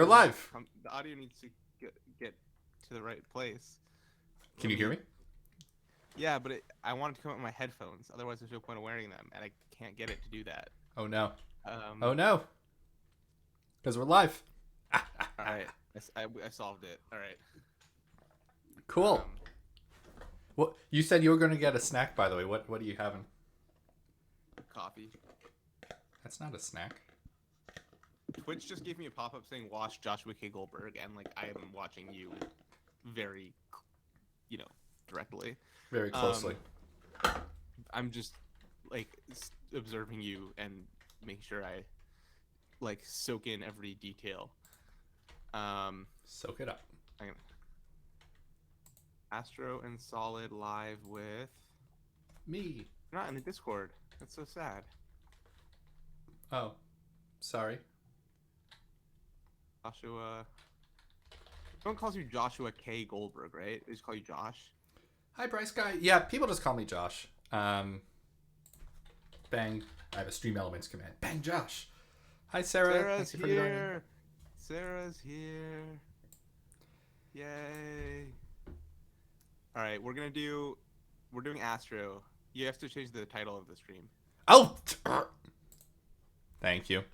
We're live. The audio needs to get to the right place. Can you hear me? Yeah, but I want it to come out with my headphones. Otherwise, there's no point of wearing them, and I can't get it to do that. Oh no. Um, Oh no. Because we're live. all right, I solved it. All right. Cool. Well, you said you were going to get a snack, by the way. What are you having? Coffee. That's not a snack. Twitch just gave me a pop-up saying watch Joshua K. Goldberg, and like I am watching you very, directly. Very closely. I'm just like observing you and making sure I like soak in every detail. Soak it up. Astro and Solid live with Me. not in the Discord. That's so sad. Oh, sorry. Joshua. No one calls you Joshua K. Goldberg, right? They just call you Josh. Hi, Bryce Guy. Yeah, people just call me Josh. Bang. I have a Stream Elements command. Bang, Josh. Hi, Sarah. Sarah's Thank you for joining. here. Sarah's here. Yay. All right, we're doing Astro. You have to change the title of the stream. Oh! Thank you.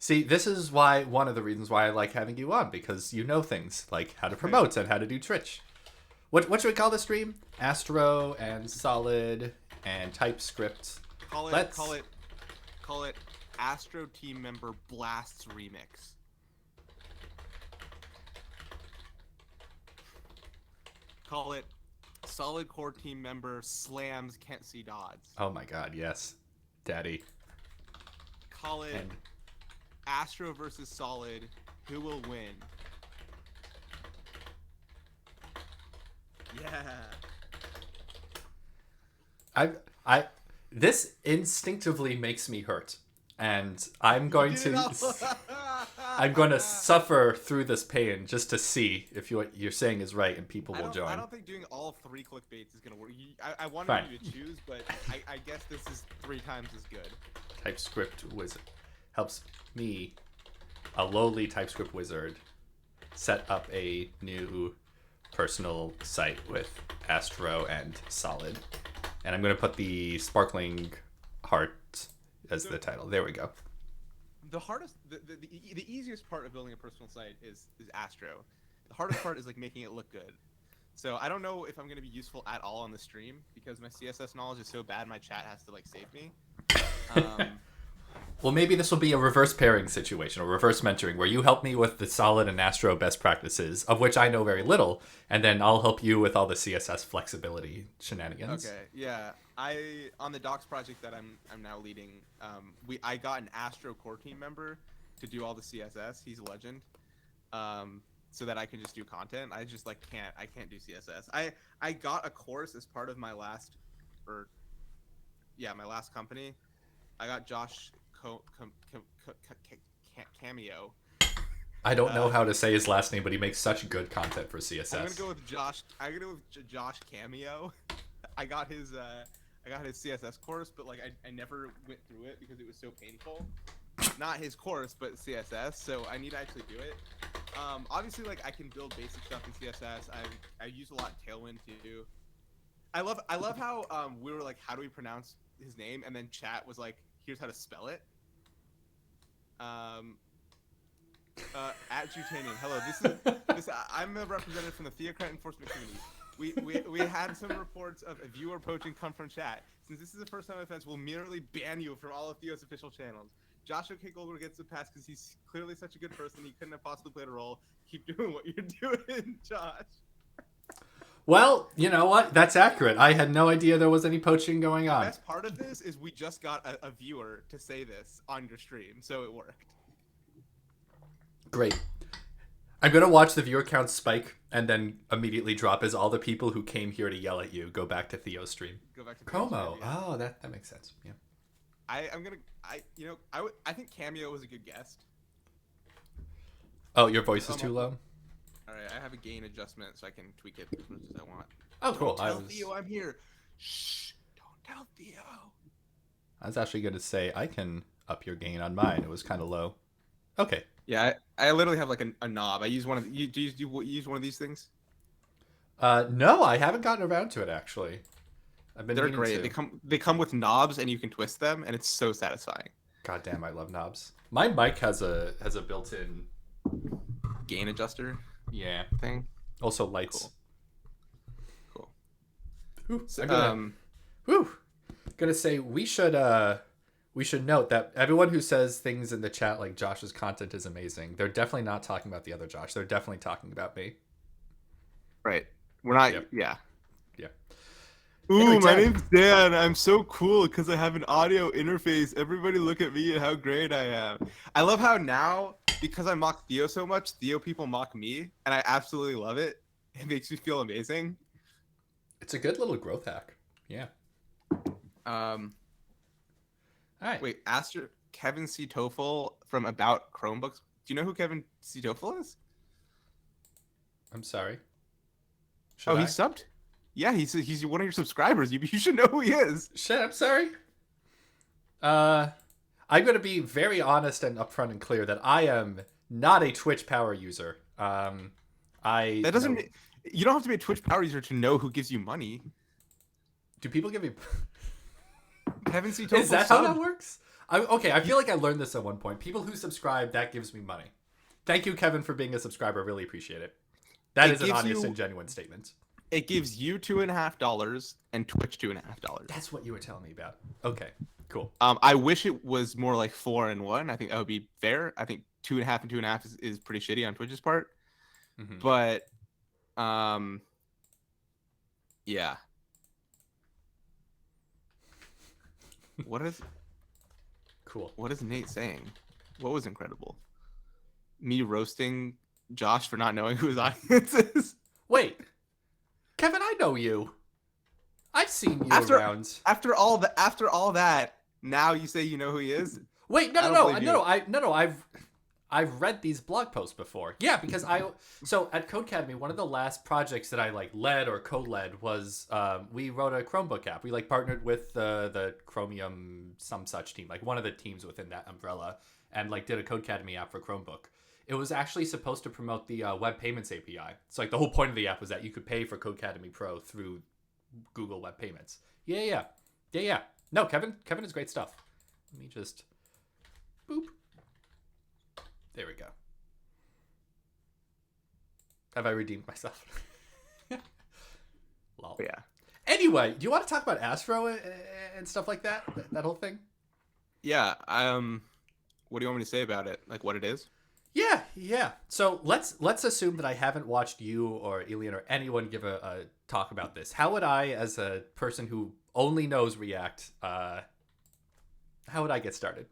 See, this is why one of the reasons why I like having you on, because you know things like how to promote and how to do Twitch. What should we call the stream? Astro and Solid and TypeScript. Call it Astro Team Member Blasts Remix. Call it Solid Core Team Member Slams Can't See Dodds. Oh my god, yes. Daddy. Call it Astro versus Solid. Who will win? Yeah. This instinctively makes me hurt. And I'm going to suffer through this pain just to see if what you're saying is right and people will join. I don't think doing all 3 clickbaits is going to work. I wanted you to choose, but I guess this is 3 times as good. TypeScript wizard helps me, a lowly TypeScript wizard, set up a new personal site with Astro and Solid. And I'm going to put the sparkling heart as the title. There we go. The hardest, the easiest part of building a personal site is Astro. The hardest part is like making it look good. So I don't know if I'm going to be useful at all on the stream because my CSS knowledge is so bad my chat has to like save me. Well, maybe this will be a reverse pairing situation or reverse mentoring where you help me with the Solid and Astro best practices, of which I know very little, and then I'll help you with all the CSS flexibility shenanigans. Okay, yeah. On the Docs project that I'm now leading, I got an Astro core team member to do all the CSS. He's a legend. So that I can just do content. I just like can't do CSS. I got a course as part of my last company. I got Josh Cameo. I don't know how to say his last name, but he makes such good content for CSS. I'm gonna go with Josh. Josh Cameo. I got his CSS course, but like I never went through it because it was so painful. Not his course, but CSS. So I need to actually do it. Obviously, like I can build basic stuff in CSS. I use a lot of Tailwind too. I love how we were like, how do we pronounce his name? And then chat was like, here's how to spell it. At Jutanium. Hello. This. I'm a representative from the Theocrat Enforcement Committee. We had some reports of a viewer poaching come from chat. Since this is a first-time offense, we'll merely ban you from all of Theo's official channels. Joshua K. Goldberg gets the pass because he's clearly such a good person. He couldn't have possibly played a role. Keep doing what you're doing, Josh. Well, you know what? That's accurate. I had no idea there was any poaching going on. The best part of this is we just got a viewer to say this on your stream, so it worked. Great. I'm going to watch the viewer count spike and then immediately drop as all the people who came here to yell at you go back to Theo's stream. Go back to Como. Yeah. Oh, that makes sense. Yeah. I think Cameo was a good guest. Oh, your voice is too low? All right, I have a gain adjustment so I can tweak it as much as I want. Oh, cool. Don't tell Theo I'm here. Shh, don't tell Theo. I was actually going to say I can up your gain on mine. It was kind of low. Okay, Yeah, I literally have like a knob. I use one of you. Do you use one of these things? No, I haven't gotten around to it actually. I've been They're meaning great. to. They come with knobs and you can twist them, and it's so satisfying. God damn, I love knobs. My mic has a built-in, Gain adjuster yeah. thing. Also lights. Cool. Cool. Ooh, So, I'm gonna whew, gonna say we should note that everyone who says things in the chat like Josh's content is amazing, they're definitely not talking about the other Josh. They're definitely talking about me. right. We're not. Yep. Yeah. Yeah. Anyway, Ooh, my Dan. name's Dan. I'm so cool because I have an audio interface. Everybody look at me and how great I am. I love how now, because I mock Theo so much, Theo people mock me, and I absolutely love it. It makes me feel amazing. It's a good little growth hack. Yeah. Um, All right. wait, Kevin C. Toffel from About Chromebooks. Do you know who Kevin C. Toffel is? I'm sorry. Should Oh, I? he's subbed? Yeah, he's one of your subscribers. You should know who he is. Shit, I'm sorry. I'm gonna be very honest and upfront and clear that I am not a Twitch power user. I That doesn't know, you don't have to be a Twitch power user to know who gives you money. do people give me? Kevin C. Toffel Is that how that subbed. works? Okay, I feel like I learned this at one point. People who subscribe, that gives me money. Thank you, Kevin, for being a subscriber. I really appreciate it. That It is an gives honest you and genuine statement. it gives you $2.50 and Twitch $2.50. That's what you were telling me about. Okay, cool. I wish it was more like 4 and 1. I think that would be fair. I think 2.5 and 2.5 is pretty shitty on Twitch's part. Mm-hmm. But yeah. Cool. What is Nate saying? What was incredible? Me roasting Josh for not knowing who his audience is. Wait, Kevin, I know you. I've seen you around. After all that, now you say you know who he is? Wait, I don't believe you. no. I've read these blog posts before. Yeah, because so at Codecademy, one of the last projects that I like led or co-led was we wrote a Chromebook app. We like partnered with the Chromium some such team, like one of the teams within that umbrella, and like did a Codecademy app for Chromebook. It was actually supposed to promote the Web Payments API. So like the whole point of the app was that you could pay for Codecademy Pro through Google Web Payments. Yeah. No, Kevin is great stuff. Let me just boop. There we go. Have I redeemed myself? Lol. Yeah. Anyway, do you want to talk about Astro and stuff like that? That whole thing? Yeah. What do you want me to say about it? Like what it is? Yeah. So let's assume that I haven't watched you or Elian or anyone give a talk about this. How would I, as a person who only knows React, how would I get started?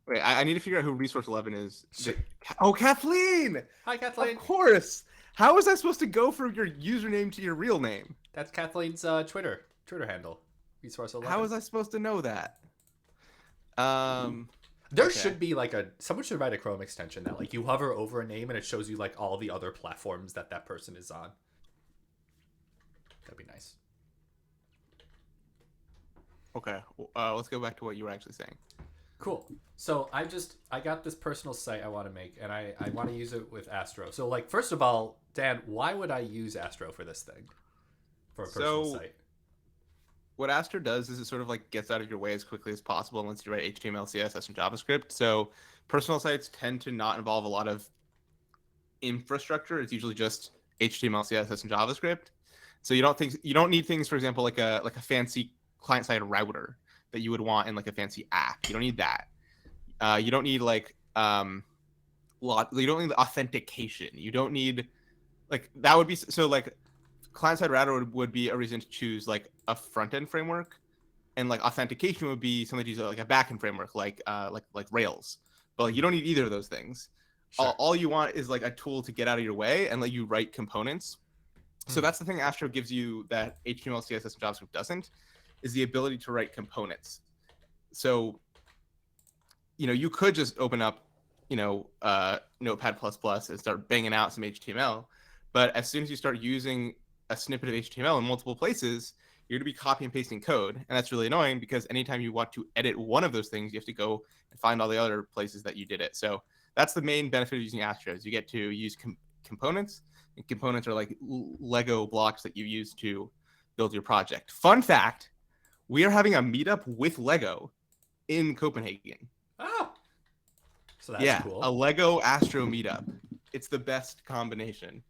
Wait, I need to figure out who Resource 11 is. Sure. Oh, Kathleen! Hi, Kathleen. Of course! How was I supposed to go from your username to your real name? That's Kathleen's Twitter handle. Resource 11. How was I supposed to know that? There okay. should be like someone should write a Chrome extension that like you hover over a name and it shows you like all the other platforms that person is on. That'd be nice. Okay, let's go back to what you were actually saying. Cool. So I got this personal site I want to make, and I want to use it with Astro. So like, first of all, Dan, why would I use Astro for this thing? For a personal site? What Astro does is it sort of like gets out of your way as quickly as possible and lets you write HTML, CSS, and JavaScript. So personal sites tend to not involve a lot of infrastructure. It's usually just HTML, CSS, and JavaScript. So you don't need things, for example, like a fancy client-side router that you would want in like a fancy app. You don't need that. You don't need like you don't need authentication. You don't need like that would be so like client-side router would be a reason to choose like a front-end framework, and like authentication would be something to use like a back-end framework like Rails. But like, you don't need either of those things. Sure. All you want is like a tool to get out of your way and let you write components. So that's the thing Astro gives you that HTML, CSS, and JavaScript doesn't, is the ability to write components. So, you could just open up, Notepad++ and start banging out some HTML. But as soon as you start using a snippet of HTML in multiple places, you're going to be copy and pasting code. And that's really annoying because anytime you want to edit one of those things, you have to go and find all the other places that you did it. So That's the main benefit of using Astro is you get to use components, and components are like Lego blocks that you use to build your project. Fun fact: we are having a meetup with Lego in Copenhagen. Oh, so that's Yeah, cool. a Lego Astro meetup. It's the best combination.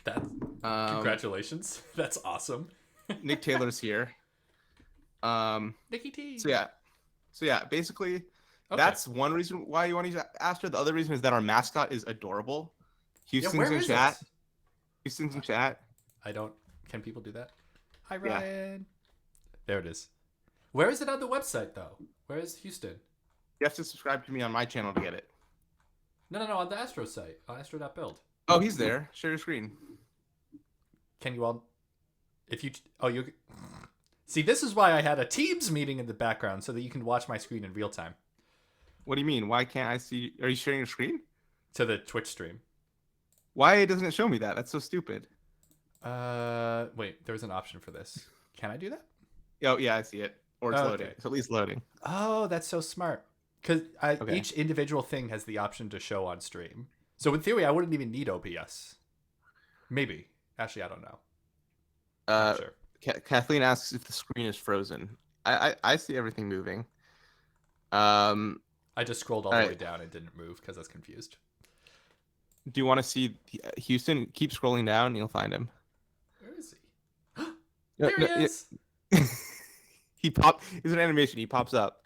That congratulations. That's awesome. Nick Taylor's here. Nikki T. So yeah, basically, that's one reason why you want to use Astro. The other reason is that our mascot is adorable. Houston's in chat. It? Houston's in chat. I don't. Can people do that? Hi, Ryan. Yeah. There it is. Where is it on the website though? Where is Houston? You have to subscribe to me on my channel to get it. No, on the Astro site, astro.build. Oh, he's there. Share your screen. Can you all? If you you see, this is why I had a Teams meeting in the background so that you can watch my screen in real time. What do you mean? Why can't I see? Are you sharing your screen? To the Twitch stream. Why doesn't it show me that? That's so stupid. Wait, there was an option for this. Can I do that? Oh, yeah, I see it. Or it's loading. It's at least loading. Oh, that's so smart. Because each individual thing has the option to show on stream. So in theory, I wouldn't even need OBS. Maybe. Actually, I don't know. Sure. Kathleen asks if the screen is frozen. I see everything moving. I just scrolled all the way down and didn't move because I was confused. Do you want to see Houston? Keep scrolling down and you'll find him. Where is he? There he is. He's an animation. He pops up.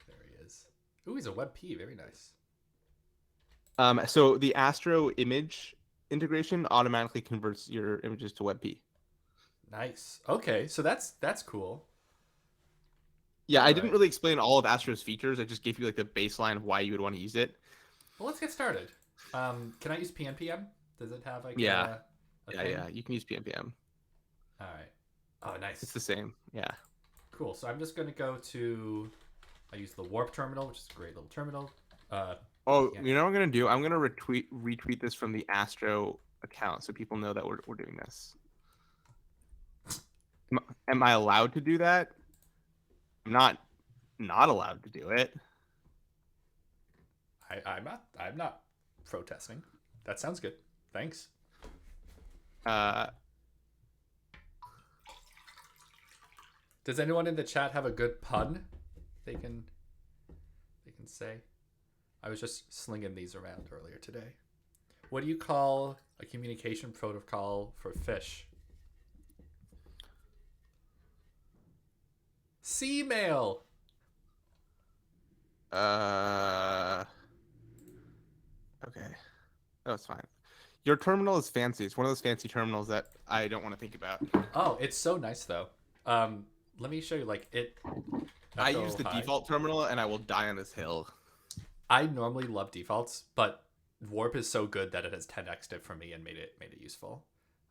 There he is. Ooh, he's a WebP. Very nice. So the Astro image integration automatically converts your images to WebP. Nice. Okay, so that's cool. Yeah, I didn't really explain all of Astro's features. I just gave you like the baseline of why you would want to use it. Well, let's get started. Can I use PNPM? Does it have like yeah, you can use PNPM. All right. Oh, nice. It's the same. Yeah. Cool. So I'm just gonna go to. I use the Warp terminal, which is a great little terminal. You know what I'm gonna do? I'm gonna retweet this from the Astro account so people know that we're doing this. Am I allowed to do that? I'm not allowed to do it. I'm not protesting. That sounds good. Thanks. Does anyone in the chat have a good pun they can say? I was just slinging these around earlier today. What do you call a communication protocol for fish? C-mail. Okay. Oh, it's fine. Your terminal is fancy. It's one of those fancy terminals that I don't want to think about. Oh, it's so nice though. Let me show you like it. I use the default terminal and I will die on this hill. I normally love defaults, but Warp is so good that it has 10x'd it for me and made it useful.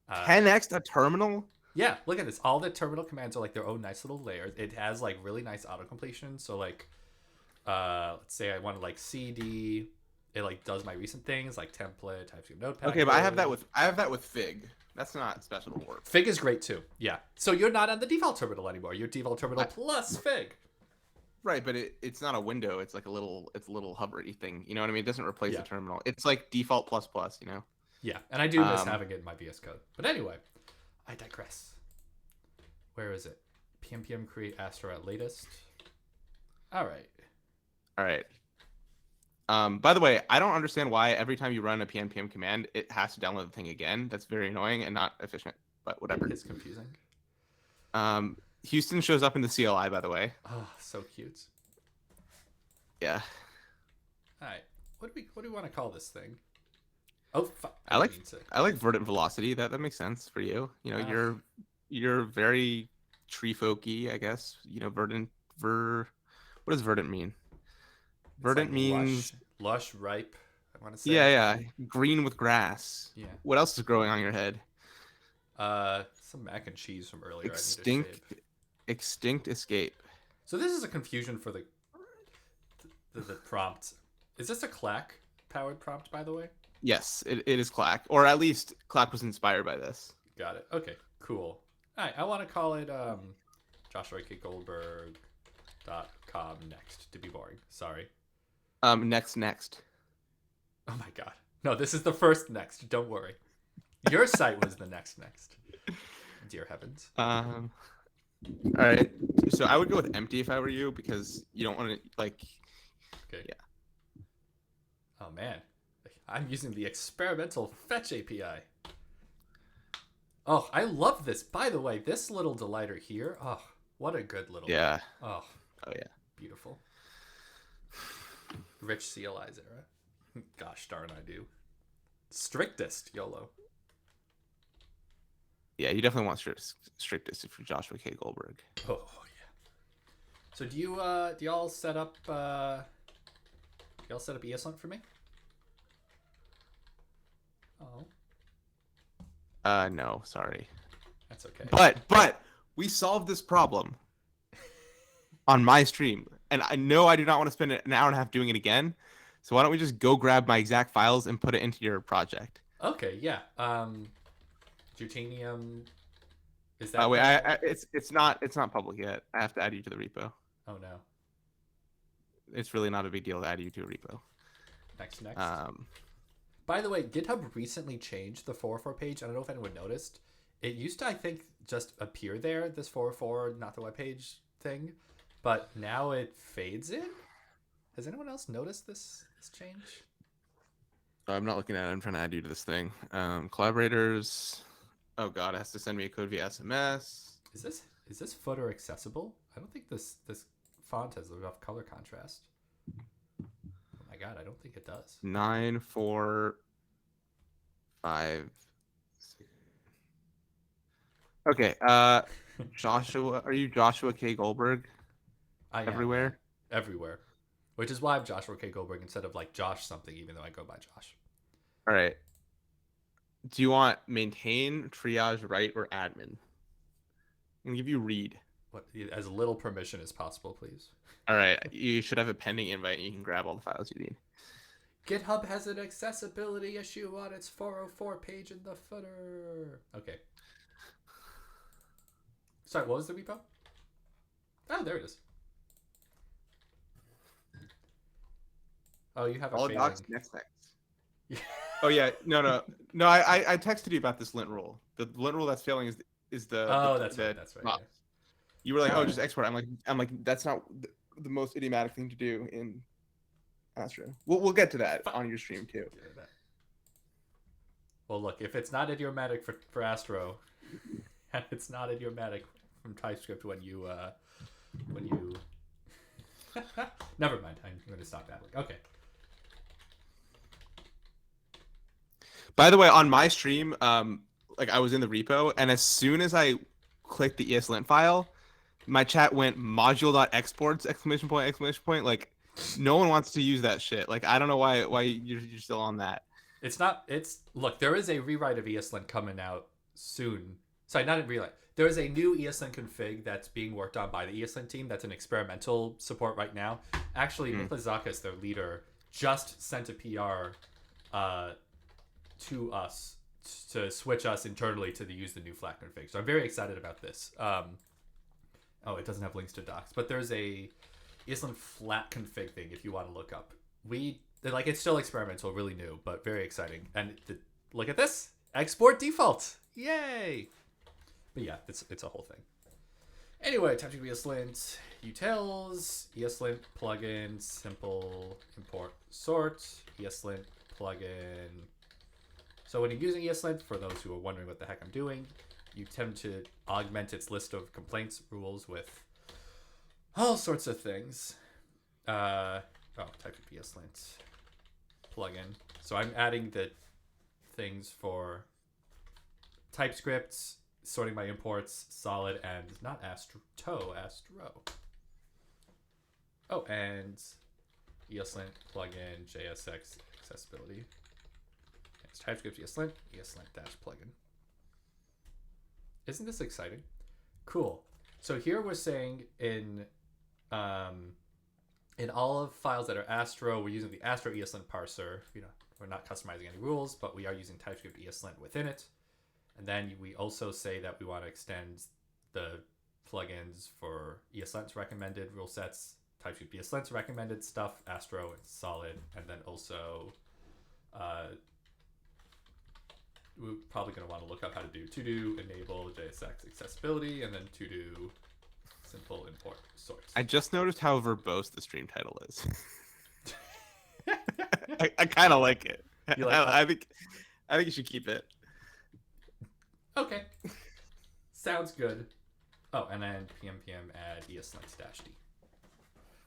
10x'd a terminal? Yeah, look at this. All the terminal commands are like their own nice little layers. It has like really nice auto completion. So like, let's say I want to like CD, it like does my recent things like template, TypeScript, Notepad. Okay, but I have that with Fig. That's not special to Warp. Fig is great too. Yeah. So you're not on the default terminal anymore. You're default terminal plus Fig. Right, but it's not a window. It's like a little hovery thing. You know what I mean? It doesn't replace the terminal. It's like default plus plus. You know. Yeah, and I do miss having it in my VS Code. But anyway, I digress. Where is it? PNPM create Astro at latest. All right. By the way, I don't understand why every time you run a PNPM command, it has to download the thing again. That's very annoying and not efficient, but whatever. It's confusing. Houston shows up in the CLI, by the way. Oh, so cute. Yeah. All right. What do we want to call this thing? Oh, I like verdant velocity. That makes sense for you. You know, you're very tree folky, I guess. You know, verdant. What does verdant mean? Verdant like means lush, ripe. I want to say. Yeah. Green with grass. Yeah. What else is growing on your head? Some mac and cheese from earlier. Extinct escape. So this is a confusion for the prompt. Is this a Clack powered prompt, by the way? Yes, it is Clack, or at least Clack was inspired by this. Got it. Okay, cool. All right, I want to call it JoshuaKGoldberg.com next to be boring. Sorry. Next. Oh my god. No, this is the first next. Don't worry. Your site was the next. Dear heavens. All right. So I would go with empty if I were you, because you don't want to like. Okay. Yeah. Oh man. I'm using the experimental fetch API. Oh, I love this. By the way, this little delighter here. Oh, what a good little. Yeah. Oh, Oh yeah. beautiful. Rich CLIs era. Gosh darn, I do. Strictest YOLO. Yeah, you definitely want strictest if you're Joshua K. Goldberg. Oh yeah. So do y'all set up ESLint for me? Oh, No, sorry. that's okay. But we solved this problem on my stream, and I know I do not want to spend an hour and a half doing it again. So why don't we just go grab my exact files and put it into your project? Okay, yeah. Jutanium. Is that? Oh wait, it's not public yet. I have to add you to the repo. Oh no. It's really not a big deal to add you to a repo. Next. Um, By the way, GitHub recently changed the 404 page. I don't know if anyone noticed. It used to, I think, just appear there, this 404, not the web page thing, but now it fades in. Has anyone else noticed this change? I'm not looking at it. I'm trying to add you to this thing. Collaborators. Oh god, it has to send me a code via SMS. Is this footer accessible? I don't think this font has enough color contrast. Oh my god, I don't think it does. 9, 4, 5, 6. Okay. Joshua, are you Joshua K. Goldberg? I Everywhere. am, everywhere, which is why I'm Joshua K. Goldberg instead of like Josh something, even though I go by Josh. All right. Do you want maintain, triage, write, or admin? I'm gonna give you read. What, as little permission as possible, please. All right. You should have a pending invite. And you can grab all the files you need. GitHub has an accessibility issue on its 404 page in the footer. Okay. Sorry, what was the repo? Oh, there it is. Oh, you have a All failing. docs next. Oh yeah, no. I texted you about this lint rule. The lint rule that's failing is the. Oh, the, that's the, right. That's right. Yeah. You were like, oh, just export. I'm like, that's not the most idiomatic thing to do in Astro. We'll get to that on your stream too. Well, look, if it's not idiomatic for Astro, and it's not idiomatic from TypeScript when you never mind. I'm going to stop that. Okay. By the way, on my stream, like I was in the repo, and as soon as I clicked the ESLint file, my chat went module.exports ! Like, no one wants to use that shit. Like, I don't know why you're still on that. Look, there is a rewrite of ESLint coming out soon. Sorry, not a rewrite. There is a new ESLint config that's being worked on by the ESLint team. That's an experimental support right now. Actually, Nicholas Zakis, their leader, just sent a PR to us to switch us internally to use the new flat config. So I'm very excited about this. Oh, it doesn't have links to docs, but there's a ESLint flat config thing if you want to look up. It's still experimental, really new, but very exciting. And look at this, export default, yay! But yeah, it's a whole thing. Anyway, TypeScript ESLint, utils, ESLint plugin, simple import sort, ESLint plugin. So when you're using ESLint, for those who are wondering what the heck I'm doing, you tend to augment its list of complaints rules with all sorts of things. TypeScript ESLint plugin. So I'm adding the things for TypeScript, sorting my imports, solid, and not Astro. Oh, and ESLint plugin, JSX accessibility. It's TypeScript ESLint plugin. Isn't this exciting? Cool. So here we're saying in all of files that are Astro, we're using the Astro ESLint parser. We're not customizing any rules, but we are using TypeScript ESLint within it. And then we also say that we want to extend the plugins for ESLint's recommended rule sets, TypeScript ESLint's recommended stuff, Astro and Solid, and then also we're probably going to want to look up how to do to-do, enable JSX accessibility, and then to-do simple import sorts. I just noticed how verbose the stream title is. I kind of like it. You like that? I think you should keep it. Okay. Sounds good. Oh, and then PM add ESLint-D.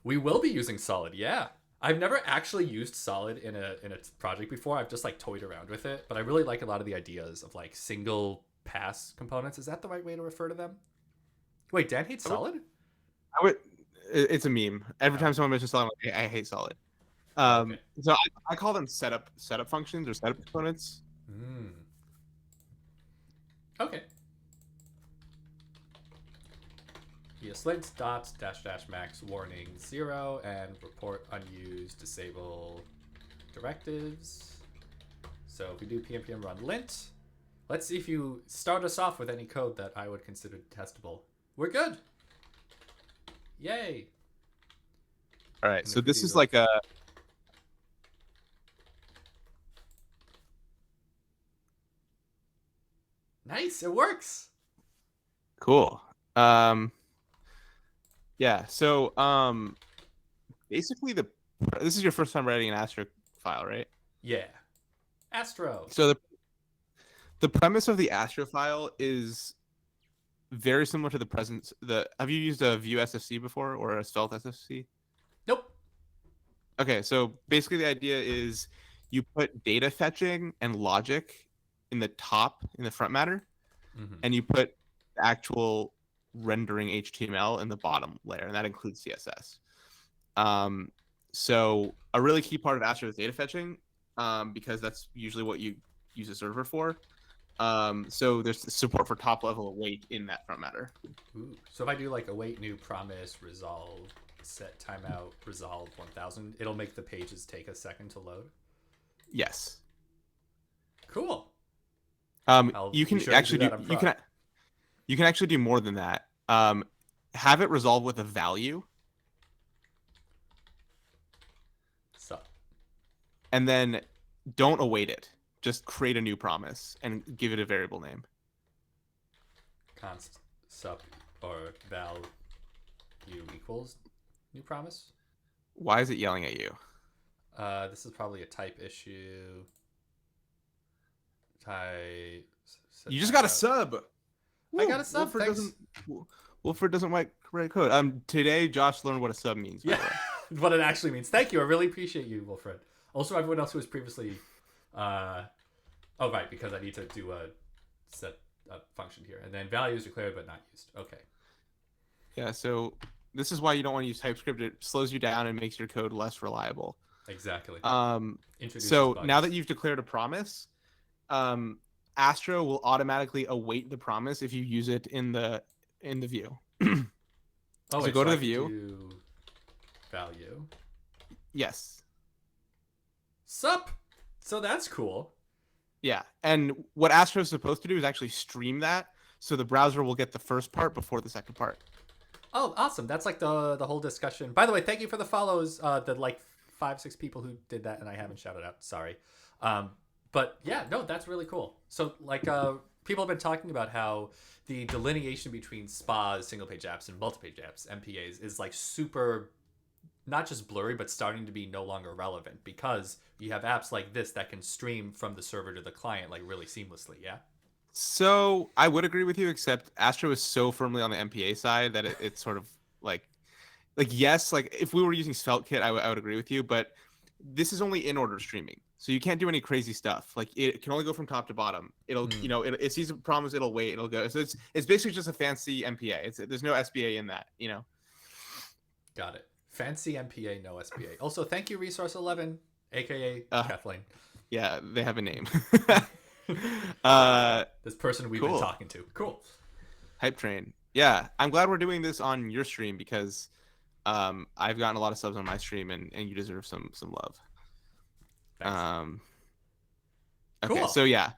We will be using Solid, yeah. I've never actually used Solid in a project before. I've just like toyed around with it, but I really like a lot of the ideas of like single pass components. Is that the right way to refer to them? Wait, Dan hates Solid? It's a meme. Every time someone mentions Solid, I'm like, I hate Solid. Okay. So I call them setup functions or setup components. Okay. ESLint dot dash dash max warning 0 and report unused disable directives. So if we do pm run lint, let's see if you start us off with any code that I would consider testable. We're good. Yay. All right. So this is like a. Nice. It works. Cool. Yeah. So basically this is your first time writing an Astro file, right? Yeah. Astro. So the premise of the Astro file is very similar to the present. Have you used a Vue SFC before or a Svelte SFC? Nope. Okay, so basically the idea is you put data fetching and logic in the front matter, and you put actual rendering HTML in the bottom layer, and that includes CSS. So a really key part of Astro is data fetching, because that's usually what you use a server for. So there's support for top level await in that front matter. Ooh. So if I do like await new promise resolve set timeout resolve 1000, it'll make the pages take a second to load. Yes. Cool. You can actually you can actually do more than that. Have it resolve with a value. So. And then don't await it. Just create a new promise and give it a variable name. Const sup or val u equals new promise. Why is it yelling at you? This is probably a type issue. You just got a sub. I got a sub. Wolford doesn't write code. Today Josh learned what a sub means. Yeah, what it actually means. Thank you. I really appreciate you, Wolfred. Also, everyone else who was previously. Oh right, because I need to do a set function here, and then values declared but not used. Okay. Yeah. So this is why you don't want to use TypeScript. It slows you down and makes your code less reliable. Exactly. So now that you've declared a promise, Astro will automatically await the promise if you use it in the view. So go to the view. Value. Yes. Sup. So that's cool. Yeah, and what Astro is supposed to do is actually stream that, so the browser will get the first part before the second part. Oh, awesome! That's like the whole discussion. By the way, thank you for the follows. The like 5-6 people who did that, and I haven't shouted out. Sorry. But yeah, no, that's really cool. So like people have been talking about how the delineation between SPAs, single page apps, and multi-page apps, MPAs, is like super, not just blurry, but starting to be no longer relevant because you have apps like this that can stream from the server to the client like really seamlessly. Yeah. So I would agree with you, except Astro is so firmly on the MPA side that it's sort of like yes, like if we were using SvelteKit, I would agree with you, but this is only in order streaming, so you can't do any crazy stuff. Like it can only go from top to bottom. It'll it sees a promise, it'll wait, it'll go. So it's basically just a fancy MPA. There's no SBA in that. Got it. Fancy MPA, no SBA. Also, thank you, Resource 11, a.k.a. Kathleen. Yeah, they have a name. This person we've been talking to. Cool. Hype train. Yeah, I'm glad we're doing this on your stream because I've gotten a lot of subs on my stream, and you deserve some love. Thanks. Okay, cool. So yeah,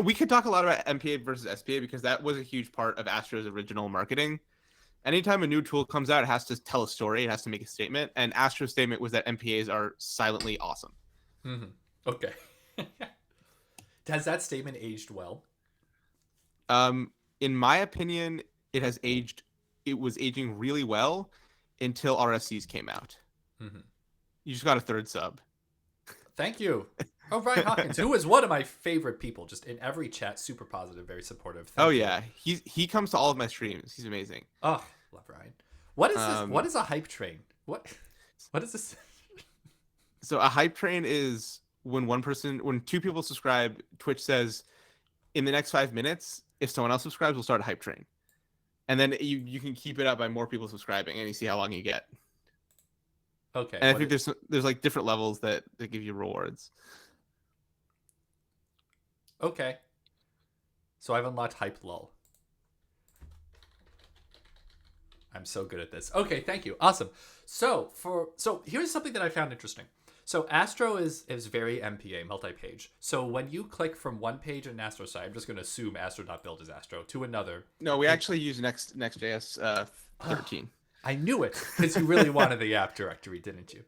we could talk a lot about MPA versus SPA because that was a huge part of Astro's original marketing. Anytime a new tool comes out, it has to tell a story. It has to make a statement. And Astro's statement was that MPAs are silently awesome. Okay. Has that statement aged well? In my opinion, it has aged. It was aging really well until RSCs came out. You just got a third sub. Thank you. Oh, Ryan Hawkins, who is one of my favorite people, just in every chat, super positive, very supportive. Thank you. Yeah, he comes to all of my streams. He's amazing. Oh, love Ryan. What is this? What is a hype train? What is this? So a hype train is when two people subscribe, Twitch says in the next 5 minutes, if someone else subscribes, we'll start a hype train. And then you can keep it up by more people subscribing, and you see how long you get. Okay. And I think there's like different levels that give you rewards. Okay. So I've unlocked hype lull. I'm so good at this. Okay, thank you. Awesome. So here's something that I found interesting. So Astro is very MPA, multi-page. So when you click from one page in Astro site, I'm just going to assume Astro.build is Astro, to another. No, we actually use Next.js 13. I knew it, because you really wanted the app directory, didn't you?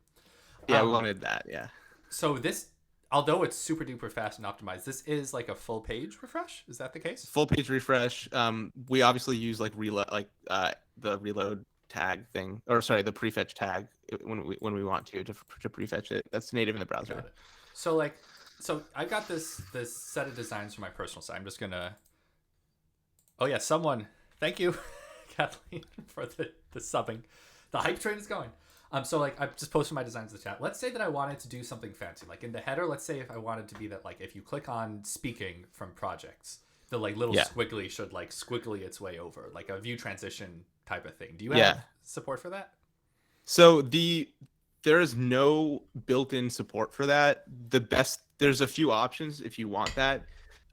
Yeah, we wanted that, yeah. So this, although it's super duper fast and optimized, this is like a full page refresh? Is that the case? Full page refresh. We obviously use like the reload tag thing, or sorry, the prefetch tag when we want to prefetch it. That's native in the browser. So I got this set of designs for my personal site. I'm just gonna. Oh yeah, thank you, Kathleen, for the subbing. The hype train is going. So like I just posted my designs in the chat. Let's say that I wanted to do something fancy, like in the header. Let's say if I wanted to be that, like if you click on speaking from projects, the like little squiggly should like squiggly its way over, like a view transition type of thing. Do you have support for that? So there is no built-in support for that. There's a few options if you want that.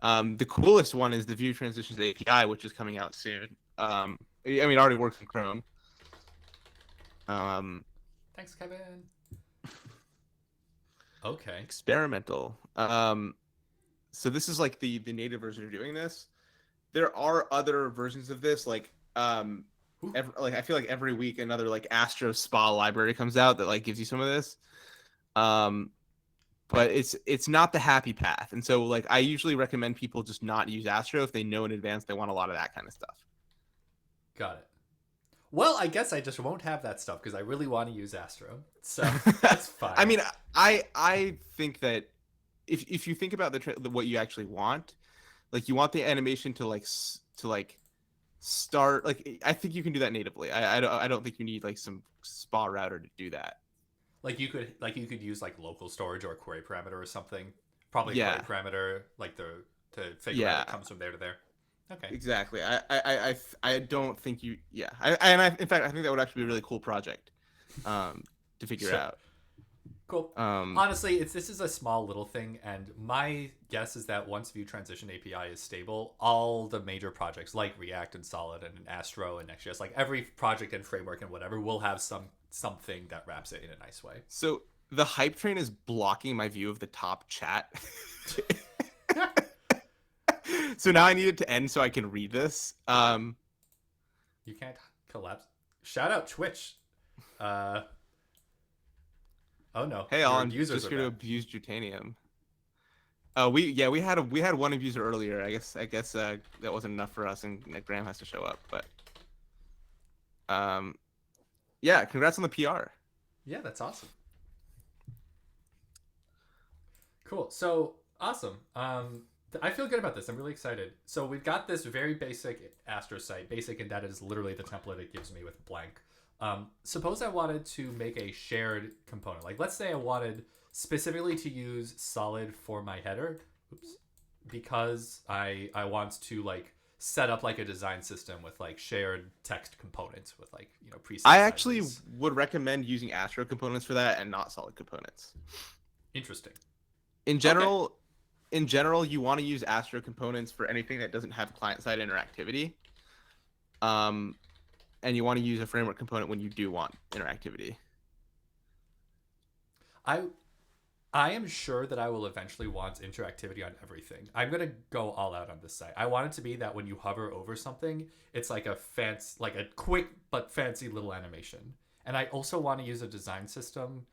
The coolest one is the view transitions API, which is coming out soon. I mean, it already works in Chrome. Thanks, Kevin. Okay. Experimental. So this is like the native version of doing this. There are other versions of this, like I feel like every week another like Astro Spa library comes out that like gives you some of this. But it's not the happy path. And so like I usually recommend people just not use Astro if they know in advance they want a lot of that kind of stuff. Got it. Well, I guess I just won't have that stuff because I really want to use Astro. So that's fine. I mean, I think that if you think about what you actually want, like you want the animation to start, like I think you can do that natively. I don't think you need like some spa router to do that. Like you could use like local storage or a query parameter or something. Probably a query parameter like to figure out it comes from there to there. Okay. Exactly. I don't think you. Yeah. In fact, I think that would actually be a really cool project, to figure out. Cool. Honestly, this is a small little thing, and my guess is that once View Transition API is stable, all the major projects like React and Solid and Astro and Next.js, like every project and framework and whatever, will have something that wraps it in a nice way. So the hype train is blocking my view of the top chat. So now I need it to end so I can read this. You can't collapse. Shout out Twitch. Oh no. Hey, I'm just going to abuse Jutanium. We had one abuser earlier. I guess that wasn't enough for us, and Graham has to show up. But yeah, congrats on the PR. Yeah, that's awesome. Cool. So awesome. I feel good about this. I'm really excited. So we've got this very basic Astro site, basic in that it is literally the template it gives me with blank. Suppose I wanted to make a shared component. Like let's say I wanted specifically to use Solid for my header, because I want to like set up like a design system with like shared text components with like, you know, preset I actually would recommend using Astro components for that and not Solid components. Interesting. In general, you want to use Astro components for anything that doesn't have client-side interactivity. And you want to use a framework component when you do want interactivity. I am sure that I will eventually want interactivity on everything. I'm gonna go all out on this site. I want it to be that when you hover over something, it's like a fancy, like a quick but fancy little animation. And I also want to use a design system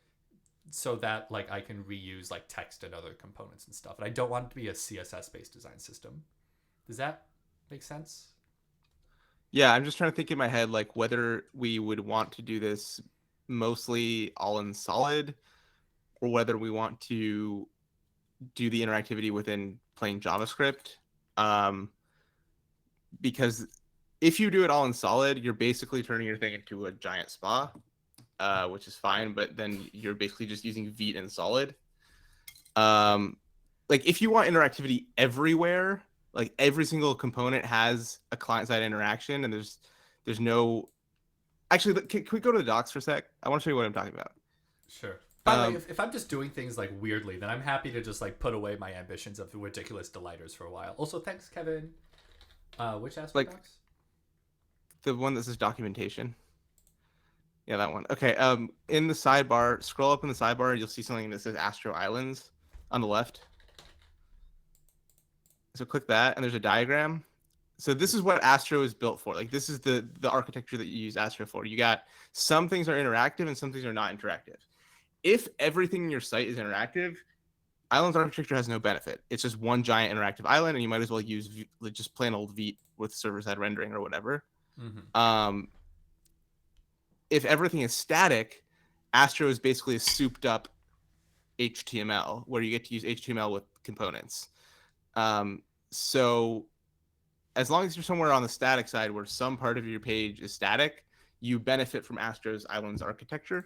so that like I can reuse like text and other components and stuff. And I don't want it to be a CSS based design system. Does that make sense? Yeah, I'm just trying to think in my head like whether we would want to do this mostly all in solid or whether we want to do the interactivity within plain JavaScript. Um, because if you do it all in solid, you're basically turning your thing into a giant spa, which is fine, but then you're basically just using Vite and solid. Um, like if you want interactivity everywhere, like every single component has a client-side interaction, and there's no actually. Can we go to the docs for a sec? I want to show you what I'm talking about. Sure. By the way, Um, if I'm just doing things like weirdly, then I'm happy to just like put away my ambitions of ridiculous delighters for a while. Also, thanks, Kevin. Which Astro like docs? the one that says documentation. Yeah, that one. Okay. In the sidebar, scroll up in the sidebar, you'll see something that says Astro Islands on the left. So click that, and there's a diagram. So this is what Astro is built for. Like this is the architecture that you use Astro for. You got some things are interactive and some things are not interactive. If everything in your site is interactive, Islands architecture has no benefit. It's just one giant interactive island, and you might as well use just plain old Vite with server-side rendering or whatever. Mm-hmm. Um, if everything is static, Astro is basically a souped-up HTML where you get to use HTML with components. So as long as you're somewhere on the static side where some part of your page is static, you benefit from Astro's Islands architecture.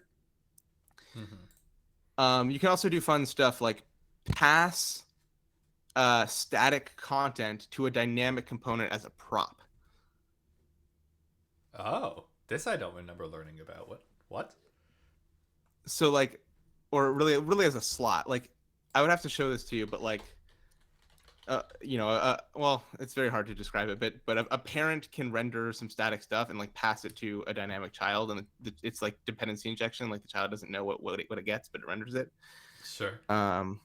Mm-hmm. You can also do fun stuff like pass static content to a dynamic component as a prop. Oh, this I don't remember learning about. What? What? So like, or really as a slot. Like, I would have to show this to you, but like, well, it's very hard to describe it, but a parent can render some static stuff and like pass it to a dynamic child, and it's like dependency injection. Like the child doesn't know what it gets, but it renders it. Sure. Um,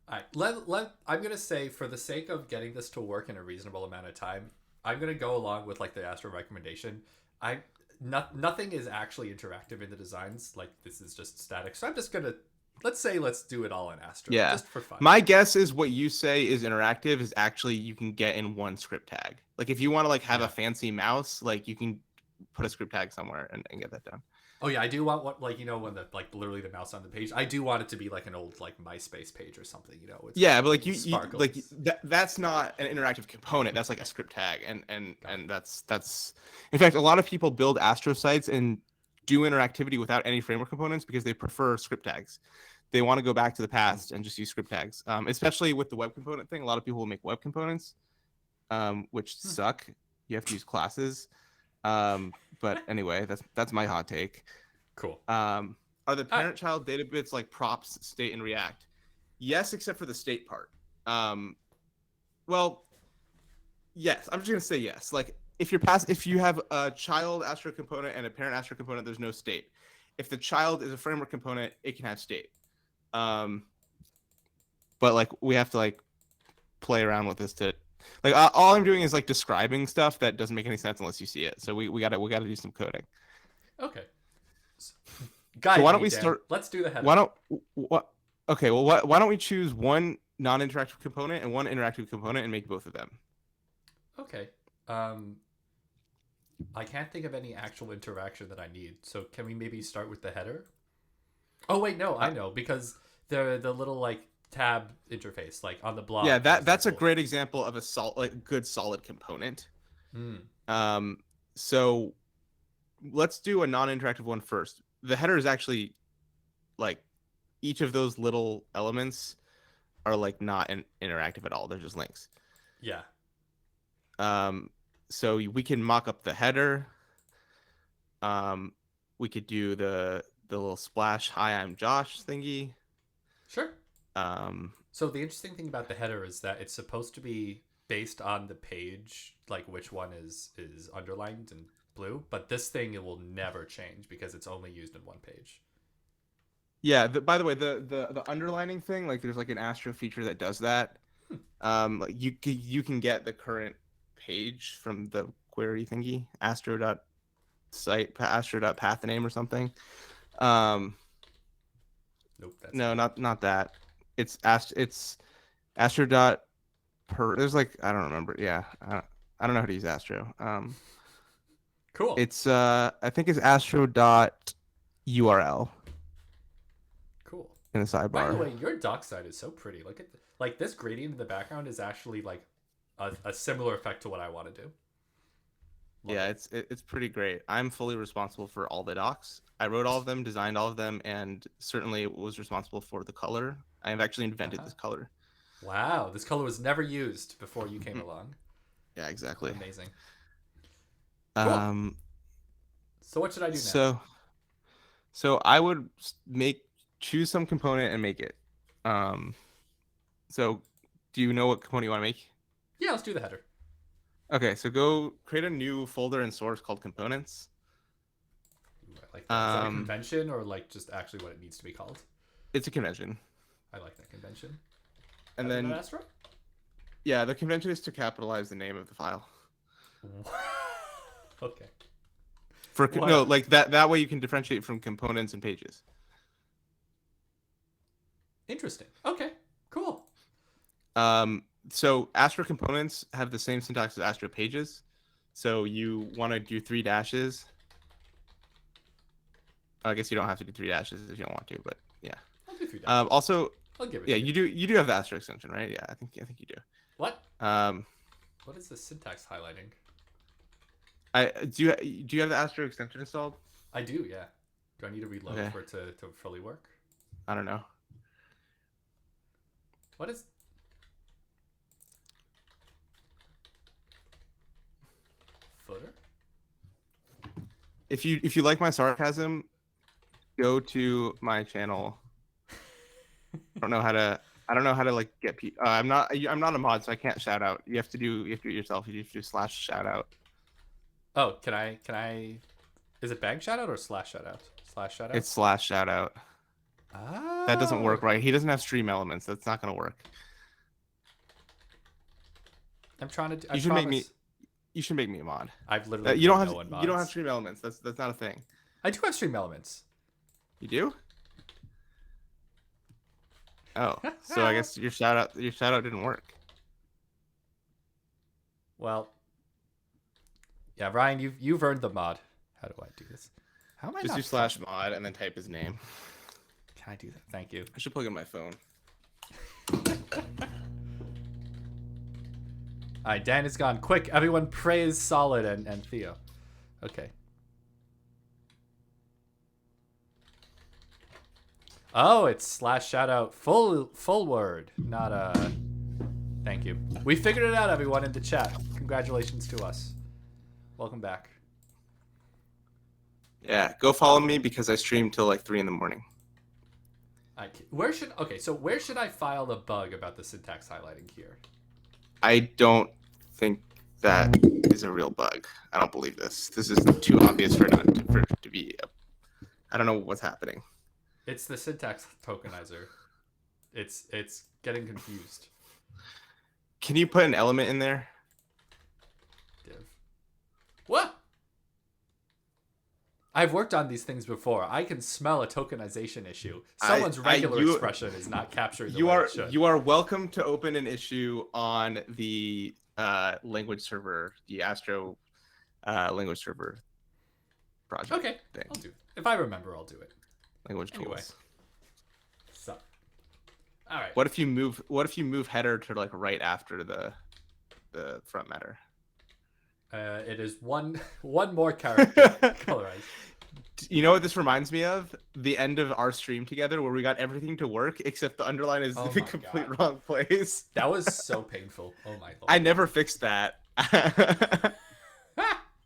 All right. I'm gonna say for the sake of getting this to work in a reasonable amount of time, I'm gonna go along with like the Astro recommendation. I nothing is actually interactive in the designs. Like this is just static. So I'm just gonna let's do it all in Astro yeah. just for fun. My guess is what you say is interactive is actually you can get in one script tag. Like if you want to like have Yeah. a fancy mouse, like you can put a script tag somewhere and get that done. Oh yeah, I do want what like when the like literally the mouse on the page. I do want it to be like an old like MySpace page or something. With Yeah, but like you like sparkles. that's not an interactive component. That's like a script tag, Got it. and that's in fact a lot of people build Astro sites and do interactivity without any framework components because they prefer script tags. They want to go back to the past and just use script tags. Especially with the web component thing, a lot of people will make web components, which suck. You have to use classes. But anyway, that's my hot take. Cool. Are the parent-child data bits like props, state, and React? Yes, except for the state part. Well, yes. I'm just gonna say yes. Like if you have a child Astro component and a parent Astro component, there's no state. If the child is a framework component, it can have state. But like we have to like play around with this to like all I'm doing is like describing stuff that doesn't make any sense unless you see it. So we gotta do some coding. Okay. So why don't me, we Dan. start? Let's do the header. Why don't what? Okay, well, why don't we choose one non-interactive component and one interactive component and make both of them? Okay. I can't think of any actual interaction that I need. So can we maybe start with the header? Oh wait, no, I know because the little like tab interface like on the blog. Yeah, that's a great example of a good solid component. Mm. So let's do a non-interactive one first. The header is actually like each of those little elements are like not interactive at all. They're just links. Yeah. So we can mock up the header. We could do the little splash "Hi, I'm Josh" thingy. Sure. Um, So the interesting thing about the header is that it's supposed to be based on the page, like which one is underlined in blue. But this thing it will never change because it's only used in one page. Yeah. By the way, the underlining thing, like there's like an Astro feature that does that. Like you can get the current page from the query thingy, astro.pathname or something. Nope, that's No, me. not that. It's astro dot per. There's like I don't remember. Yeah, I don't know how to use Astro. Cool. It's I think it's astro dot URL Cool. in the By the sidebar. way, your dock side is so pretty. Look at like this gradient in the background is actually like a similar effect to what I want to do. Love Yeah, it. it's pretty great. I'm fully responsible for all the docs. I wrote all of them, designed all of them, and certainly was responsible for the color. I have actually invented Uh-huh. this color. Wow, this color was never used before you came along. Yeah, exactly. Amazing. Cool. Um, So what should I do now? so so I would choose some component and make it. Um, so do you know what component you want to make? Yeah, let's do the header. Okay, so go create a new folder in source called components. Ooh, I like that. Is that a convention or like just actually what it needs to be called? It's a convention. I like that convention. And Header then Astro? yeah, the convention is to capitalize the name of the file. Okay. No, like that way you can differentiate from components and pages. Interesting. Okay. Cool. So Astro components have the same syntax as Astro pages. So you want to do 3 dashes. I guess you don't have to do 3 dashes if you don't want to, but yeah. I'll do 3 dashes. Also, I'll give it. yeah, to you do have the Astro extension, right? Yeah, I think you do. What? Um, What is the syntax highlighting? do you have the Astro extension installed? I do. Yeah. Do I need to reload Okay. for it to fully work? I don't know. What is? Footer? If you like my sarcasm, go to my channel. I don't know how to like get people. I'm not a mod, so I can't shout out. You have to do it yourself. You have to do / shout out. Oh, can I? Is it bang shout out or slash shout out? Slash shout out. It's / shout out. Oh. That doesn't work right. He doesn't have stream elements. That's not gonna work. I'm trying to. You should make me. You should make me a mod. I've literally. You don't have. No one You don't mods. have stream elements. That's not a thing. I do have stream elements. You do? Oh, so I guess your shout out didn't work. Well. Yeah, Ryan, you've earned the mod. How do I do this? How am I Just not do / mod and then type his name. Can I do that? Thank you. I should plug in my phone. All right, Dan is gone. Quick, everyone praise Solid and Theo. Okay. Oh, it's / shout out full word, not a. Thank you. We figured it out, everyone, in the chat. Congratulations to us. Welcome back. Yeah, go follow me because I stream till like 3 a.m. Where should I file the bug about the syntax highlighting here? I don't think that is a real bug. I don't believe this. This is too obvious for it to be. I don't know what's happening. It's the syntax tokenizer. It's getting confused. Can you put an element in there? Div. What? I've worked on these things before. I can smell a tokenization issue. Someone's regular expression is not captured the way it should. You are welcome to open an issue on the language server, the Astro language server project. Okay, thing. I'll do it. If I remember, I'll do it. Language Anyway. tools. So, all right. What if you move header to like right after the front matter? It is one more character colorized. You know what this reminds me of? The end of our stream together where we got everything to work except the underline is in the complete wrong place. That was so painful. Oh my lord. I never fixed that.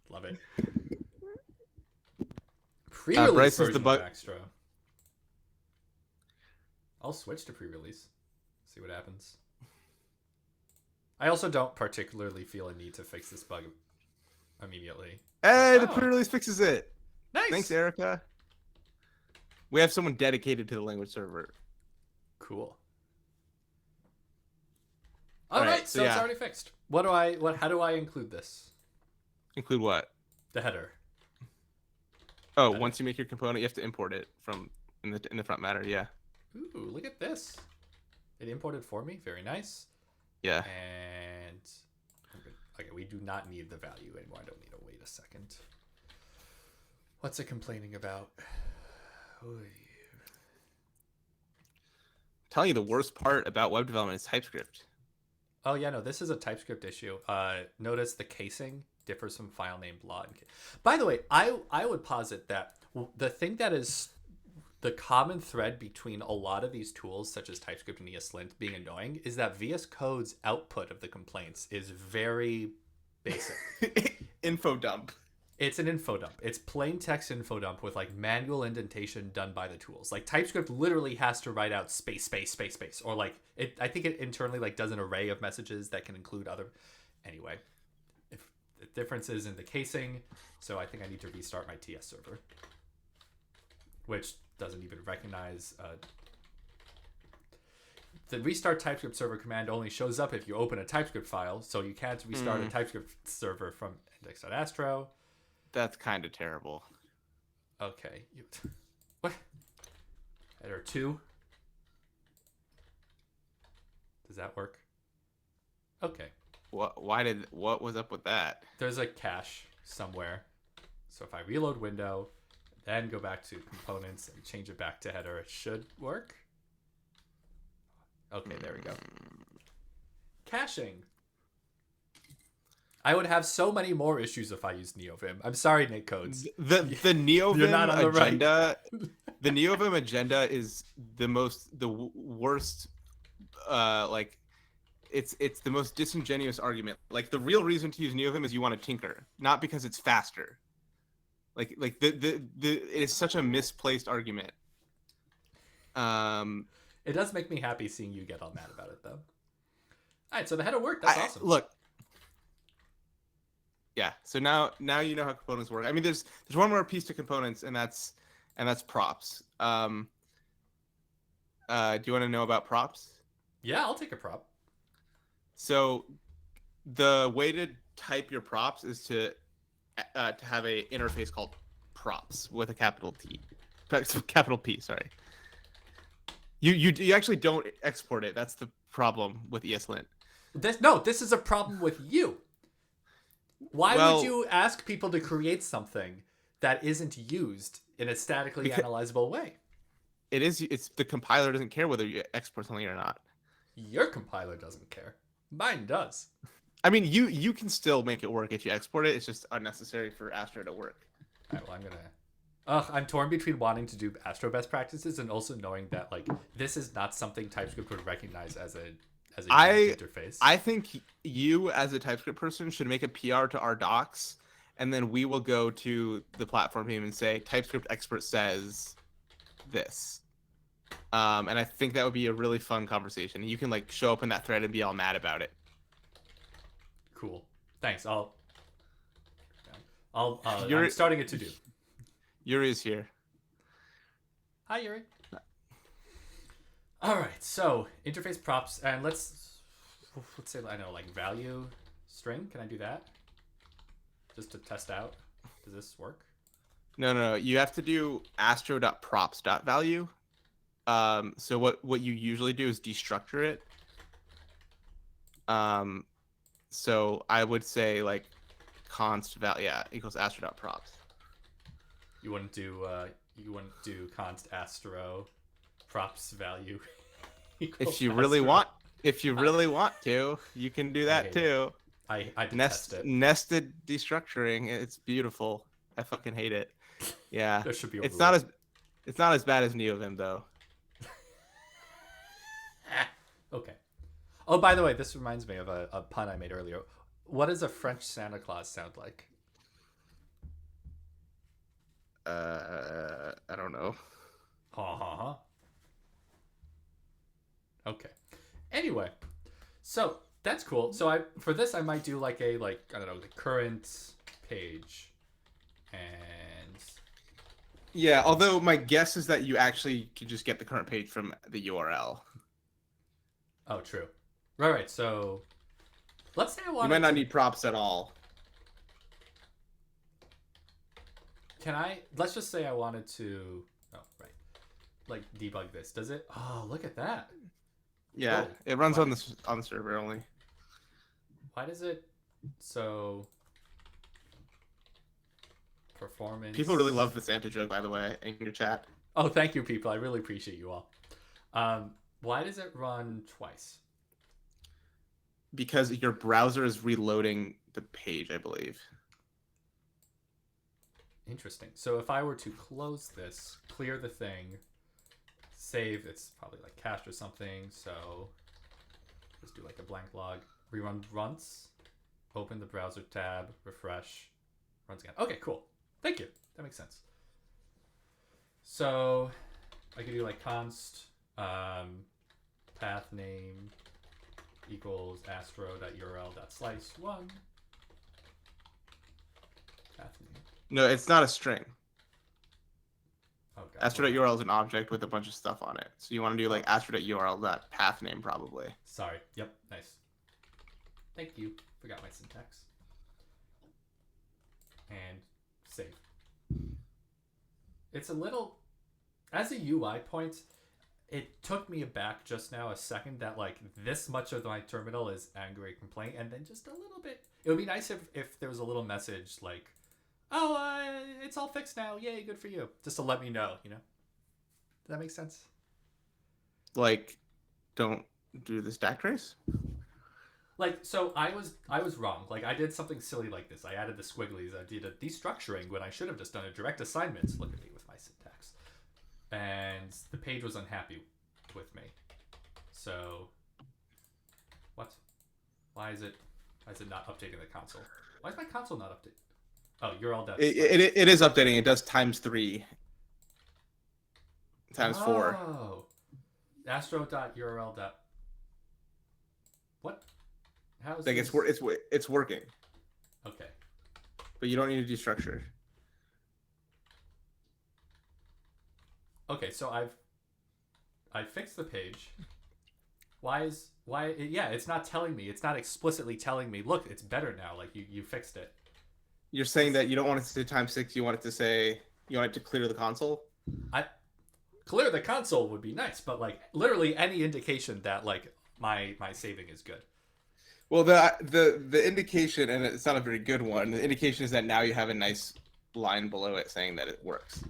Love it. Pre-release Bryce says version the bug. of Extra. I'll switch to pre-release. See what happens. I also don't particularly feel a need to fix this bug immediately. Hey, the pre-release fixes it. Nice. Thanks, Erica. We have someone dedicated to the language server. Cool. All All right, right, so so it's yeah. already fixed. How do I include this? Include what? The header. Oh, Header. once you make your component, you have to import it from in the front matter. Yeah. Ooh, look at this. It imported for me. Very nice. Yeah. And okay, we do not need the value anymore. I don't need to wait a second. What's it complaining about? Telling you the worst part about web development is TypeScript. Oh yeah, no, this is a TypeScript issue. Notice the casing differs from file name blah. By the way, I would posit that the thing that is the common thread between a lot of these tools, such as TypeScript and ESLint, being annoying, is that VS Code's output of the complaints is very basic. Info dump. It's an info dump. It's plain text info dump with like manual indentation done by the tools. Like TypeScript literally has to write out space, space, space, space, or like it. I think it internally like does an array of messages that can include other. Anyway, if the difference is in the casing, so I think I need to restart my TS server, which doesn't even recognize. The restart TypeScript server command only shows up if you open a TypeScript file, so you can't restart a TypeScript server from index.astro. That's kind of terrible. Okay. What? Header 2. Does that work? Okay. What was up with that? There's a cache somewhere. So if I reload window, then go back to components and change it back to header, it should work. Okay, there we go. Caching. I would have so many more issues if I used NeoVim. I'm sorry, Nick Codes. The NeoVim not on the agenda, the NeoVim agenda is the worst. Like, it's the most disingenuous argument. Like, the real reason to use NeoVim is you want to tinker, not because it's faster. Like it is such a misplaced argument. It does make me happy seeing you get all mad about it, though. All right, so the header worked. That's awesome. Look. Yeah. So now you know how components work. I mean, there's one more piece to components, and that's props. Do you want to know about props? Yeah, I'll take a prop. So the way to type your props is to have a interface called props with a capital P. Sorry. You actually don't export it. That's the problem with ESLint. This is a problem with you. Why would you ask people to create something that isn't used in a statically analyzable way? It's the compiler doesn't care whether you export something or not. Your compiler doesn't care. Mine does. I mean, you can still make it work if you export it. It's just unnecessary for Astro to work. All right, well, I'm torn between wanting to do Astro best practices and also knowing that like this is not something TypeScript would recognize as a interface. I think you as a TypeScript person should make a PR to our docs, and then we will go to the platform team and say TypeScript expert says this. And I think that would be a really fun conversation. You can like show up in that thread and be all mad about it. Cool. Thanks. I'm starting it to do. Yuri's here. Hi, Yuri. All right. So interface props, and let's say I know like value string. Can I do that? Just to test out. Does this work? No. You have to do astro.props.value. So what you usually do is destructure it. So I would say like const value equals astro.props. You wouldn't do const astro props value. If you really want to, you can do that too. I detest it. Nested destructuring. It's beautiful. I fucking hate it. Yeah. There should be it's not as bad as NeoVim though. Okay. Oh, by the way, this reminds me of a pun I made earlier. What does a French Santa Claus sound like? I don't know. Okay. Anyway, so that's cool. So for this I might do like I don't know, the current page, and Yeah, although my guess is that you actually could just get the current page from the URL. Oh, true. Right. So let's say I You might wanted not to. need props at all. Can I? Let's just say I wanted to. Oh, right. Like debug this. Does it? Oh, look at that. Yeah, Whoa. it runs Why? on the server only. Why does it? So performance. People really love this anti-joke, by the way, in your chat. Oh, thank you, people. I really appreciate you all. Why does it run twice? Because your browser is reloading the page, I believe. Interesting. So if I were to close this, clear the thing, save, it's probably like cached or something. So just do like a blank log, rerun once, open the browser tab, refresh, runs again. Okay, cool. Thank you. That makes sense. So I could do like const path name equals astro.url.slice1 path name. No, it's not a string. Oh, God. Astro.url is an object with a bunch of stuff on it. So you want to do like astro.url.pathname probably. Sorry. Yep. Nice. Thank you. Forgot my syntax. And save. It's a little, as a UI point, it took me aback just now a second that like this much of my terminal is angry complaint, and then just a little bit. It would be nice if there was a little message like, "Oh, it's all fixed now. Yay, good for you." Just to let me know, you know. Does that make sense? Like, don't do the stack trace. Like, so I was wrong. Like, I did something silly like this. I added the squigglies. I did a destructuring when I should have just done a direct assignment. Look at me with my syntax. And the page was unhappy with me. So, what? Why is it not updating the console? Why is my console not updated? Oh, you're all done. It is updating. It does ×3. ×4. Oh. Astro.url. What? How is Like this? it's working. Okay. But you don't need to destructure. Okay, so I fixed the page. It's not telling me. It's not explicitly telling me, look, it's better now. Like you fixed it. You're saying that you don't want it to say ×6, you want it to say you want it to clear the console? I clear the console would be nice, but like literally any indication that like my saving is good. Well, the indication, and it's not a very good one, the indication is that now you have a nice line below it saying that it works.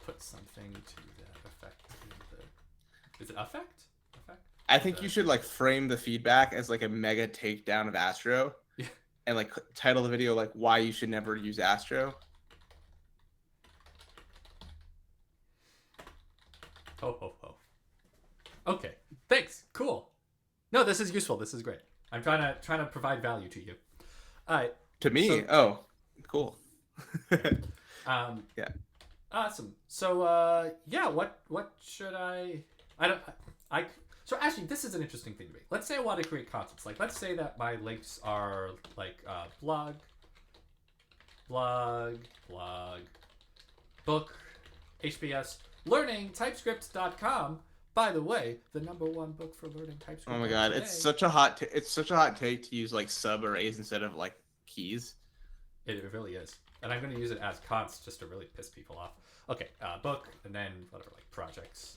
Put something to that effect in the... Is it effect? I think you should like frame the feedback as like a mega takedown of Astro. Yeah. And like title the video like why you should never use Astro. Ho ho ho. Okay. Thanks. Cool. No, this is useful. This is great. I'm trying to provide value to you. All right. To me, so, cool. Yeah. Awesome. So yeah, what should I so actually this is an interesting thing to me. Let's say I want to create contents. Like let's say that my links are like blog, book, HBS, learning, TypeScript.com. By the way, the #1 book for learning TypeScript. Oh my god, today. it's such a hot take to use like subarrays instead of like keys. It really is. And I'm going to use it as const just to really piss people off. Okay, book, and then whatever, like projects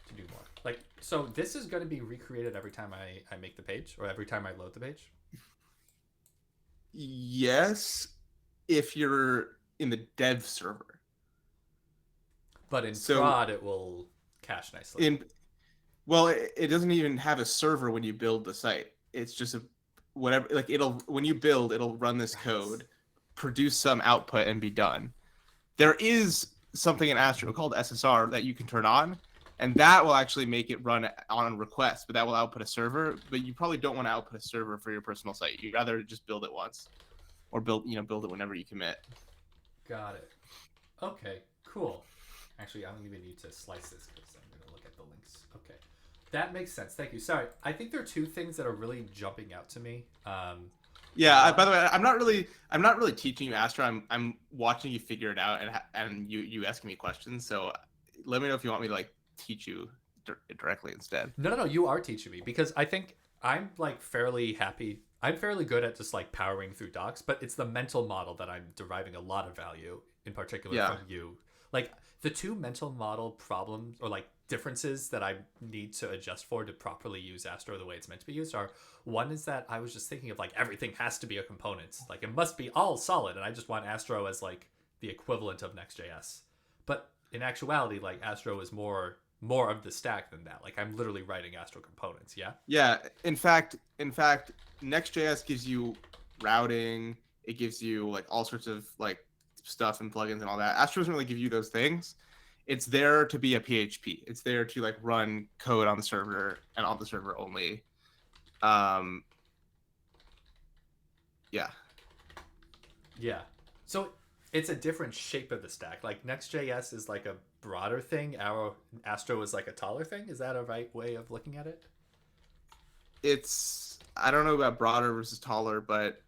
to do more. Like, so this is going to be recreated every time I make the page, or every time I load the page? Yes, if you're in the dev server. But in prod, it will cache nicely. Well, it doesn't even have a server when you build the site. It's just whatever, like when you build, it'll run this code, produce some output, and be done. There is something in Astro called SSR that you can turn on, and that will actually make it run on request, but that will output a server. But you probably don't want to output a server for your personal site. You'd rather just build it once, or build it whenever you commit. Got it. Okay, cool. Actually, I don't even need to slice this because I'm going to look at the links. Okay. That makes sense. Thank you. Sorry. I think there are two things that are really jumping out to me. Yeah. By Blog? the way, I'm not really teaching you Astro. I'm watching you figure it out, and you asking me questions. So let me know if you want me to like teach you directly instead. No, no, no. You are teaching me because I think I'm like fairly happy. I'm fairly good at just like powering through docs, but it's the mental model that I'm deriving a lot of value, in particular Yeah. from you. Like the two mental model problems or like differences that I need to adjust for to properly use Astro the way it's meant to be used are one is that I was just thinking of like everything has to be a component, like it must be all solid, and I just want Astro as like the equivalent of Next.js. But in actuality, like Astro is more of the stack than that. Like I'm literally writing Astro components. Yeah. Yeah. In fact, Next.js gives you routing. It gives you like all sorts of like stuff and plugins and all that. Astro doesn't really give you those things. It's there to be a PHP. It's there to like run code on the server and on the server only. Um, yeah. Yeah. So it's a different shape of the stack. Like Next.js is like a broader thing. Astro is like a taller thing. Is that a right way of looking at it? It's I don't know about broader versus taller, but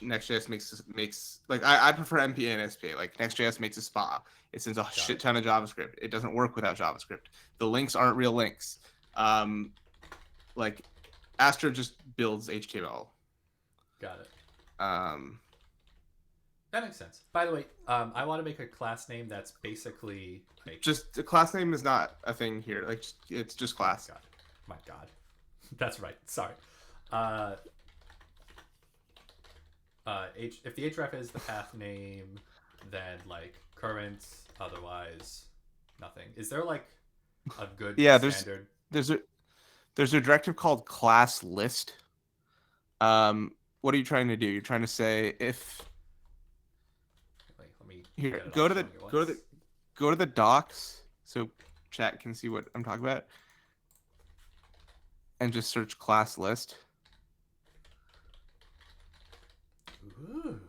Next.js makes like I prefer MPA and SPA. Like Next.js makes a spa. It sends a shit It. ton of JavaScript. It doesn't work without JavaScript. The links aren't real links. Um, like Astro just builds HTML. Got it. Um, That makes sense. By the way, I want to make a class name that's basically like. just the class name is not a thing here. Like it's just Oh class. my god, that's right. Sorry. Uh, if the href is the path name, then like current, otherwise nothing. Is there like a good Yeah, standard? there's a there's a directive called class list. What are you trying to do? You're trying to say if Wait, let me here get it all showing at once. go to the docs so chat can see what I'm talking about and just search class list. Ooh.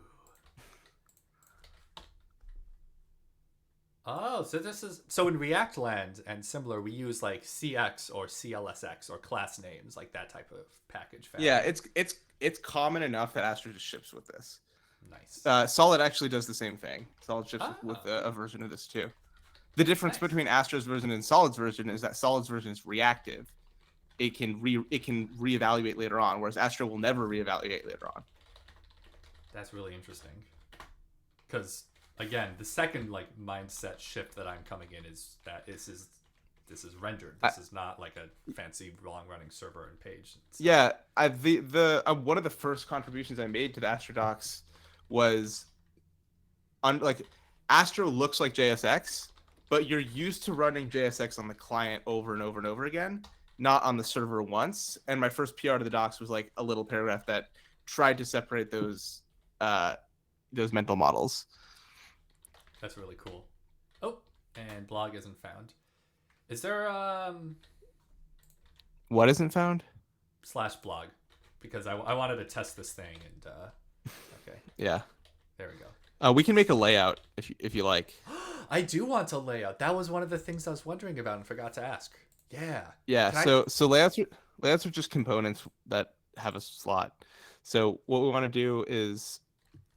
Oh, so this is so in React land and similar, we use like CX or CLSX or class names, like that type of package Yeah, family. it's common enough that Astro just ships with this. Nice. Solid actually does the same thing. Solid ships with Ah, a version of this too. The difference nice. between Astro's version and Solid's version is that Solid's version is reactive. It can reevaluate later on, whereas Astro will never reevaluate later on. That's really interesting. Because again, the second like mindset shift that I'm coming in is that this is rendered. I, This is not like a fancy long running server and page. yeah, the one of the first contributions I made to the Astro docs was like Astro looks like JSX, but you're used to running JSX on the client over and over and over again, not on the server once. And my first PR to the docs was like a little paragraph that tried to separate those mental models. That's really cool. Oh, and blog isn't found. Is there What isn't found? slash blog? Because I wanted to test this thing and okay, Yeah. there we go. We can make a layout if you like. I do want a layout. That was one of the things I was wondering about and forgot to ask. Yeah. Yeah. Can I? So layouts are just components that have a slot. So what we want to do is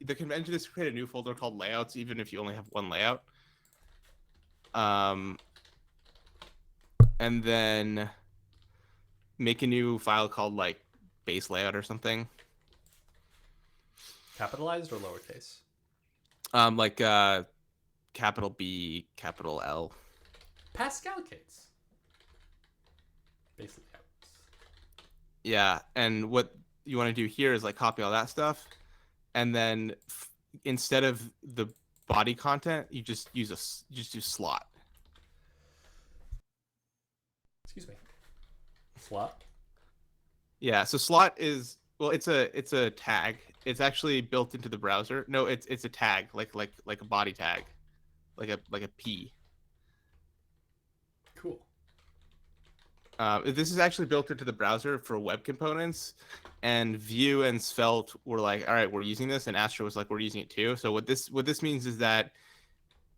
the convention is to create a new folder called layouts, even if you only have one layout. And then make a new file called like base layout or something. Capitalized or lowercase? Like capital B, capital L. Pascal case. Basically. Yeah, and what you want to do here is like copy all that stuff, and then instead of the body content, you just do slot. Excuse me. Slot. Yeah, so slot is it's a tag. It's actually built into the browser. No, it's a tag like a body tag, like a P. Cool. This is actually built into the browser for web components, and Vue and Svelte were like, all right, we're using this, and Astro was like, we're using it too. So what this means is that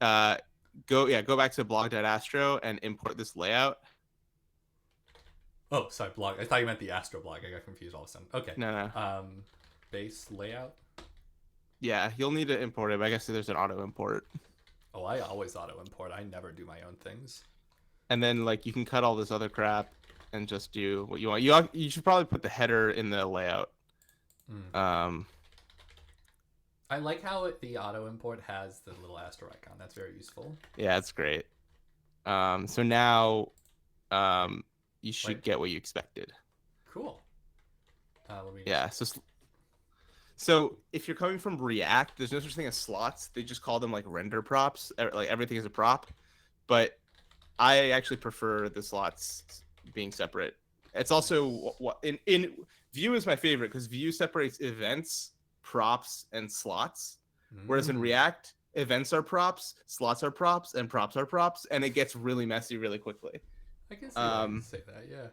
go back to blog.astro and import this layout. Oh, sorry, blog. I thought you meant the Astro blog. I got confused all of a sudden. Okay. No. base layout? Yeah, you'll need to import it, but I guess there's an auto import. Oh, I always auto import. I never do my own things. And then like you can cut all this other crap and just do what you want. You should probably put the header in the layout. Mm. I like how the auto import has the little Astro icon. That's very useful. Yeah, it's great. So now you should Like, get what you expected. cool. Let me Yeah, so if you're coming from React, there's no such thing as slots. They just call them like render props. Like everything is a prop. But I actually prefer the slots being separate. It's also what in Vue is my favorite because Vue separates events, props, and slots. Whereas in React, events are props, slots are props, and props are props, and it gets really messy really quickly. I can see why you say that, yeah.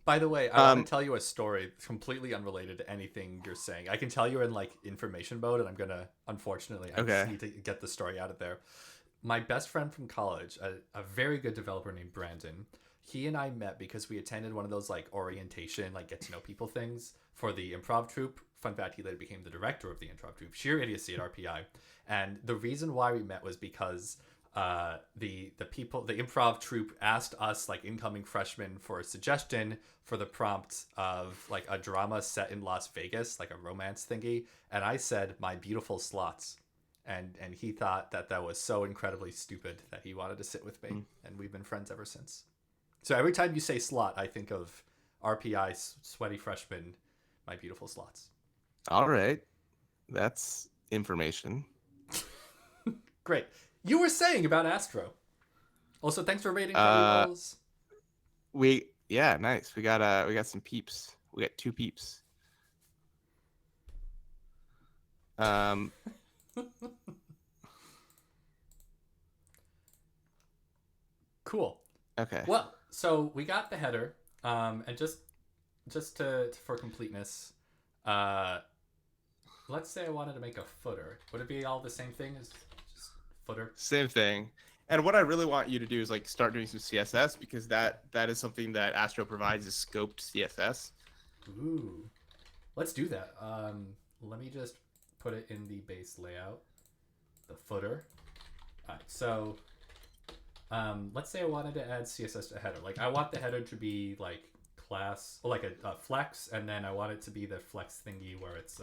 By the way, I want to tell you a story completely unrelated to anything you're saying. I can tell you in like information mode, and I'm gonna, unfortunately, I just need to get the story out of there. My best friend from college, a very good developer named Brandon, he and I met because we attended one of those like orientation, like get to know people things for the improv troupe. Fun fact, he later became the director of the improv troupe. Sheer idiocy at RPI. And the reason why we met was because the improv troupe asked us, like incoming freshmen, for a suggestion for the prompt of like a drama set in Las Vegas, like a romance thingy. And I said, "My beautiful slots." And he thought that was so incredibly stupid that he wanted to sit with me, and we've been friends ever since. So every time you say slot, I think of RPI, sweaty freshman, my beautiful slots. All right, that's information. Great. You were saying about Astro. Also, thanks for rating Lulz. Yeah, nice. We got some peeps. We got 2 peeps. Cool. Okay. Well, so we got the header, and just for completeness, let's say I wanted to make a footer. Would it be all the same thing as just footer? Same thing. And what I really want you to do is like start doing some CSS because that is something that Astro provides is scoped CSS. Ooh, let's do that. Let me just put it in the base layout, the footer. All right, so let's say I wanted to add CSS to header. Like I want the header to be like class, or like a flex, and then I want it to be the flex thingy where it's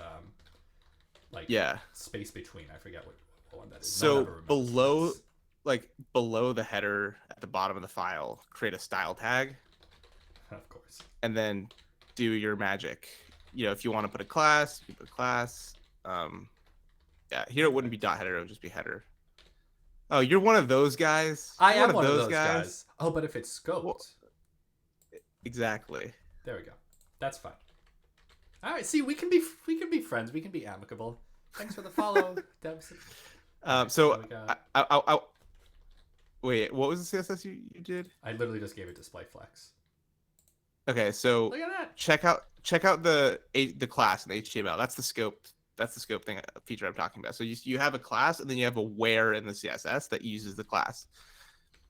like space between. I forget what one that is. So below the header at the bottom of the file, create a style tag. Of course. And then do your magic. You know, if you want to put a class, you put a class. Yeah, here it wouldn't be dot header, it would just be header. Oh, you're one of those guys? I am one of those guys. Oh, but if it's scoped. Well, exactly. There we go. That's fine. All right, see, we can be friends. We can be amicable. Thanks for the follow, Debs. So I wait, what was the CSS you did? I literally just gave it display flex. Okay, so look at that. Check out the class in the HTML. That's the scope. That's the scope feature I'm talking about. So you have a class, and then you have a where in the CSS that uses the class.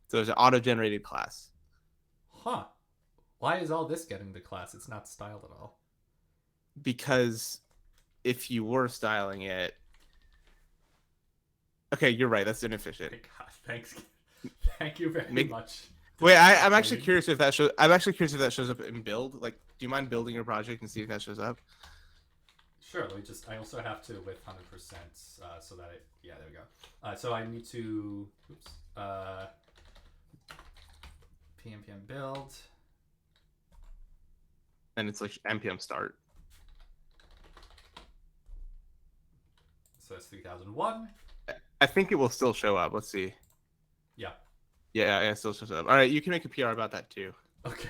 So there's an auto-generated class. Huh. Why is all this getting the class? It's not styled at all. Because if you were styling it... Okay, you're right. That's inefficient. God, thanks. Thank you very much. Wait, I'm actually curious if that shows. I'm actually curious if that shows up in build. Like, do you mind building your project and see if that shows up? Sure. Let me just. I also have to with 100%, so that it. Yeah, there we go. So I need to. Oops. PNPM build. And it's like npm start. So that's 3001. I think it will still show up. Let's see. Yeah. Yeah, it still shows up. All right, you can make a PR about that too. Okay.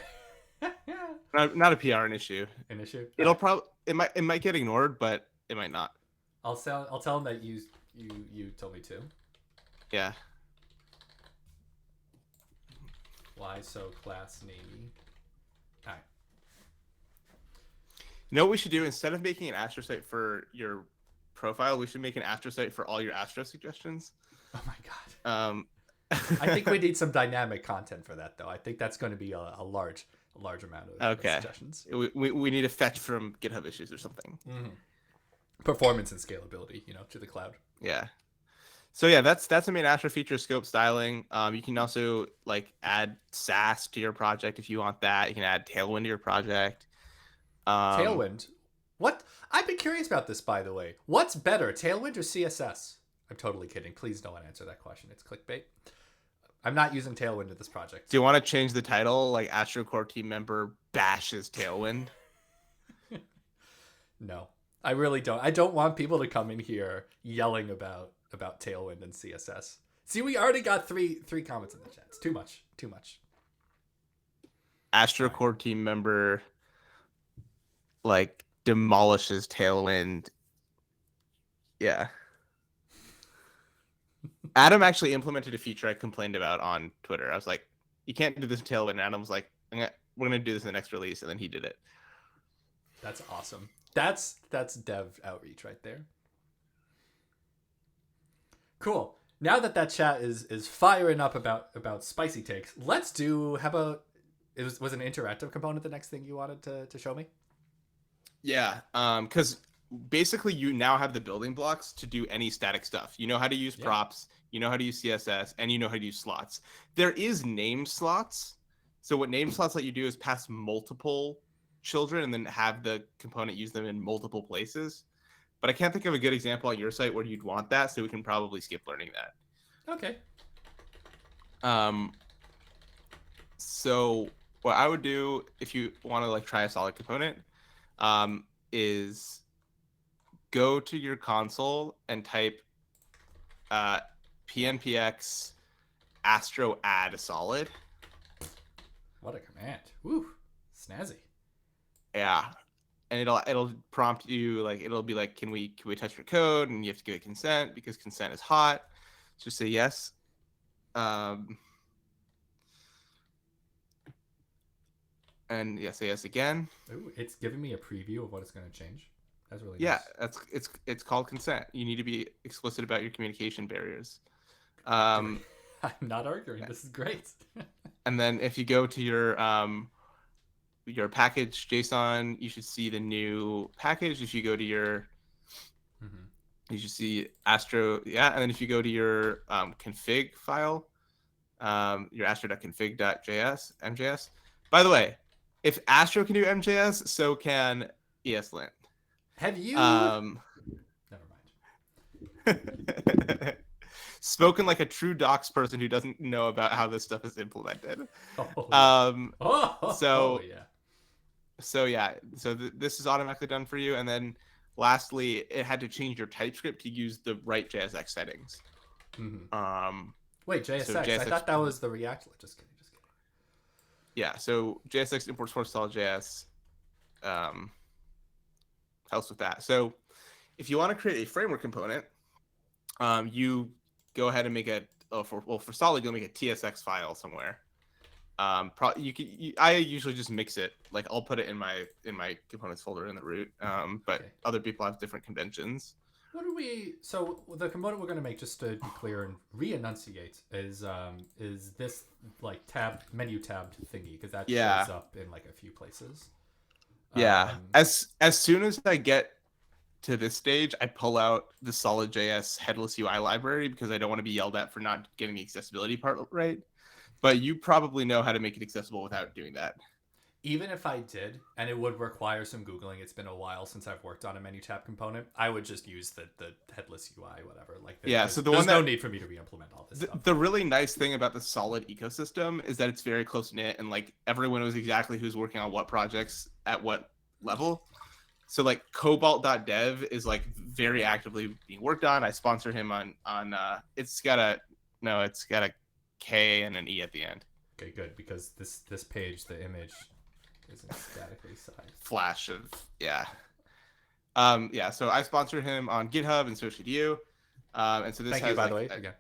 Not a PR, an issue. An issue. It'll probably it might get ignored, but it might not. I'll tell them that you told me to. Yeah. Why so class namey? All right. You know what we should do? Instead of making an Astro site for your profile, we should make an Astro site for all your Astro suggestions. Oh my god. I think we need some dynamic content for that, though. I think that's going to be a large a large amount of Okay. suggestions. We need to fetch from GitHub issues or something. Performance and scalability, to the cloud. Yeah. So yeah, that's the main Astro feature, scope styling. You can also like add Sass to your project if you want that. You can add Tailwind to your project. Tailwind. What? I've been curious about this, by the way. What's better, Tailwind or CSS? I'm totally kidding. Please don't answer that question. It's clickbait. I'm not using Tailwind in this project. Do you want to change the title, like Astro Core team member bashes Tailwind? No, I really don't. I don't want people to come in here yelling about Tailwind and CSS. See, we already got three comments in the chat. It's too much. Too much. Astro Core team member like demolishes Tailwind. Yeah. Adam actually implemented a feature I complained about on Twitter. I was like, you can't do this in Tailwind. And Adam was like, we're going to do this in the next release. And then he did it. That's awesome. That's dev outreach right there. Cool. Now that chat is firing up about spicy takes, let's do, how about, was an interactive component the next thing you wanted to show me? Yeah. Because basically you now have the building blocks to do any static stuff. You know how to use props, you know how to use CSS, and you know how to use slots. There is name slots. So what name slots let you do is pass multiple children and then have the component use them in multiple places. But I can't think of a good example on your site where you'd want that, so we can probably skip learning that. Okay. So what I would do if you want to like try a solid component is go to your console and type pnpx astro add solid. What a command. Woo, snazzy. Yeah. And it'll prompt you, like it'll be like, can we touch your code? And you have to give it consent because consent is hot. So just say yes. And say yes again. Ooh, it's giving me a preview of what it's going to change. That's really nice. It's called consent. You need to be explicit about your communication barriers. I'm not arguing. This is great. And then if you go to your package JSON, you should see the new package. If you go to your you should see Astro, and then if you go to your config file, your astro.config.js, MJS. By the way, if Astro can do MJS, so can ESLint. Have you? Never mind. Spoken like a true docs person who doesn't know about how this stuff is implemented. So this is automatically done for you, and then lastly, it had to change your TypeScript to use the right JSX settings. Wait, JSX? So JSX, I thought that was the React. Just kidding. Yeah, so JSX imports for solid.js helps with that. So if you want to create a framework component, you go ahead and make for solid, you'll make a TSX file somewhere. I usually just mix it. Like I'll put it in my components folder in the root. But other people have different conventions. So the component we're going to make, just to be clear and re-enunciate, is this like menu tabbed thingy, because that shows up in like a few places. As soon as I get to this stage, I pull out the solid.js headless UI library because I don't want to be yelled at for not getting the accessibility part right. But you probably know how to make it accessible without doing that. Even if I did, and it would require some Googling, it's been a while since I've worked on a menu tab component, I would just use the headless UI, whatever. There's no need for me to re-implement all this stuff. The really nice thing about the solid ecosystem is that it's very close-knit, and like everyone knows exactly who's working on what projects at what level. So like cobalt.dev is like very actively being worked on. I sponsor him on it's got a K and an E at the end. Okay, good, because this page, the image isn't statically sized. Flash of so I sponsored him on GitHub, and so should you. And so this Thank you, by the way, again.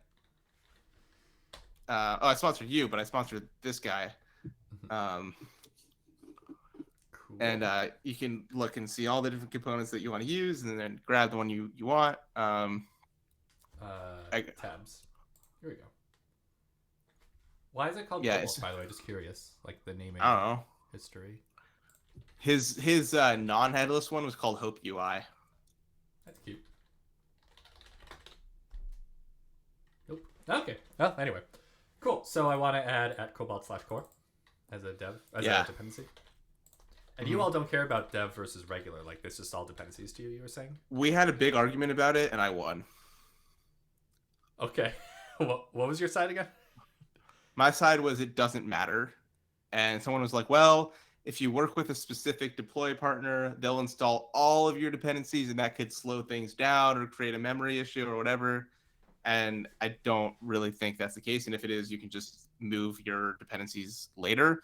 I sponsored you, but I sponsored this guy. Cool. And you can look and see all the different components that you want to use, and then grab the one you want. Tabs. Here we go. Why is it called Cobalt, by the way? Just curious. Like the naming. I don't know. history. His non-headless one was called Hope UI. That's cute. Nope. Okay. Well, anyway, cool. So I want to add at cobalt/core as a dev as a dependency. And you all don't care about dev versus regular. Like, this is all dependencies to you, you were saying? We had a big argument about it, and I won. Okay. What was your side again? My side was it doesn't matter. And someone was like, well, if you work with a specific deploy partner, they'll install all of your dependencies, and that could slow things down or create a memory issue or whatever. And I don't really think that's the case. And if it is, you can just move your dependencies later.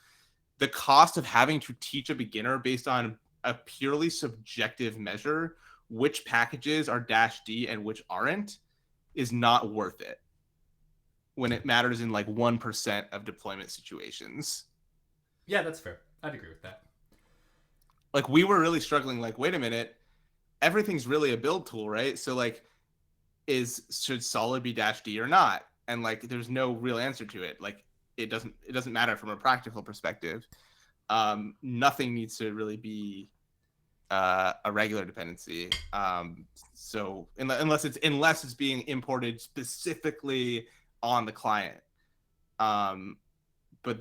The cost of having to teach a beginner based on a purely subjective measure which packages are -D and which aren't is not worth it when it matters in like 1% of deployment situations. Yeah, that's fair. I'd agree with that. Like, we were really struggling, like, wait a minute, everything's really a build tool, right? So like, should solid be -D or not? And like, there's no real answer to it. Like, it doesn't matter from a practical perspective. Nothing needs to really be a regular dependency. So unless it's being imported specifically on the client. But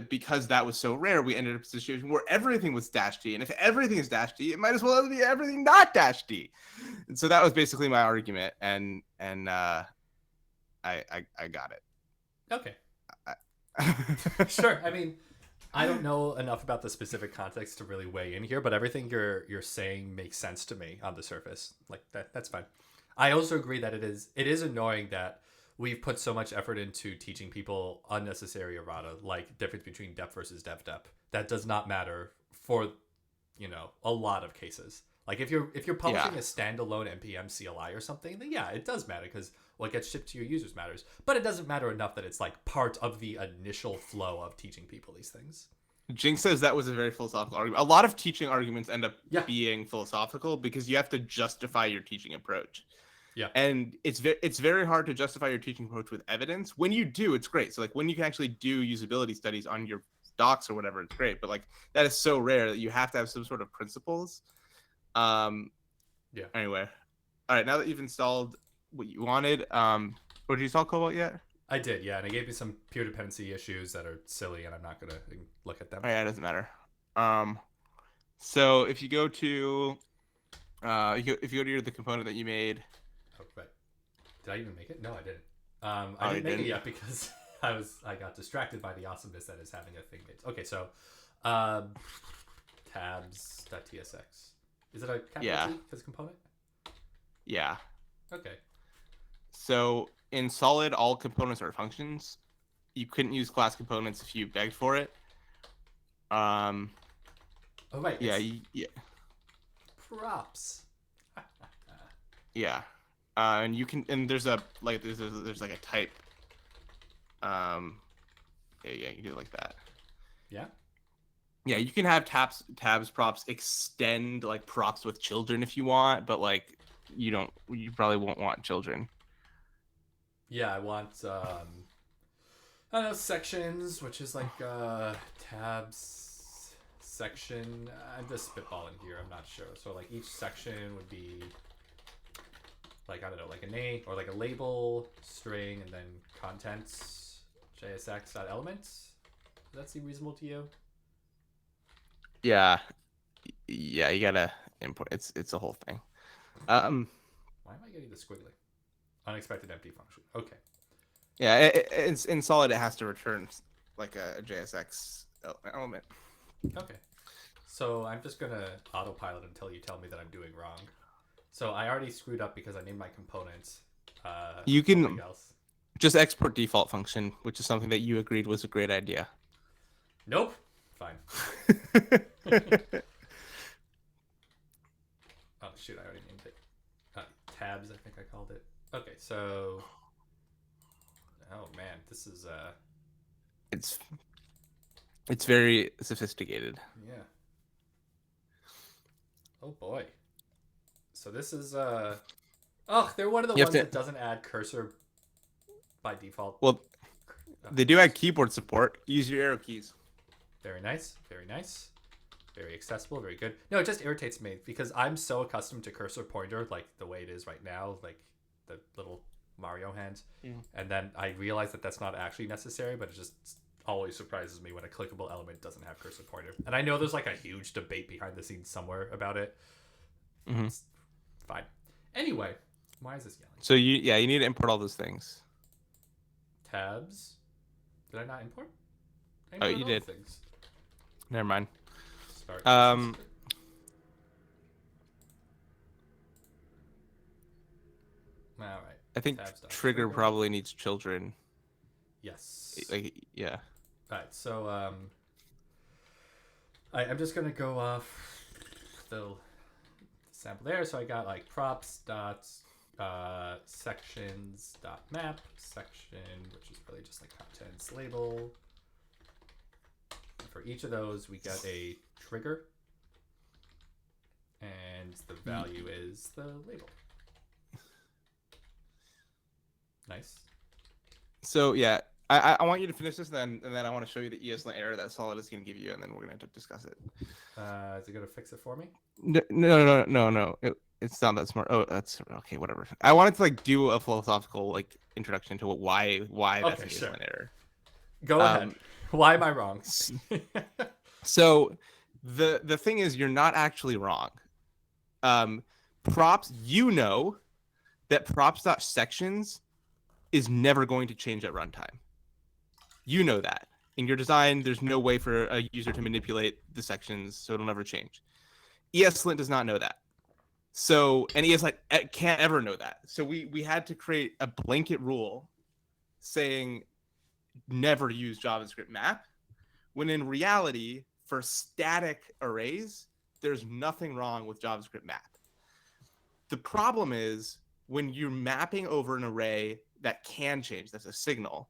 because that was so rare, we ended up in a situation where everything was -D. And if everything is -D, it might as well be everything not -D. And so that was basically my argument. And I got it. Okay. Sure. I mean, I don't know enough about the specific context to really weigh in here, but everything you're saying makes sense to me on the surface. Like, that's fine. I also agree that it is annoying that we've put so much effort into teaching people unnecessary errata, like difference between dep versus dev-dep. That does not matter for, a lot of cases. Like, if you're publishing a standalone npm CLI or something, then yeah, it does matter because what gets shipped to your users matters. But it doesn't matter enough that it's like part of the initial flow of teaching people these things. Jinx says that was a very philosophical argument. A lot of teaching arguments end up being philosophical because you have to justify your teaching approach. Yeah. And it's very hard to justify your teaching approach with evidence. When you do, it's great. So like, when you can actually do usability studies on your docs or whatever, it's great. But like, that is so rare that you have to have some sort of principles. Yeah. Anyway, all right. Now that you've installed what you wanted, or did you install Cobalt yet? I did, yeah, and it gave me some pure dependency issues that are silly, and I'm not gonna look at them. Oh, yeah, it doesn't matter. So if you go to, if you go to the component that you made. Oh, right. Did I even make it? No, I didn't. I didn't make it yet because I got distracted by the awesomeness that is having a thing made. Okay, so tabs.tsx. Is it a capital T as a component? Yeah. Okay. So in Solid, all components are functions. You couldn't use class components if you begged for it. Oh right. Yeah. Props. Yeah. And you can, and there's a there's like a type. Yeah, you can do it like that. Yeah. Yeah, you can have tabs props extend like props with children if you want, but like you probably won't want children. Yeah, I want I don't know, sections, which is like tabs section. I'm just spitballing here, I'm not sure. So like each section would be like, I don't know, like a name or like a label, string, and then contents, jsx.elements. Does that seem reasonable to you? Yeah, you gotta import. It's a whole thing. Why am I getting the squiggly? Unexpected empty function. Okay. Yeah, it's in Solid. It has to return like a JSX element. Okay. So I'm just gonna autopilot until you tell me that I'm doing wrong. So I already screwed up because I named my components. You can just export default function, which is something that you agreed was a great idea. Nope. Fine. Oh shoot! I already named it. Tabs, I think I called it. Okay, so. Oh man, this is It's very sophisticated. Yeah. Oh boy. So this is Oh, they're one of the ones that doesn't add cursor by default. Well, they do add keyboard support. Use your arrow keys. Very nice. Very nice. Very accessible. Very good. No, it just irritates me because I'm so accustomed to cursor pointer, like the way it is right now, like the little Mario hand. And then I realize that that's not actually necessary, but it just always surprises me when a clickable element doesn't have cursor pointer. And I know there's like a huge debate behind the scenes somewhere about it. It's fine. Anyway, why is this yelling? So you need to import all those things. Tabs. Did I not import? Oh, you did. Things. Never mind. Start. All right. I think trigger probably needs children. Yes. Yeah. All right. So I'm just gonna go off the sample there. So I got like props dots sections dot map section, which is really just like contents label. And for each of those, we get a trigger, and the value is the label. Nice. So yeah, I want you to finish this, and then I want to show you the ESLint error that Solid is going to give you, and then we're going to discuss it. Is it going to fix it for me? No. It's not that smart. Oh, that's okay. Whatever. I wanted to like do a philosophical like introduction to why that's an ESLint error. Go ahead. Why am I wrong? So the thing is, you're not actually wrong. Props, that props.sections is never going to change at runtime. You know that. In your design, there's no way for a user to manipulate the sections, so it'll never change. ESLint does not know that. So, and ESLint can't ever know that. So we had to create a blanket rule saying never use JavaScript map, when in reality, for static arrays, there's nothing wrong with JavaScript map. The problem is when you're mapping over an array that can change, that's a signal,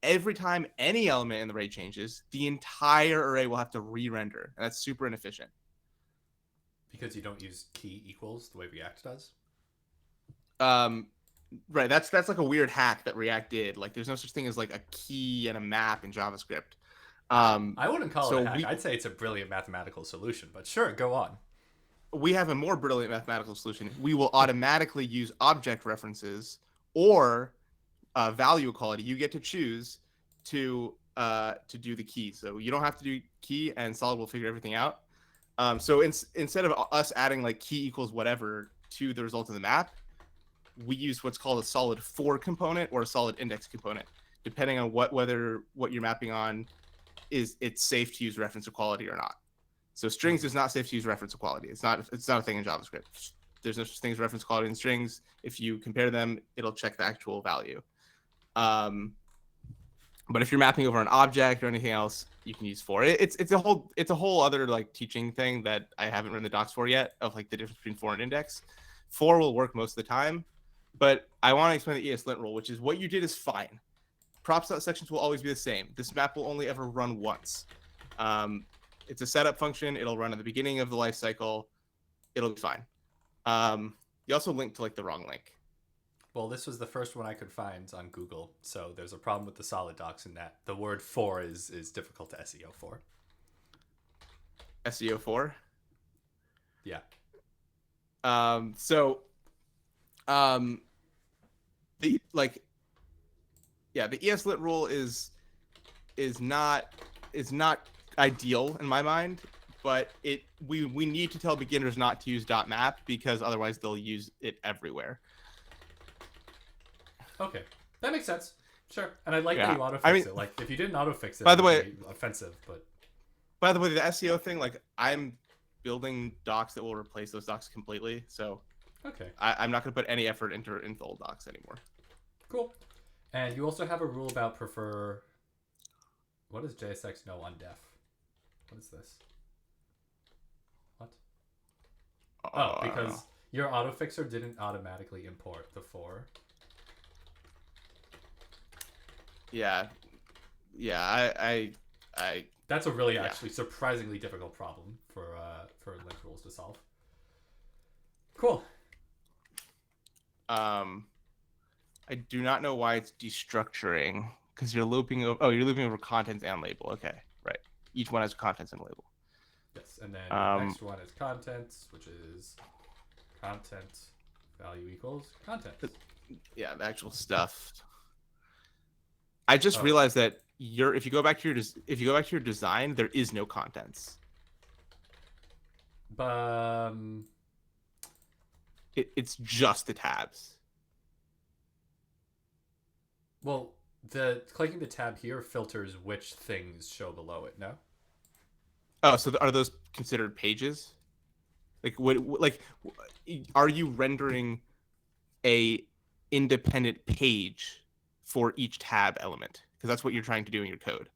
every time any element in the array changes, the entire array will have to re-render, and that's super inefficient. Because you don't use key equals the way React does? Right, that's like a weird hack that React did. Like, there's no such thing as like a key and a map in JavaScript. I wouldn't call it a hack. I'd say it's a brilliant mathematical solution, but sure, go on. We have a more brilliant mathematical solution. We will automatically use object references or value equality. You get to choose to do the key. So you don't have to do key, and Solid will figure everything out. So instead of us adding like key equals whatever to the result of the map, we use what's called a solid for component or a solid index component, depending on whether what you're mapping on it's safe to use reference equality or not. So strings is not safe to use reference equality. It's not a thing in JavaScript. There's no such thing as reference equality in strings. If you compare them, it'll check the actual value. But if you're mapping over an object or anything else, you can use for. It's a whole other like teaching thing that I haven't written the docs for yet, of like the difference between for and index. For will work most of the time, but I want to explain the ESLint rule, which is what you did is fine. Props.sections will always be the same. This map will only ever run once. It's a setup function. It'll run at the beginning of the life cycle. It'll be fine. You also linked to like the wrong link. Well, this was the first one I could find on Google, so there's a problem with the Solid docs in that the word for is difficult to SEO for. SEO for? Yeah. The ESLint rule is not ideal in my mind, but we need to tell beginners not to use .map because otherwise they'll use it everywhere. Okay, that makes sense. Sure, and I like that you auto-fix it. Like, if you didn't auto-fix it, by the way, it'd be offensive. But by the way, the SEO thing, like, I'm building docs that will replace those docs completely. So, okay, I'm not going to put any effort into old docs anymore. Cool. And you also have a rule about prefer. What does JSX know on def? What is this? What? Oh, because your autofixer didn't automatically import the for. Yeah, I That's a really actually surprisingly difficult problem for link rules to solve. Cool. I do not know why it's destructuring because you're looping over. Oh, you're looping over contents and label. Okay, right. each one has contents and a label. Yes, and then the next one is contents, which is content value equals content. Yeah, the actual stuff. I just realized that if you go back to your design, there is no contents. It's just the tabs. Well, the clicking the tab here filters which things show below it. No. Oh, so are those considered pages? Like are you rendering a independent page for each tab element? Because that's what you're trying to do in your code.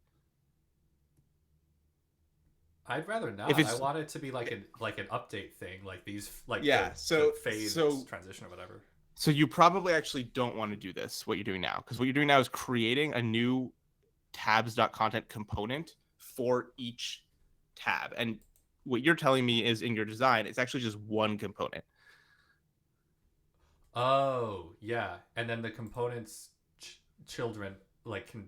I'd rather not. I want it to be like an update thing, like these, like the fade transition or whatever. So you probably actually don't want to do this, what you're doing now, because what you're doing now is creating a new tabs.content component for each tab. And what you're telling me is in your design, it's actually just one component. Oh, yeah. And then the components children can,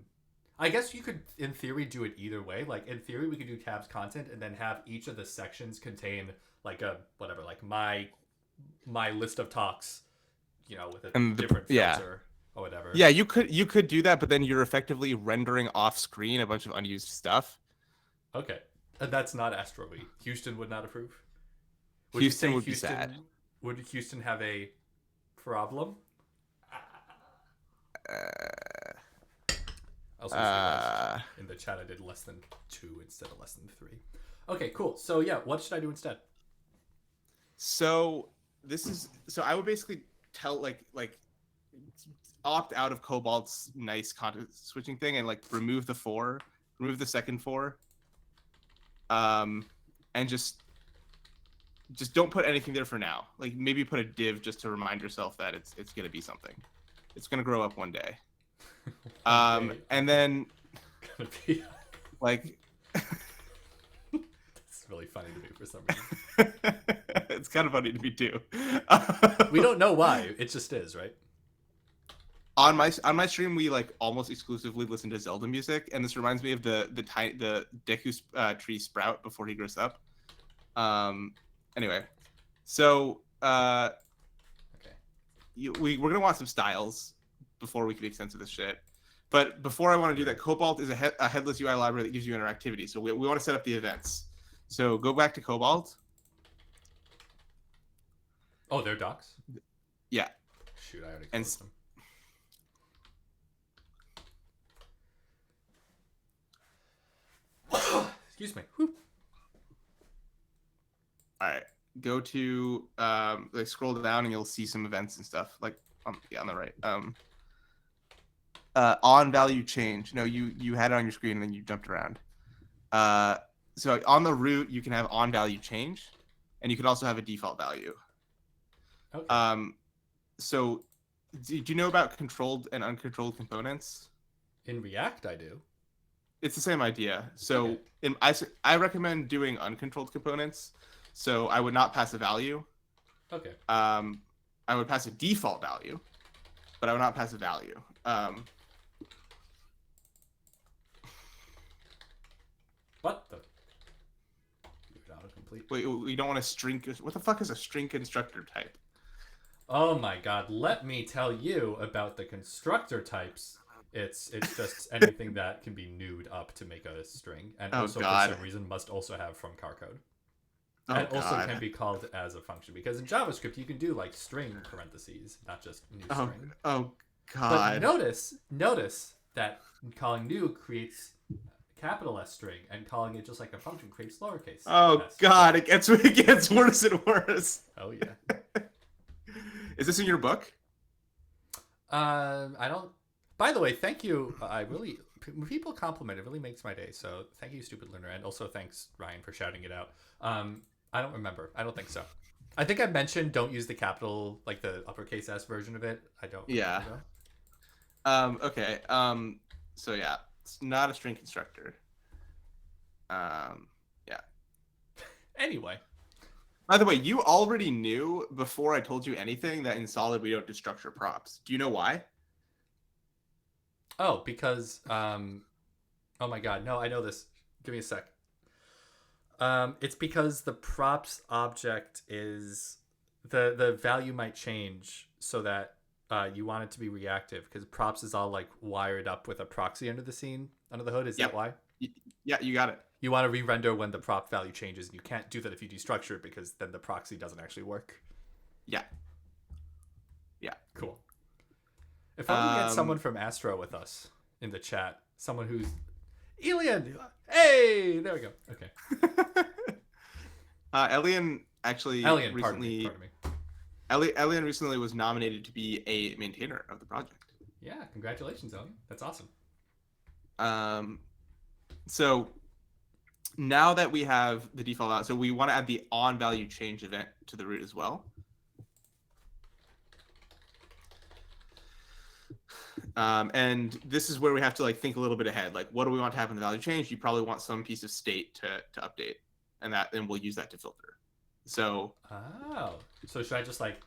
I guess you could in theory do it either way. Like in theory we could do tabs content and then have each of the sections contain like a whatever, like my list of talks, with a different filter or whatever. Yeah, you could do that, but then you're effectively rendering off screen a bunch of unused stuff. Okay. And that's not Astro. Houston would not approve. Houston would be sad. Would Houston have a problem? Also, in the chat I did less than 2 instead of less than 3. Okay, cool. So yeah, what should I do instead? So I would basically tell like opt out of Cobalt's nice content switching thing and remove the second 4, and just don't put anything there for now. Like maybe put a div just to remind yourself that it's gonna be something. It's gonna grow up one day. And then gonna be like it's really funny to me for some reason. It's kind of funny to me too. We don't know why. It just is, right? On my stream, we almost exclusively listen to Zelda music, and this reminds me of the Deku tree sprout before he grows up. Anyway, so we're gonna want some styles before we can make sense of this shit. But before I want to do that, Cobalt is a headless UI library that gives you interactivity. So we want to set up the events. So go back to Cobalt. Oh, they're docs? Yeah. Shoot, I already closed them. Excuse me. Whew. All right. Go to scroll down and you'll see some events and stuff on the right. On value change. No, you had it on your screen and then you jumped around. So on the root you can have on value change, and you can also have a default value. Okay. So do you know about controlled and uncontrolled components? In React, I do. It's the same idea. So I recommend doing uncontrolled components. So I would not pass a value. Okay. I would pass a default value, but I would not pass a value. What the? Autocomplete. Wait, we don't want a string. What the fuck is a string constructor type? Oh my god! Let me tell you about the constructor types. It's just anything that can be newed up to make a string, and for some reason must also have from car code. And also can be called as a function, because in JavaScript you can do string parentheses, not just new string. Oh god! But notice that calling new creates capital S string, and calling it just like a function creates lowercase. Oh S god! It gets worse and worse. Oh yeah. Is this in your book? I don't. By the way, thank you. People compliment it. Really makes my day. So thank you, Stupid Learner, and also thanks Ryan for shouting it out. I don't remember. I don't think so. I think I mentioned don't use the capital, the uppercase S version of it. I don't. Yeah. Okay. So yeah, it's not a string constructor. Yeah. Anyway. By the way, you already knew before I told you anything that in Solid we don't destructure props. Do you know why? Oh, because oh my god, no, I know this. Give me a sec. It's because the props object is the value might change so that you want it to be reactive because props is all like wired up with a proxy under the scene under the hood. Is that Yep. why? Yeah, you got it. You want to re-render when the prop value changes, and you can't do that if you destructure it because then the proxy doesn't actually work. Yeah. Yeah. Cool. If only we had someone Um, from Astro with us in the chat. Someone who's Elian. Hey, there we go. Okay. Elian actually Elian, recently. pardon me. Elian recently was nominated to be a maintainer of the project. Yeah, congratulations, Elian. That's awesome. So now that we have the default out, so we want to add the on value change event to the root as well. And this is where we have to like think a little bit ahead. Like, what do we want to have in the value change? You probably want some piece of state to update, and we'll use that to filter. So should I just like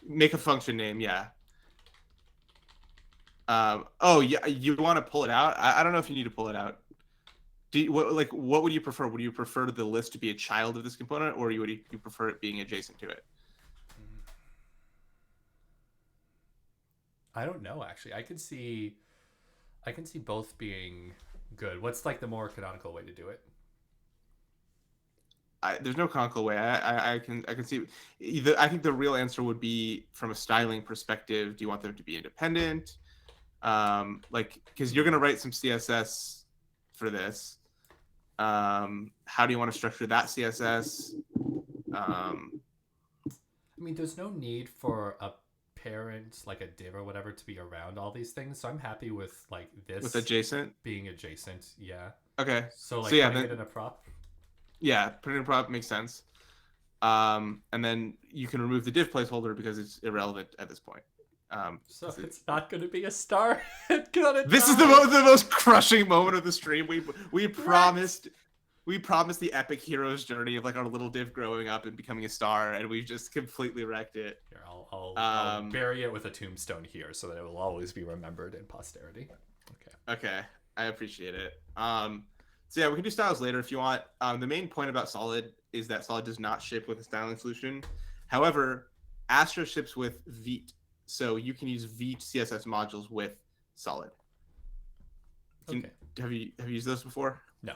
make a function name? Yeah. Oh yeah, you want to pull it out? I don't know if you need to pull it out. What would you prefer? Would you prefer the list to be a child of this component, or would you prefer it being adjacent to it? I don't know actually. I can see both being good. What's like the more canonical way to do it? There's no canonical way. I can see. I think the real answer would be from a styling perspective. Do you want them to be independent? Because you're gonna write some CSS for this. How do you want to structure that CSS? I mean, there's no need for a parent, like a div or whatever, to be around all these things. So I'm happy with like this with adjacent being adjacent. Yeah. Okay. So like yeah, putting it in a prop. Yeah, putting in a prop makes sense. And then you can remove the div placeholder because it's irrelevant at this point. So it's not going to be a star. This is the most crushing moment of the stream. We promised the epic hero's journey of like our little div growing up and becoming a star, and we've just completely wrecked it. Here, I'll bury it with a tombstone here so that it will always be remembered in posterity. Okay, I appreciate it. So yeah, we can do styles later if you want. The main point about Solid is that Solid does not ship with a styling solution. However, Astro ships with Vite, so you can use Vite CSS modules with Solid. Have you used those before? No.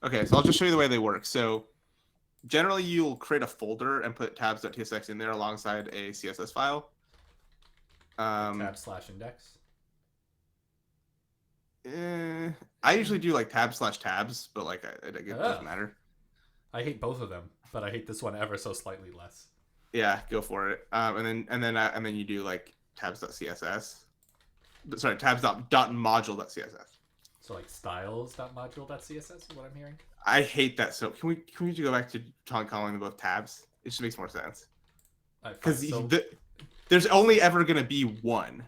Okay, so I'll just show you the way they work. So generally, you'll create a folder and put tabs.tsx in there alongside a CSS file. Tab/index. I usually do like tabs/tabs, but like it doesn't matter. I hate both of them, but I hate this one ever so slightly less. Yeah, go for it. And then you do like tabs.css. Sorry, tabs.module.css. So like styles.module.css is what I'm hearing. I hate that. So can we go back to calling them both tabs? It just makes more sense. Because there's only ever gonna be one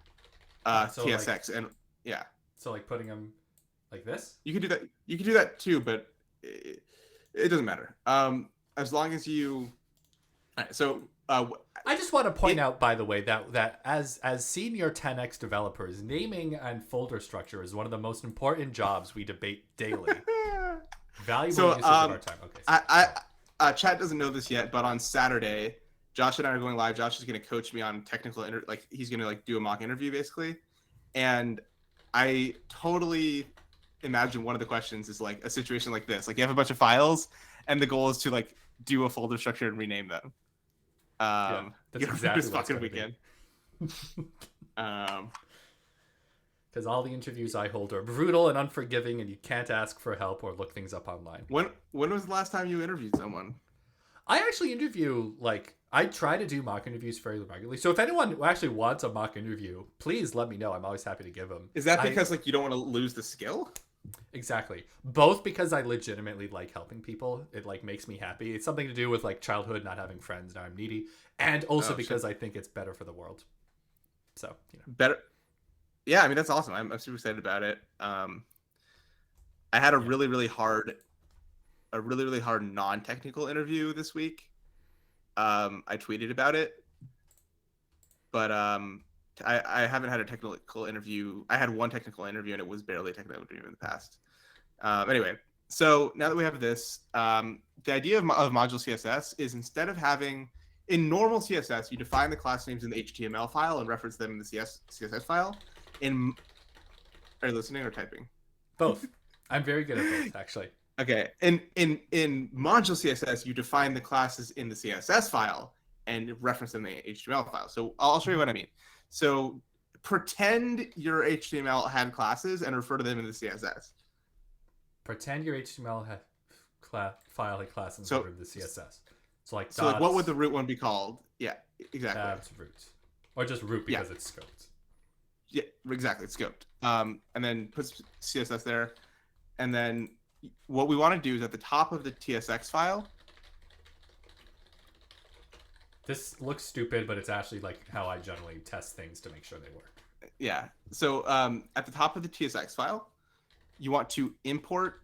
TSX, and yeah. So like putting them like this. You can do that. You can do that too, but it doesn't matter. As long as you. All right, so. I just want to point out, by the way, that as senior 10x developers, naming and folder structure is one of the most important jobs we debate daily. Valuable usage of our time. Okay. Chat doesn't know this yet, but on Saturday, Josh and I are going live. Josh is going to coach me on technical he's going to do a mock interview basically, and I totally imagine one of the questions is like a situation like this. Like you have a bunch of files, and the goal is to like do a folder structure and rename them. That's exactly this fucking weekend. Because all the interviews I hold are brutal and unforgiving, and you can't ask for help or look things up online. When was the last time you interviewed someone? I actually interview, I try to do mock interviews fairly regularly. So if anyone actually wants a mock interview, please let me know. I'm always happy to give them. Is that because you don't want to lose the skill? Exactly. Both because I legitimately like helping people. It makes me happy. It's something to do with childhood, not having friends, now I'm needy, and also because I think it's better for the world. So better. Yeah, I mean that's awesome. I'm super excited about it. I had a really hard non-technical interview this week. I tweeted about it, but I haven't had a technical interview. I had one technical interview, and it was barely a technical interview in the past. Anyway, So now that we have this, the idea of module CSS is instead of having in normal CSS, you define the class names in the HTML file and reference them in the CSS file. Are you listening or typing? Both. I'm very good at both, actually. Okay. In module CSS, you define the classes in the CSS file and reference them in the HTML file. So I'll show you what I mean. So pretend your HTML had classes and refer to them in the CSS. Pretend your HTML file had classes So over the CSS. So like so dots, like what would the root one be called? Yeah, exactly. tabs, root, or just root because it's scoped. Yeah, exactly. It's scoped. And then put CSS there, and then what we want to do is at the top of the TSX file. This looks stupid, but it's actually like how I generally test things to make sure they work. Yeah. So at the top of the TSX file, you want to import.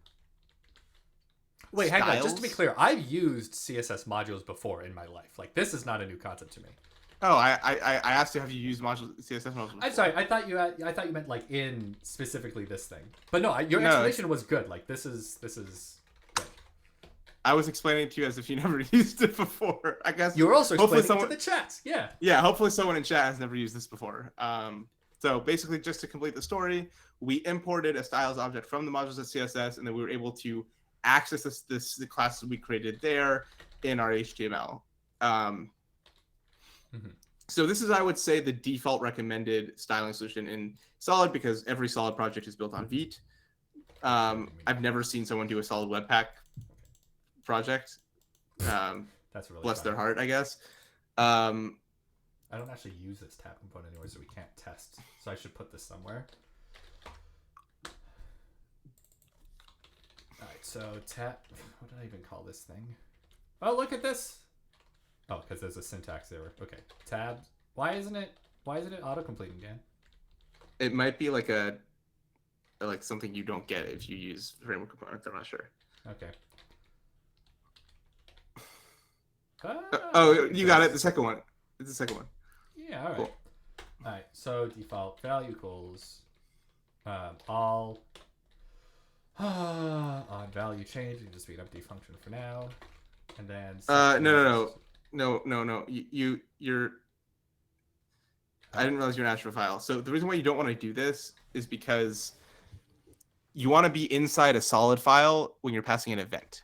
Wait, hang on. Just to be clear, I've used CSS modules before in my life. Like, this is not a new concept to me. Oh, I asked you, have you used CSS modules before? I'm sorry. I thought you meant like in specifically this thing. But no, your explanation was good. Like, this is good. I was explaining it to you as if you never used it before. I guess you were also explaining it to the chat. Yeah. Yeah. Hopefully, someone in chat has never used this before. So basically, just to complete the story, we imported a styles object from the modules of CSS, and then we were able to access the classes we created there in our HTML. So this is, I would say, the default recommended styling solution in Solid because every Solid project is built on Vite. I've never seen someone do a Solid Webpack project. That's really bless funny. their heart, I guess. I don't actually use this tab component anyway, so we can't test. So I should put this somewhere. All right, so tab. What did I even call this thing? Oh, look at this. Oh, because there's a syntax error. Okay, tabs. Why isn't it auto-completing, Dan? It might be like something you don't get if you use framework components. I'm not sure. Okay. Oh, you got it. The second one. It's the second one. Yeah. All right. Cool. All right. So default value equals all on value change. You just be an empty function for now, and then no. You're. I didn't realize you're an Astro file. So the reason why you don't want to do this is because you want to be inside a Solid file when you're passing an event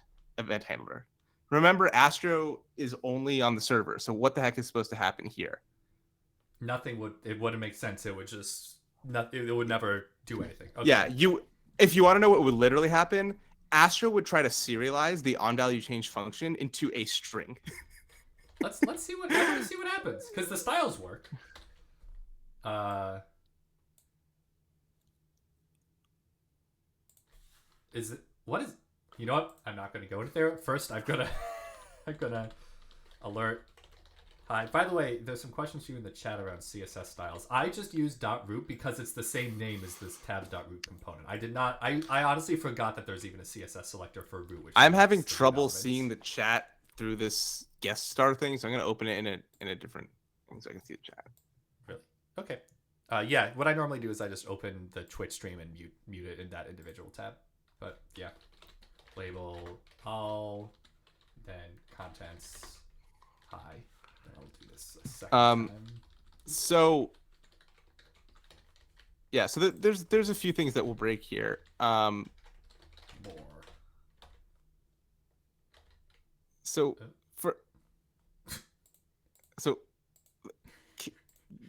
handler. Remember, Astro is only on the server. So what the heck is supposed to happen here? Nothing would. It wouldn't make sense. It would just. It would never do anything. Okay. Yeah. If you want to know what would literally happen, Astro would try to serialize the onValue change function into a string. Let's see what happens because the styles work. Is it what is? You know what? I'm not going to go into there. First, I'm gonna alert. Hi. By the way, there's some questions to you in the chat around CSS styles. I just used .root because it's the same name as this tabs.root component. I did not. I honestly forgot that there's even a CSS selector for root. Which I'm having trouble seeing the chat through this guest star thing, so I'm gonna open it in a different thing so I can see the chat. Really? Okay. Yeah. What I normally do is I just open the Twitch stream and mute it in that individual tab. But yeah. Label all, then contents hi. Then I'll do this a second time. So yeah, so there's a few things that will break here. More.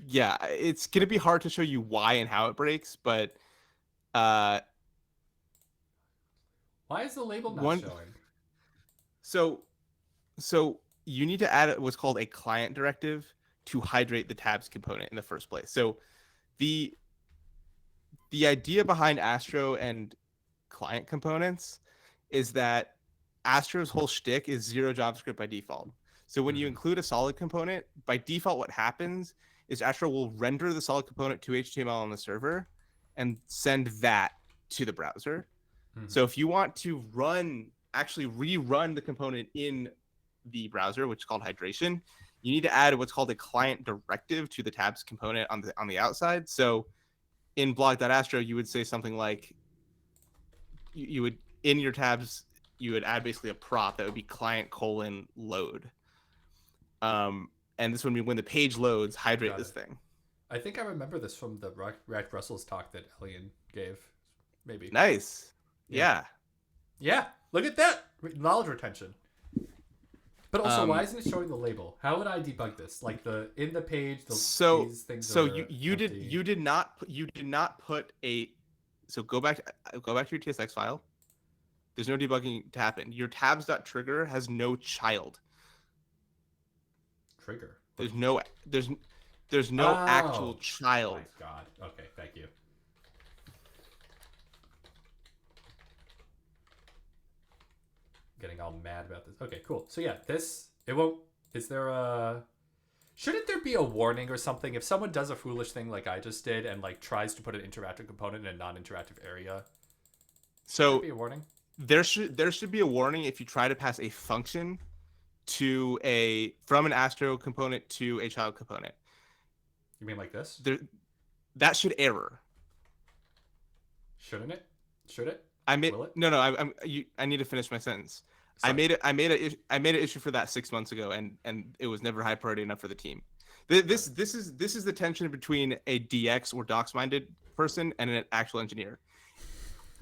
Yeah, it's gonna be hard to show you why and how it breaks, but why is the label not showing? So you need to add what's called a client directive to hydrate the tabs component in the first place. So the idea behind Astro and client components is that Astro's whole shtick is zero JavaScript by default. So when you include a Solid component, by default, what happens is Astro will render the Solid component to HTML on the server and send that to the browser. So if you want to actually rerun the component in the browser, which is called hydration, you need to add what's called a client directive to the tabs component on the outside. So in blog.astro, you would say something like, you would in your tabs, you would add basically a prop that would be client::load. And this would mean when the page loads, hydrate this thing. I think I remember this from the Rack Russell's talk that Elian gave. Maybe. Nice. Yeah. Yeah. Look at that knowledge retention. But also, why isn't it showing the label? How would I debug this? Like in the page, these things. So you did not put a. So go back to your TSX file. There's no debugging to happen. Your tabs.trigger has no child. Trigger. There's no actual child. Oh my god. Okay, thank you. Getting all mad about this. Okay, cool. So yeah, it won't. Is there a? Shouldn't there be a warning or something if someone does a foolish thing like I just did and like tries to put an interactive component in a non-interactive area? So should there be a warning? There should be a warning if you try to pass a function from an Astro component to a child component. You mean like this? That should error. Shouldn't it? Should it? Will it? No. I need to finish my sentence. Sorry. I made an issue for that 6 months ago, and it was never high priority enough for the team. This is the tension between a DX or docs minded person and an actual engineer.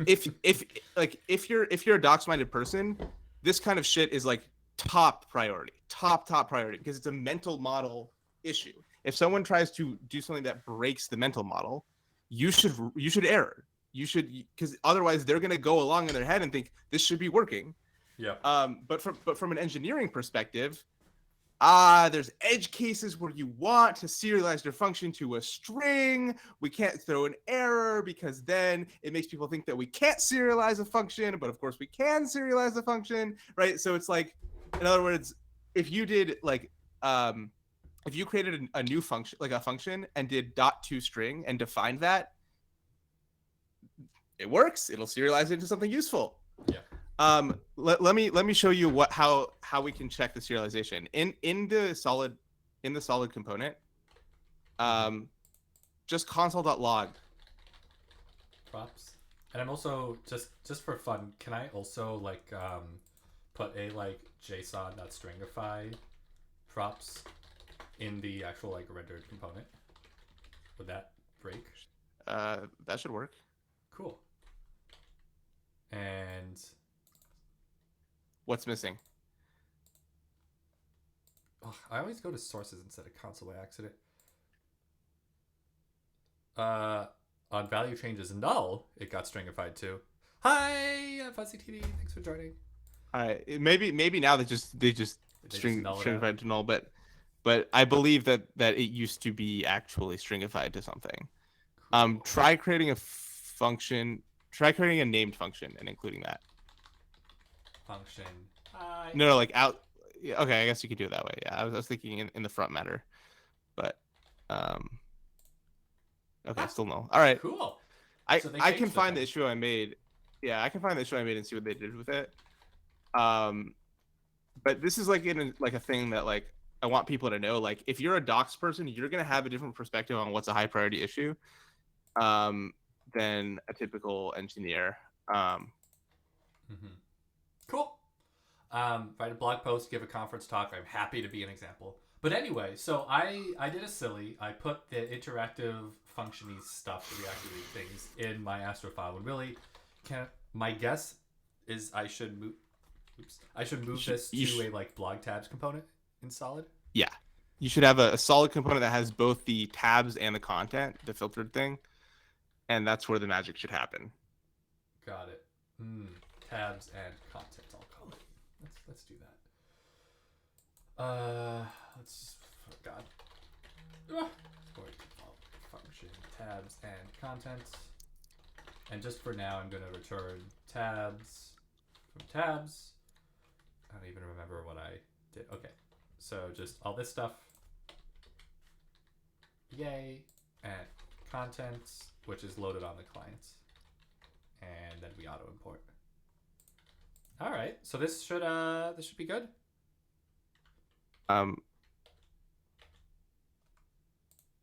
If you're a docs minded person, this kind of shit is like top priority because it's a mental model issue. If someone tries to do something that breaks the mental model, you should error. Because otherwise they're gonna go along in their head and think this should be working. Yeah. But from an engineering perspective, there's edge cases where you want to serialize your function to a string. We can't throw an error because then it makes people think that we can't serialize a function, but of course we can serialize a function, right? So it's like, in other words, if you did like, if you created a new function, like a function, and did .toString and defined that, it works. It'll serialize it into something useful. Yeah. Let me show you how we can check the serialization in the solid component. Just console.log props. And I'm also just for fun, can I also like put a like JSON.stringify props in the actual like rendered component? Would that break? That should work. Cool. And what's missing? Oh, I always go to sources instead of console by accident. On value changes null, it got stringified too. Hi, Fuzzy TD. Thanks for joining. All right, maybe now they just stringified to null, but I believe that it used to be actually stringified to something. Cool. Try creating a function. Try creating a named function and including that. Function. No, like out. Yeah, okay, I guess you could do it that way. Yeah, I was thinking in the front matter, but okay, still no. All right, cool. I can find the issue I made. Yeah, I can find the issue I made and see what they did with it. But this is like a thing that like I want people to know. Like, if you're a docs person, you're gonna have a different perspective on what's a high priority issue. Than a typical engineer. Cool. Write a blog post, give a conference talk. I'm happy to be an example. But anyway, so I did a silly. I put the interactive functiony stuff, the reactivity things, in my Astro file. And really, my guess is I should move. This to a like blog tabs component in Solid. Yeah, you should have a Solid component that has both the tabs and the content, the filtered thing. And that's where the magic should happen. Got it. Tabs and content, I'll call it. Let's do that. God. Function tabs and content. And just for now, I'm going to return tabs from tabs. I don't even remember what I did. Okay. So just all this stuff. Yay. And contents, which is loaded on the client, and then we auto import. All right, so this should be good.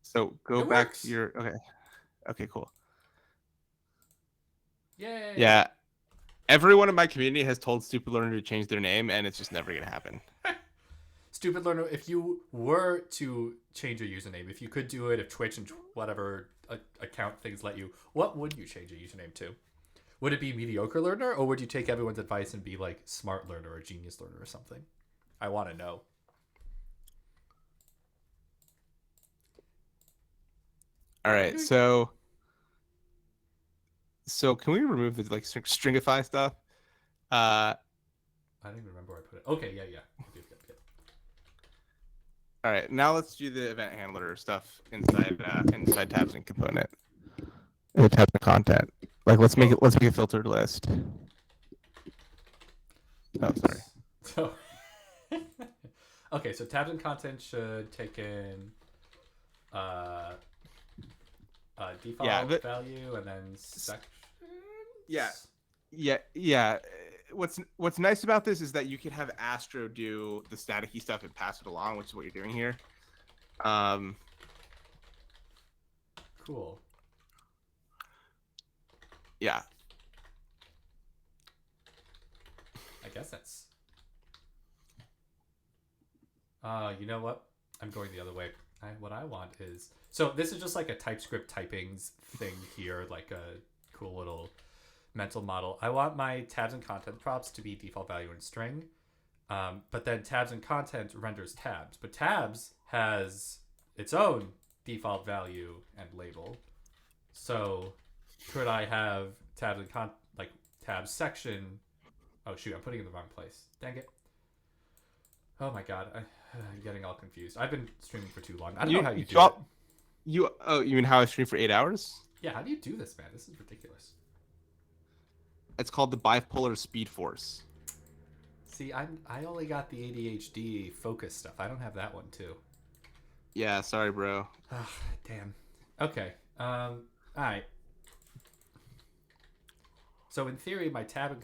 So go back to your okay, cool. Yay! Yeah, Everyone in my community has told Stupid Learner to change their name, and it's just never gonna happen. Stupid Learner, if you were to change your username, if you could do it, if Twitch and whatever account things let you, what would you change your username to? Would it be Mediocre Learner, or would you take everyone's advice and be like Smart Learner or Genius Learner or something? I want to know. All right, so can we remove the like stringify stuff? I don't even remember where I put it. Okay, yeah. Yep. All right, now let's do the event handler stuff inside tabs and component. The tabs and content. Like let's make a filtered list. Oh, sorry. So okay, so tabs and content should take in default value and then sections. Yeah. What's nice about this is that you can have Astro do the staticky stuff and pass it along, which is what you're doing here. Cool. Yeah. I guess that's. You know what? I'm going the other way. What I want is, so this is just like a TypeScript typings thing here, like a cool little mental model. I want my tabs and content props to be default value in string, but then tabs and content renders tabs. But tabs has its own default value and label. So could I have tabs and like tabs section? Oh shoot, I'm putting it in the wrong place. Dang it. Oh my god, I'm getting all confused. I've been streaming for too long. I don't know how you do it. You mean how I stream for 8 hours? Yeah, how do you do this, man? This is ridiculous. It's called the bipolar speed force. See, I only got the ADHD focus stuff. I don't have that one too. Yeah, sorry, bro. Oh, damn. Okay. All right. So in theory, my tabs and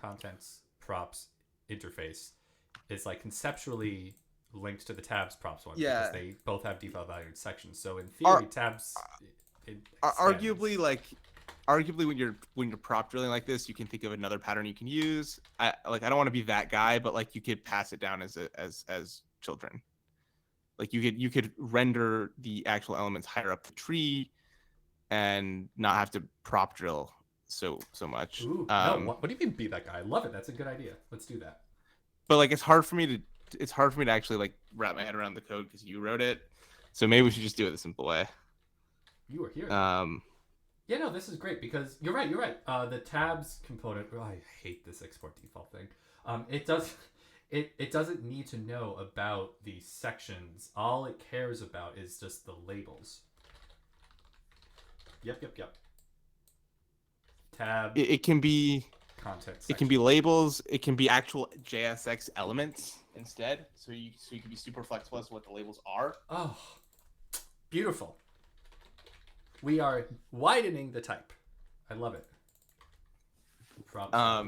contents props interface is like conceptually linked to the tabs props one because they both have default value in sections. So in theory, tabs arguably when you're prop drilling like this, you can think of another pattern you can use. I don't want to be that guy, but like you could pass it down as children. Like you could render the actual elements higher up the tree and not have to prop drill so much. Ooh, no, what do you mean be that guy? I love it. That's a good idea. Let's do that. But like it's hard for me to actually like wrap my head around the code because you wrote it. So maybe we should just do it the simple way. You were here. Yeah, no, this is great because you're right. The tabs component. Oh, I hate this export default thing. It doesn't need to know about the sections. All it cares about is just the labels. Yep. Tab. It can be content section. It can be labels. It can be actual JSX elements instead. So you can be super flexible as to what the labels are. Oh, beautiful. We are widening the type. I love it.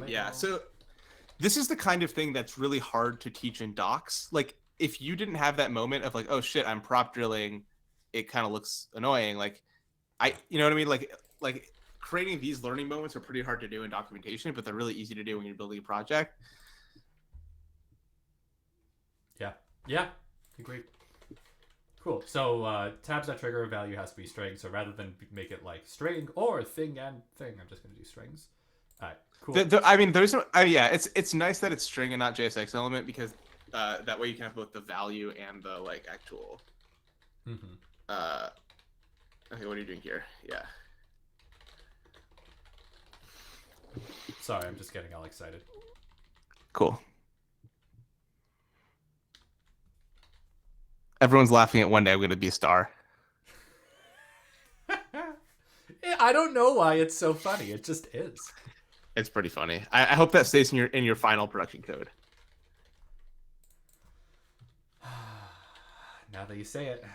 Yeah. So this is the kind of thing that's really hard to teach in docs. Like if you didn't have that moment of like, oh shit, I'm prop drilling, it kind of looks annoying. Like you know what I mean? Like creating these learning moments are pretty hard to do in documentation, but they're really easy to do when you're building a project. Yeah. Agreed. Cool. So tabs that trigger a value has to be string. So rather than make it like string or thing and thing, I'm just going to do strings. All right. Cool. I mean, there's no. Yeah, it's nice that it's string and not JSX element because that way you can have both the value and the like actual. Okay, what are you doing here? Yeah. Sorry, I'm just getting all excited. Cool. Everyone's laughing at one day I'm going to be a star. I don't know why it's so funny. It just is. It's pretty funny. I hope that stays in your final production code. Now that you say it.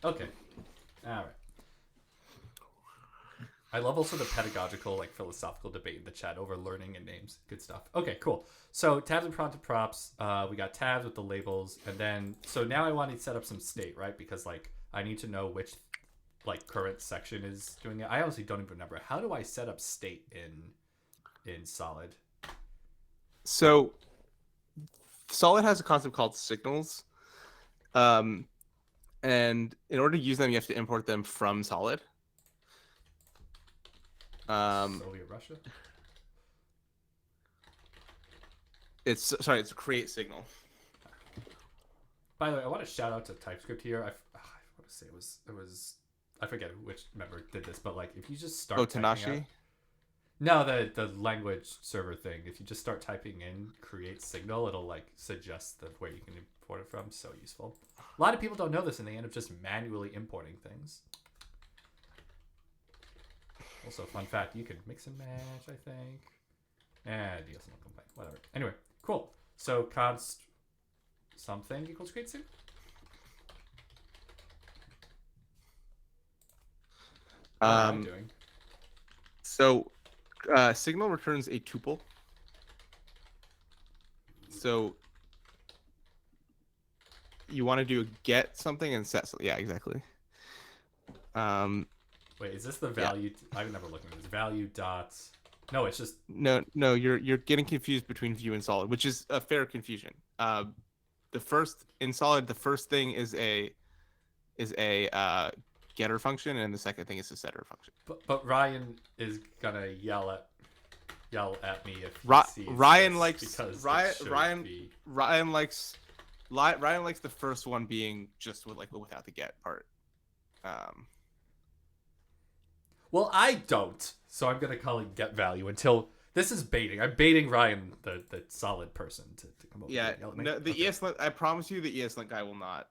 Okay. All right. I love also the pedagogical, like philosophical debate in the chat over learning and names. Good stuff. Okay, cool. So tabs and content props. We got tabs with the labels, and then so now I want to set up some state, right? Because like I need to know which like current section is doing it. I honestly don't even remember. How do I set up state in Solid? So Solid has a concept called signals. And in order to use them, you have to import them from Solid. Soviet Russia. It's create signal. By the way, I want to shout out to TypeScript here. I want to say it was I forget which member did this, but like if you just start Tanashi? No, the language server thing. If you just start typing in create signal, it'll like suggest where you can import it from. So useful. A lot of people don't know this, and they end up just manually importing things. Also, fun fact: you can mix and match. I think. And you also don't complain. Whatever. Anyway, cool. So const something equals create signal. What am I doing? So signal returns a tuple. So you want to do get something and set something. Yeah, exactly. Wait, is this the value? Yeah. I've never looked at this. Value dots. No, it's just no. You're getting confused between view and solid, which is a fair confusion. The first in solid, the first thing is a getter function, and the second thing is a setter function. But Ryan is gonna yell at me if he sees Ryan this likes because Ryan likes the first one being just without the get part. Well, I don't, so I'm gonna call it get value until this is baiting. I'm baiting Ryan, the solid person, to come over. Yeah, and yell at me. no, the okay. ESLint. I promise you, the ESLint guy will not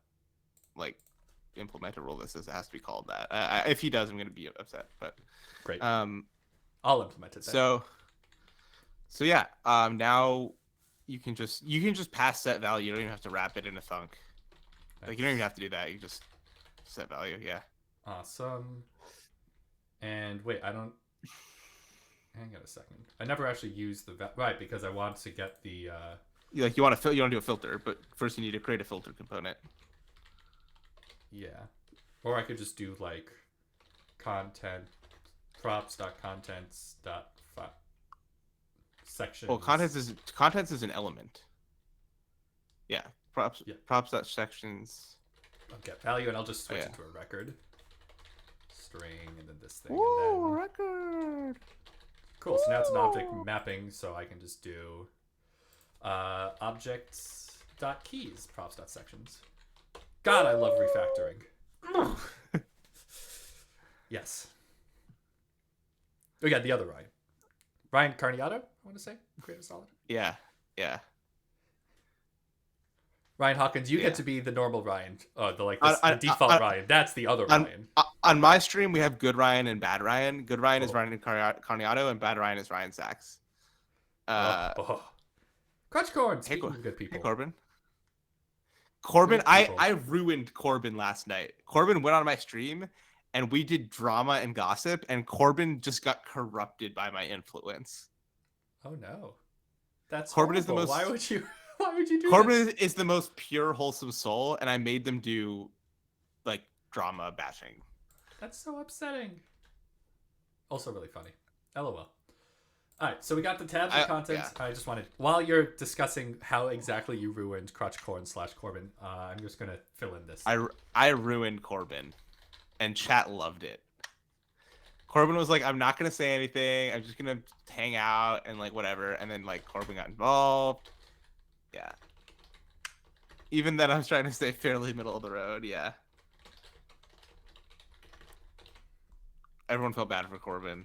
implement a rule that says it has to be called that. If he does, I'm gonna be upset. But great. I'll implement it then. So yeah. Now you can just pass set value. You don't even have to wrap it in a thunk. Nice. Like you don't even have to do that. You just set value. Yeah. Awesome. And wait, I don't. Hang on a second. I never actually used right because I want to get the. You want to do a filter, but first you need to create a filter component. Yeah, or I could just do like content props.contents.file section. Well, contents is an element. Yeah, props.sections. I'll get value, and I'll just switch it to a record string, and then this thing. Ooh, and then... record. Cool. So now it's an object mapping, so I can just do objects.keys props.sections. God, I love refactoring. Yes. We got the other Ryan. Ryan Carniato, I want to say. Create a solid. Yeah. Ryan Hawkins, you get to be the normal Ryan. The default Ryan. That's the other Ryan. On my stream, we have good Ryan and bad Ryan. Good Ryan is Ryan Carniato, and bad Ryan is Ryan Sachs. Crunch Corn, speaking of good people. Hey, Corbin, I ruined Corbin last night. Corbin went on my stream, and we did drama and gossip, and Corbin just got corrupted by my influence. Oh no, that's Corbin horrible. Is the most. Why would you do Corbin this? is the most pure, wholesome soul, and I made them do drama bashing. That's so upsetting. Also really funny. LOL. All right, so we got the tabs and content. Yeah. I just wanted, while you're discussing how exactly you ruined Crotchcorn/Corbin, I'm just gonna fill in this. I ruined Corbin, and chat loved it. Corbin was like, "I'm not gonna say anything. I'm just gonna hang out and whatever." And then Corbin got involved. Yeah. Even then, I was trying to stay fairly middle of the road. Yeah. Everyone felt bad for Corbin.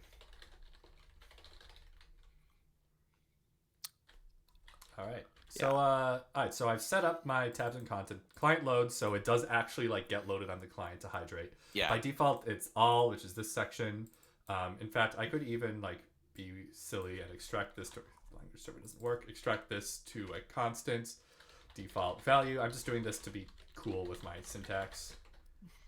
All right. So, all right. So I've set up my tabs and content. Client loads, so it does actually get loaded on the client to hydrate. Yeah. By default, it's all, which is this section. In fact, I could even be silly and extract this to language server doesn't work. Extract this to a constant default value. I'm just doing this to be cool with my syntax.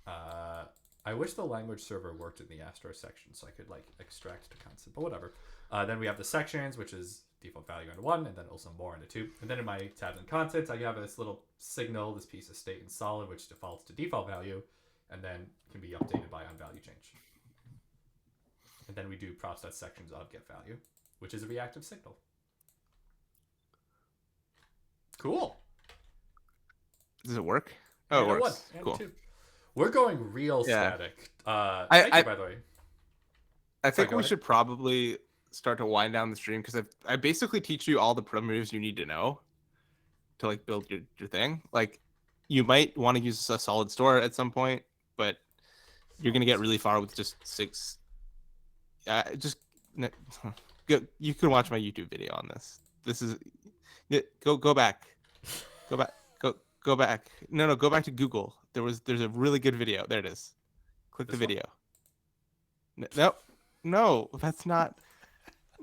I wish the language server worked in the Astro section so I could extract to constant, but whatever. Then we have the sections, which is default value into 1, and then also more into 2. And then in my tabs and contents, I have this little signal, this piece of state in solid, which defaults to default value. and then can be updated by onValue change. And then we do process sections of getValue, which is a reactive signal. Cool. Does it work? Oh, it works. One, cool. Two. We're going real static. Thank you, by the way. I think we should probably start to wind down the stream because I basically teach you all the primitives you need to know to like build your thing. Like you might want to use a solid store at some point, but you're gonna get really far with just 6. You can watch my YouTube video on this. This is go back. Go back. No, go back to Google. There's a really good video. There it is. Click the video. No, that's not.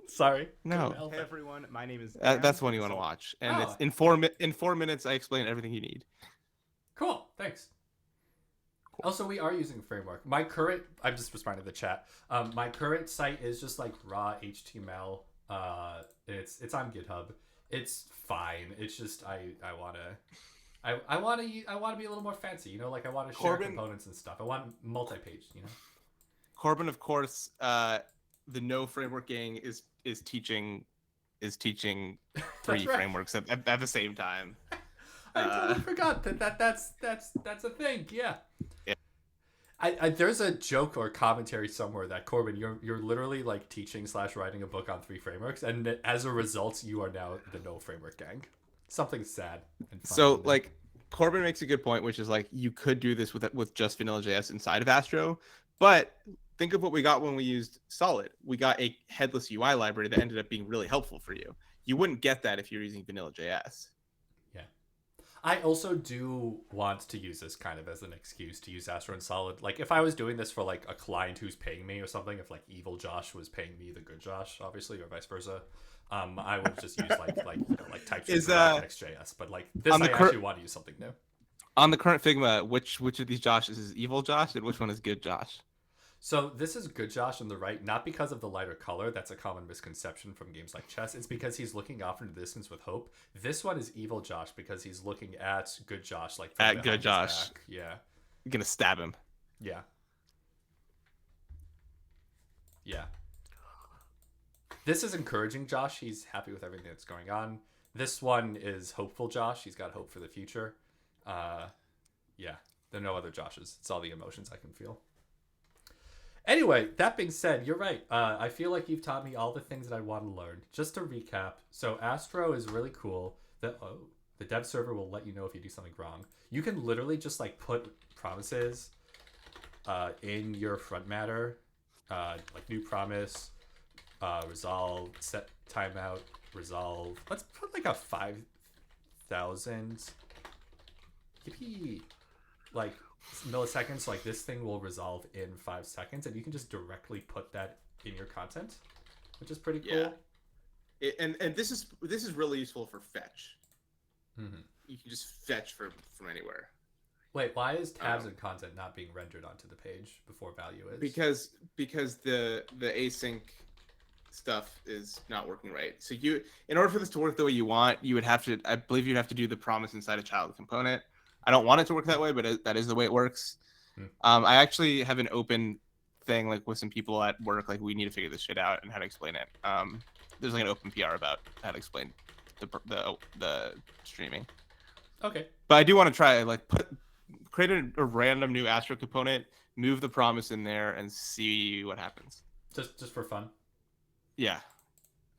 Sorry. No. Hey everyone, my name is. That's the one you want to watch, and it's in 4 minutes. I explain everything you need. Cool. Thanks. Cool. Also, we are using a framework. I'm just responding to the chat. My current site is just like raw HTML. It's on GitHub. It's fine. It's just I want to be a little more fancy. You know, like I want to share components and stuff. I want multi-page. You know. Corbin, of course, the No Framework gang is teaching 3 right. frameworks at the same time. I totally forgot that's a thing. Yeah. There's a joke or commentary somewhere that Corbin, you're literally like teaching / writing a book on 3 frameworks, and as a result, you are now the No Framework gang. Something sad and funny. So like Corbin makes a good point, which is like you could do this with just Vanilla.js inside of Astro, but think of what we got when we used Solid. We got a headless UI library that ended up being really helpful for you. You wouldn't get that if you're using Vanilla.js. Yeah. I also do want to use this kind of as an excuse to use Astro and Solid. Like if I was doing this for like a client who's paying me or something, if like evil Josh was paying me the good Josh, obviously, or vice versa, I would just use like TypeScript or Next.js. But like this, I actually want to use something new. On the current Figma, which of these Joshes is evil Josh and which one is good Josh? So this is good Josh on the right, not because of the lighter color. That's a common misconception from games like chess. It's because he's looking off into the distance with hope. This one is evil Josh because he's looking at good Josh, like at good Josh. Yeah, you're gonna stab him. Yeah. This is encouraging Josh. He's happy with everything that's going on. This one is hopeful Josh. He's got hope for the future. Yeah, there are no other Joshes. It's all the emotions I can feel. Anyway, that being said, you're right. I feel like you've taught me all the things that I want to learn. Just to recap, so Astro is really cool. The dev server will let you know if you do something wrong. You can literally just like put promises in your front matter, like new promise, resolve, set timeout, resolve. Let's put like a 5,000. Maybe like milliseconds, like this thing will resolve in 5 seconds, and you can just directly put that in your content, which is pretty cool. Yeah. And this is really useful for fetch. Mm-hmm. You can just fetch from anywhere. Wait, why is tabs and content not being rendered onto the page before value is? Because the async stuff is not working right. So in order for this to work the way you want, I believe you'd have to do the promise inside a child component. I don't want it to work that way, but that is the way it works. I actually have an open thing like with some people at work, like we need to figure this shit out and how to explain it. There's like an open PR about how to explain the streaming. Okay. But I do want to try like create a random new Astro component, move the promise in there, and see what happens. Just for fun. Yeah.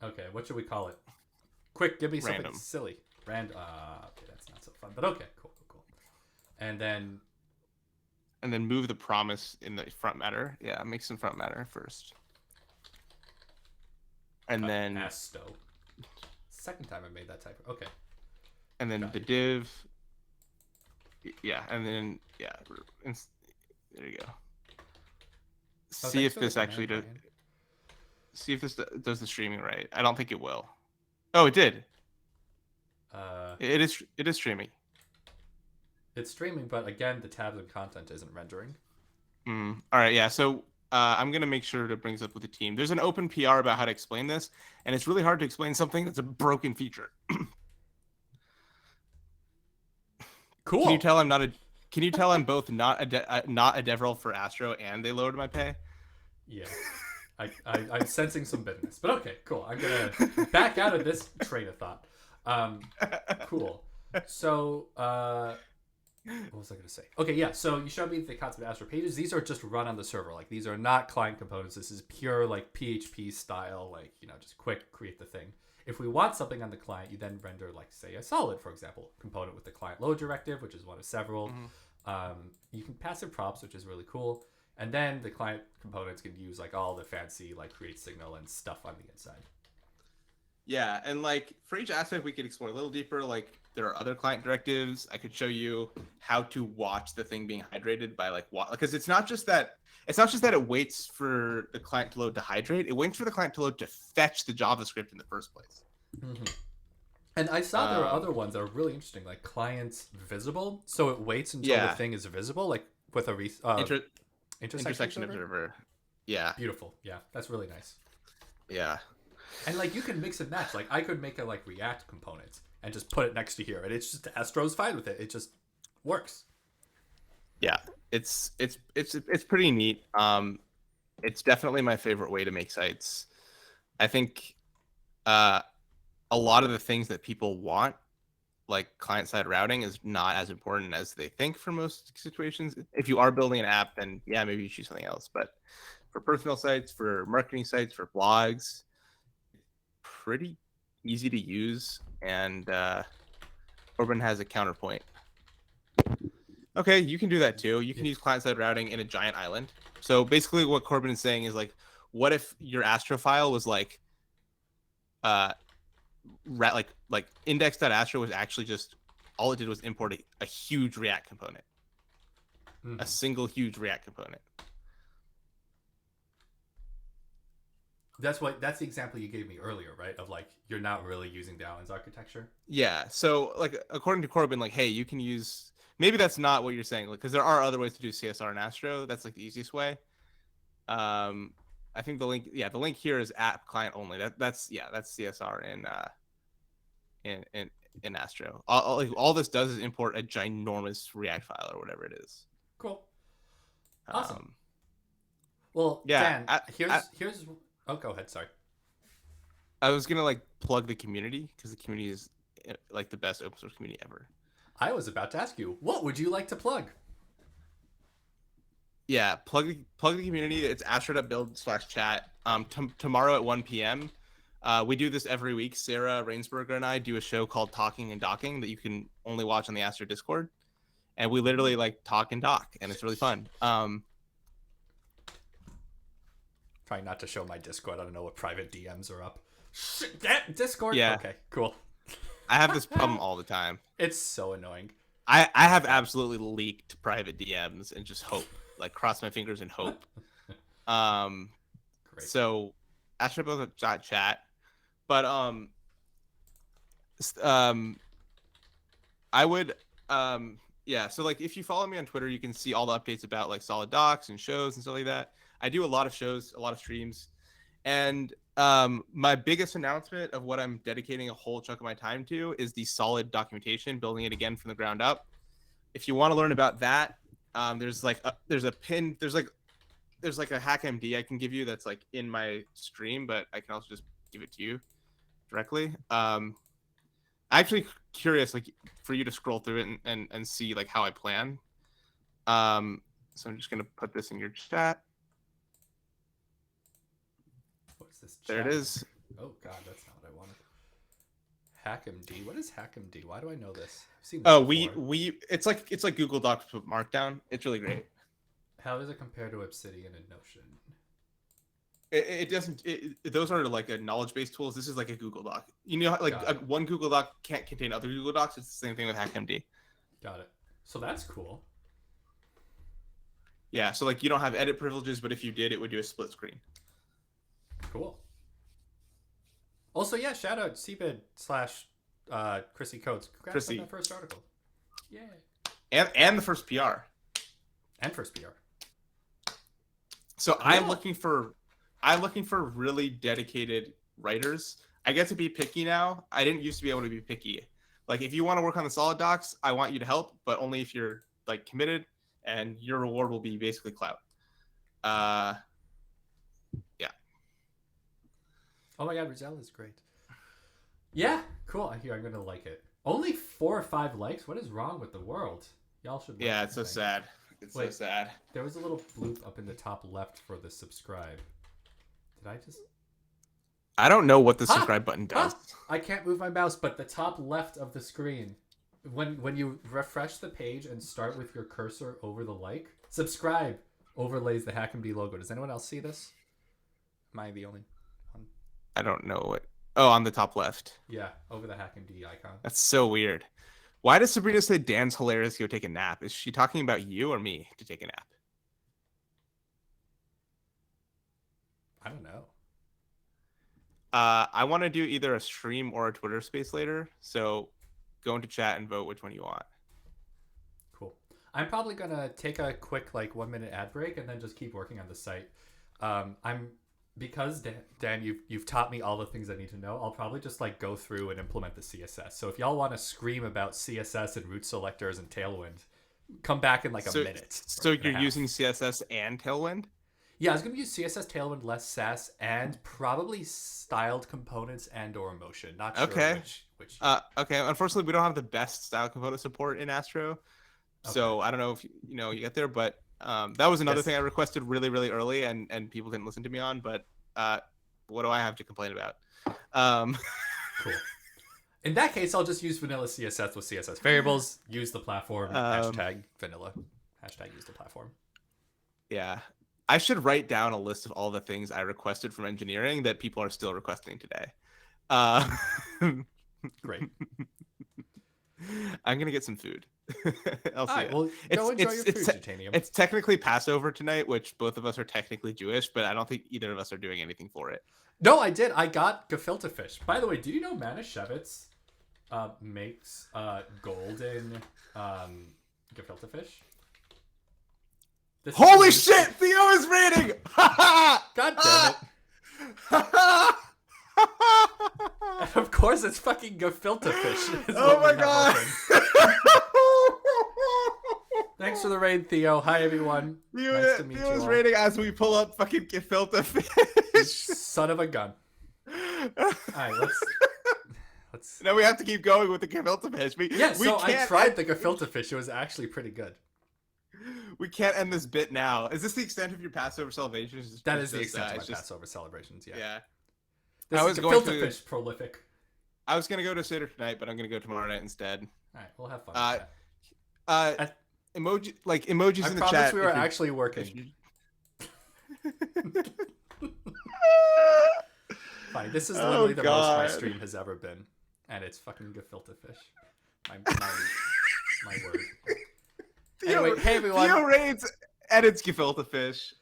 Okay. What should we call it? Quick, give me something Random. silly. Okay, that's not so fun, but okay, cool. And then move the promise in the front matter. Yeah, make some front matter first. And then Asto. Second time I made that type. Okay. And then the div. Yeah, and then there you go. See if this actually does. See if this does the streaming right. I don't think it will. Oh, it did. It is streaming. It's streaming, but again, the tabs and content isn't rendering. All right, yeah. So I'm gonna make sure to bring this up with the team. There's an open PR about how to explain this, and it's really hard to explain something that's a broken feature. Cool. Can you tell I'm not Can you tell I'm both not a dev role for Astro and they lowered my pay? Yeah. I'm sensing some bitterness. But okay, cool. I'm going to back out of this train of thought. Cool. So, what was I going to say? Okay, yeah. So you showed me the concept of Astro pages. These are just run on the server. Like, these are not client components. This is pure, like, PHP style, like, just quick, create the thing. If we want something on the client, you then render, like, say, a solid, for example, component with the client load directive, which is one of several. You can passive props, which is really cool. And then the client components can use, like, all the fancy, like, create signal and stuff on the inside. Yeah, and, like, for each aspect, we could explore a little deeper. Like, there are other client directives. I could show you how to watch the thing being hydrated by, like, because it's not just that it waits for the client to load to hydrate. It waits for the client to load to fetch the JavaScript in the first place. Mm-hmm. And I saw there are other ones that are really interesting, like clients visible. So it waits until the thing is visible, like with a intersection observer. Yeah. Beautiful. Yeah, that's really nice. Yeah. And like you can mix and match. Like I could make a like React component and just put it next to here, and it's just Astro's fine with it. It just works. Yeah, it's pretty neat. It's definitely my favorite way to make sites. I think a lot of the things that people want, like client-side routing, is not as important as they think for most situations. If you are building an app, then yeah, maybe you choose something else. But for personal sites, for marketing sites, for blogs, pretty easy to use, and Corbin has a counterpoint. Okay, you can do that too. You can use client-side routing in a giant island. So basically what Corbin is saying is like, what if your Astro file was like like index.astro was actually just all it did was import a huge React component. Mm-hmm. A single huge React component. That's the example you gave me earlier, right? Of like you're not really using the islands architecture. Yeah. So like according to Corbin, like, hey, you can use, maybe that's not what you're saying, because there are other ways to do CSR in Astro. That's like the easiest way. I think the link here is app client only. That's CSR in Astro. All this does is import a ginormous React file or whatever it is. Cool. Awesome. Well, yeah. Dan, here's. Oh, go ahead. Sorry. I was gonna like plug the community because the community is like the best open source community ever. I was about to ask you, what would you like to plug? Yeah, plug the community. It's astro.build/chat. Tomorrow at 1 p.m. We do this every week. Sarah Rainsberger and I do a show called Talking and Docking that you can only watch on the Astro Discord, and we literally like talk and dock, and it's really fun. Trying not to show my Discord. I don't know what private DMs are up. Shit, that Discord? Yeah. Okay, cool. I have this problem all the time. It's so annoying. I have absolutely leaked private DMs and just hope, like cross my fingers and hope. Great. So astro.chat. But I would so like if you follow me on Twitter, you can see all the updates about like solid docs and shows and stuff like that. I do a lot of shows, a lot of streams, and my biggest announcement of what I'm dedicating a whole chunk of my time to is the solid documentation, building it again from the ground up. If you want to learn about that, there's a HackMD I can give you that's like in my stream, but I can also just give it to you directly. I'm actually curious, like, for you to scroll through it and see like how I plan. So I'm just gonna put this in your chat. What's this? There it is. Oh god, that's not what I wanted. HackMD. What is HackMD? Why do I know this? I've seen this before. It's like Google Docs with Markdown. It's really great. How does it compare to Obsidian and Notion? It doesn't. Those are like a knowledge-based tools. This is like a Google Doc. You know, like one Google Doc can't contain other Google Docs. It's the same thing with HackMD. Got it. So that's cool. Yeah. So like you don't have edit privileges, but if you did, it would do a split screen. Cool. Also, yeah, shout out Cbid / Chrissy Coates. Congrats on that first article. Yeah. And the first PR. And first PR. So yeah. I'm looking for really dedicated writers. I get to be picky now. I didn't used to be able to be picky. Like if you want to work on the solid docs, I want you to help, but only if you're like committed, and your reward will be basically clout. Yeah. Oh my god, Rizal is great. Yeah, cool. I'm gonna like it. Only 4 or 5 likes. What is wrong with the world? Y'all should. Yeah, it's so sad. It's so sad. There was a little bloop up in the top left for the subscribe. Did I just? I don't know what the subscribe button does. I can't move my mouse, but the top left of the screen, when you refresh the page and start with your cursor over the like, subscribe overlays the HackMD logo. Does anyone else see this? Am I the only one? I don't know what. Oh, on the top left. Yeah, over the HackMD icon. That's so weird. Why does Sabrina say Dan's hilarious? Go take a nap. Is she talking about you or me to take a nap? I don't know. I want to do either a stream or a Twitter space later. So go into chat and vote which one you want. Cool. I'm probably gonna take a quick 1-minute ad break and then just keep working on the site. Because Dan, you've taught me all the things I need to know. I'll probably just go through and implement the CSS. So if y'all want to scream about CSS and root selectors and Tailwind, come back in a minute. So you're using CSS and Tailwind? Yeah, I was gonna use CSS, Tailwind, less Sass, and probably styled components and/or emotion. Not sure which. Okay. Unfortunately, we don't have the best style component support in Astro, so I don't know if you get there. But that was another thing I requested really, really early, and people didn't listen to me on. But what do I have to complain about? Cool. In that case, I'll just use vanilla CSS with CSS variables. Use the platform. Hashtag vanilla. Hashtag use the platform. Yeah. I should write down a list of all the things I requested from engineering that people are still requesting today. Great. I'm going to get some food. All right, well, go enjoy your food, Jutanium. It's technically Passover tonight, which both of us are technically Jewish, but I don't think either of us are doing anything for it. No, I did. I got gefilte fish. By the way, do you know Manischewitz makes golden gefilte fish? Holy shit! Theo is raiding! God damn it. Of course, it's fucking gefilte fish. Oh my god! Thanks for the raid, Theo. Hi, everyone. Nice to meet you. Theo's raiding as we pull up fucking gefilte fish. Son of a gun. Alright, let's. Now we have to keep going with the gefilte fish. I tried the gefilte fish. It was actually pretty good. We can't end this bit now. Is this the extent of your Passover celebrations? That is the extent of my Passover celebrations, yeah. Yeah. This is gefilte fish prolific. I was going to go to Seder tonight, but I'm going to go tomorrow night instead. All right, we'll have fun with that. Emojis in the chat. I promise we were actually working. Fine, this is literally the most my stream has ever been. And it's fucking gefilte fish. My word. Anyway, hey everyone. Theo raids edits gefilte fish.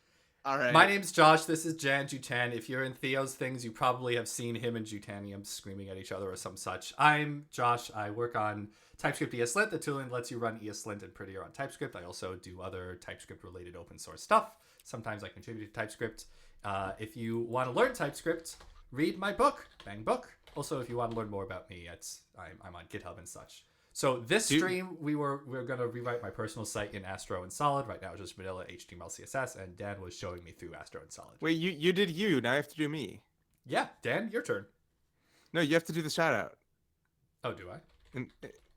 All right. My name's Josh. This is Jan Jutan. If you're in Theo's things, you probably have seen him and Jutanium screaming at each other or some such. I'm Josh. I work on TypeScript ESLint. The tooling lets you run ESLint and prettier on TypeScript. I also do other TypeScript-related open source stuff. Sometimes I contribute to TypeScript. If you want to learn TypeScript, read my book, Bang Book. Also, if you want to learn more about me, I'm on GitHub and such. So this stream, we're going to rewrite my personal site in Astro+Solid. Right now it's just vanilla HTML, CSS, and Dan was showing me through Astro+Solid. Wait, you did you. Now you have to do me. Yeah, Dan, your turn. No, you have to do the shout out. Oh, do I? In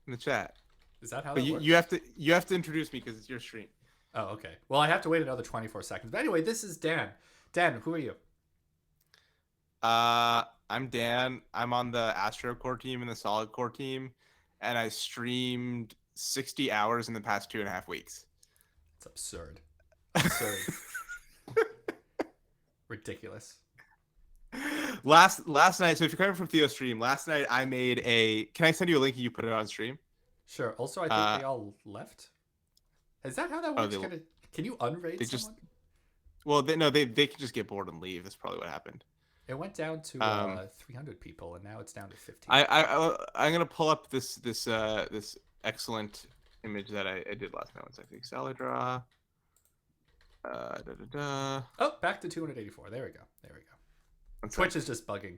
the chat. Is that how that works? You have to introduce me because it's your stream. Oh, okay. Well, I have to wait another 24 seconds. But anyway, this is Dan. Dan, who are you? I'm Dan. I'm on the Astro core team and the Solid core team. And I streamed 60 hours in the past 2.5 weeks. It's absurd. Absurd. Ridiculous. Last night, so if you're coming from Theo's stream, last night I made can I send you a link and you put it on stream? Sure. Also, I think they all left. Is that how that works? Can you unraid someone? Well, they can just get bored and leave. That's probably what happened. It went down to 300 people, and now it's down to 15. I'm gonna pull up this excellent image that I did last night. One second. Salad draw. Oh, back to 284. There we go. Twitch is just bugging.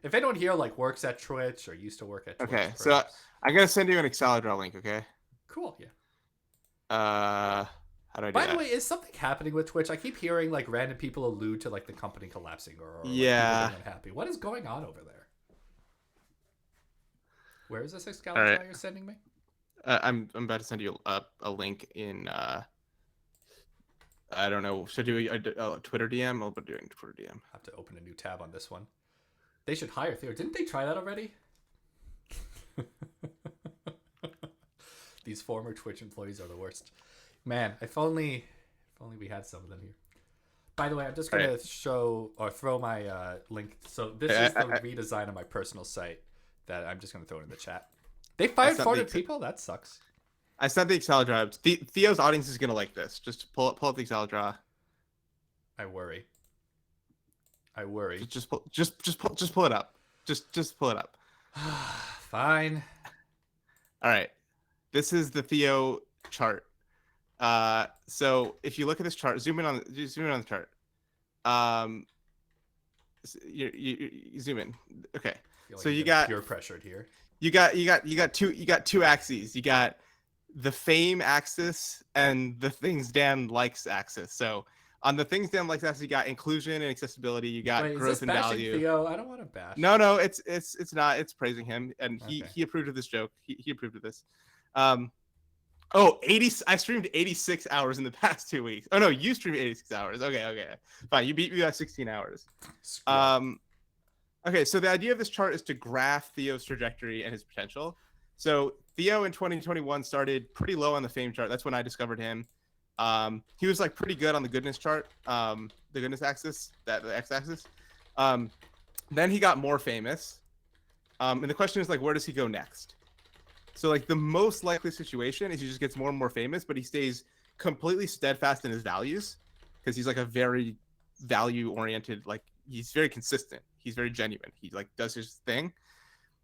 If anyone here works at Twitch or used to work at Twitch, okay, so I'm gonna send you an Excel draw link. Okay. Cool. Yeah. How do I do By the that? way, is something happening with Twitch? I keep hearing like random people allude to like the company collapsing or like people Yeah. being unhappy. What is going on over there? Where is this All right. Excalibur you're sending me? I'm about to send you a link in I don't know. Should I do a Twitter DM? I'll be doing Twitter DM. I have to open a new tab on this one. They should hire Theo. Didn't they try that already? These former Twitch employees are the worst. Man, if only we had some of them here. By the way, I'm just All gonna right. show or throw my link. So this I, is the I, redesign of my personal site that I'm just gonna throw in the chat. They I fired sent the 400 people. That sucks. I sent the Excel draw. Theo's audience is gonna like this. Just pull up the Excel draw. I worry. I worry. Just pull it up. Just pull it up. Fine. All right. This is the Theo chart. So if you look at this chart, zoom in on the chart. Um, you zoom in. Okay. Feel like So I'm you getting got peer pressured here. you got two axes. You got the fame axis and the things Dan likes axis. So on the things Dan likes axis, you got inclusion and accessibility. You got Wait, is growth this and bashing value. Theo? I don't want to bash. No, it's not. It's praising him, and Okay. he approved of this joke. He approved of this. Oh, 80. I streamed 86 hours in the past 2 weeks. Oh no, you streamed 86 hours. Okay, fine. You beat me by 16 hours. Scrub. Okay, so the idea of this chart is to graph Theo's trajectory and his potential. So Theo in 2021 started pretty low on the fame chart. That's when I discovered him. He was like pretty good on the goodness chart, the goodness axis, the x-axis. Then he got more famous, and the question is like, where does he go next? So like the most likely situation is he just gets more and more famous, but he stays completely steadfast in his values because he's like a very value-oriented, like he's very consistent. He's very genuine. He like does his thing.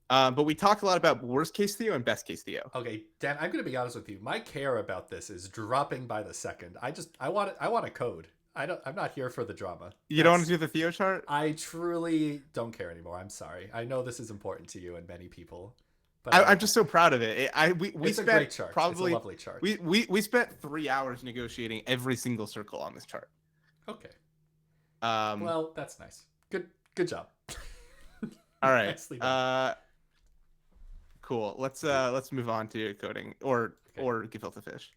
But we talked a lot about worst case Theo and best case Theo. Okay, Dan, I'm gonna be honest with you. My care about this is dropping by the second. I want a code. I'm not here for the drama. You don't want to do the Theo chart? I truly don't care anymore. I'm sorry. I know this is important to you and many people, but I'm just so proud of it. We it's spent a great chart. probably It's a lovely chart. we spent 3 hours negotiating every single circle on this chart. Okay. Um, Well, that's nice. Good job. all right. Nicely done. Cool. Let's move on to coding or Okay. gefilte fish.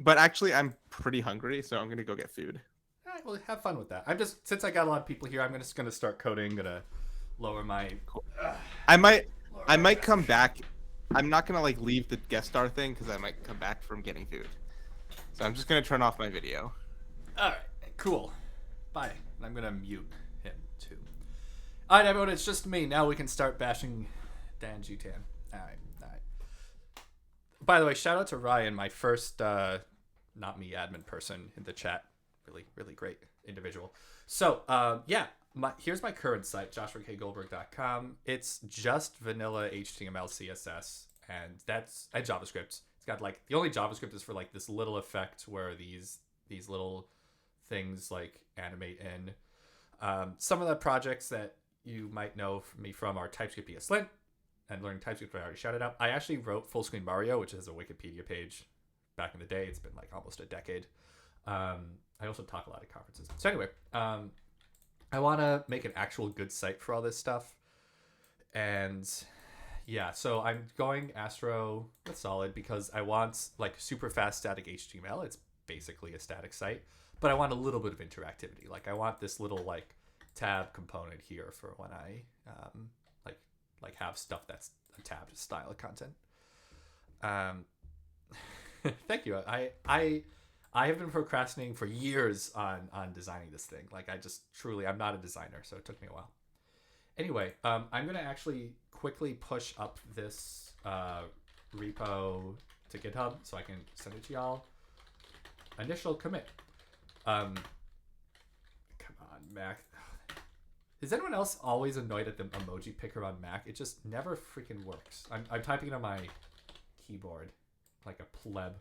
But actually, I'm pretty hungry, so I'm gonna go get food. All right, well, have fun with that. I'm just since I got a lot of people here, I'm just gonna start coding. Gonna lower my. Cool. I might come back. I'm not gonna like leave the guest star thing because I might come back from getting food. So I'm just gonna turn off my video. All right, cool. Bye. I'm gonna mute him too. All right, everyone, it's just me. Now we can start bashing Dan Jutan. All right. By the way, shout out to Ryan, my first not me admin person in the chat. Really great individual. So yeah, here's my current site, joshuakgoldberg.com. It's just vanilla HTML, CSS, and JavaScript. It's got like the only JavaScript is for like this little effect where these little things like animate in. Some of the projects that you might know me from are TypeScript ESLint and learning TypeScript. I already shouted out. I actually wrote Full Screen Mario, which is a Wikipedia page back in the day. It's been like almost a decade. I also talk a lot at conferences. So anyway, I want to make an actual good site for all this stuff. And yeah, so I'm going Astro+Solid because I want like super fast static HTML. It's basically a static site, but I want a little bit of interactivity. Like I want this little like tab component here for when I like have stuff that's a tabbed style of content. Thank you. I have been procrastinating for years on designing this thing. Like I'm not a designer, so it took me a while. Anyway, I'm gonna actually quickly push up this repo to GitHub so I can send it to y'all. Initial commit. Come on, Mac. Is anyone else always annoyed at the emoji picker on Mac? It just never freaking works. I'm typing it on my keyboard like a pleb.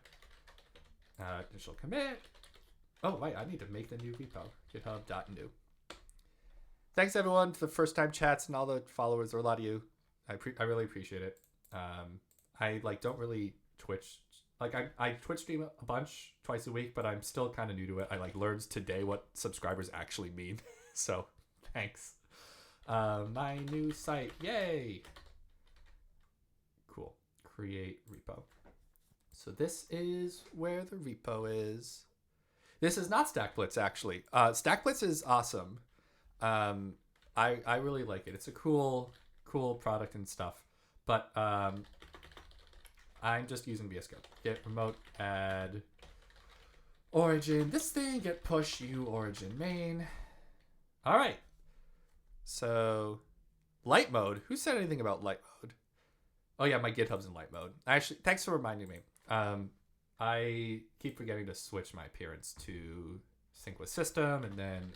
Initial commit. Oh, wait, I need to make the new repo. GitHub.new. Thanks, everyone, for the first-time chats and all the followers. There are a lot of you. I really appreciate it. I don't really Twitch like I Twitch stream a bunch twice a week, but I'm still kind of new to it. I like learned today what subscribers actually mean. So thanks. My new site, yay! Cool. Create repo. So this is where the repo is. This is not StackBlitz actually. StackBlitz is awesome. I really like it. It's a cool product and stuff. But I'm just using VS Code. Get remote add origin. This thing get push u origin main. All right. So light mode. Who said anything about light mode? Oh yeah, my GitHub's in light mode. Actually, thanks for reminding me. I keep forgetting to switch my appearance to sync with system and then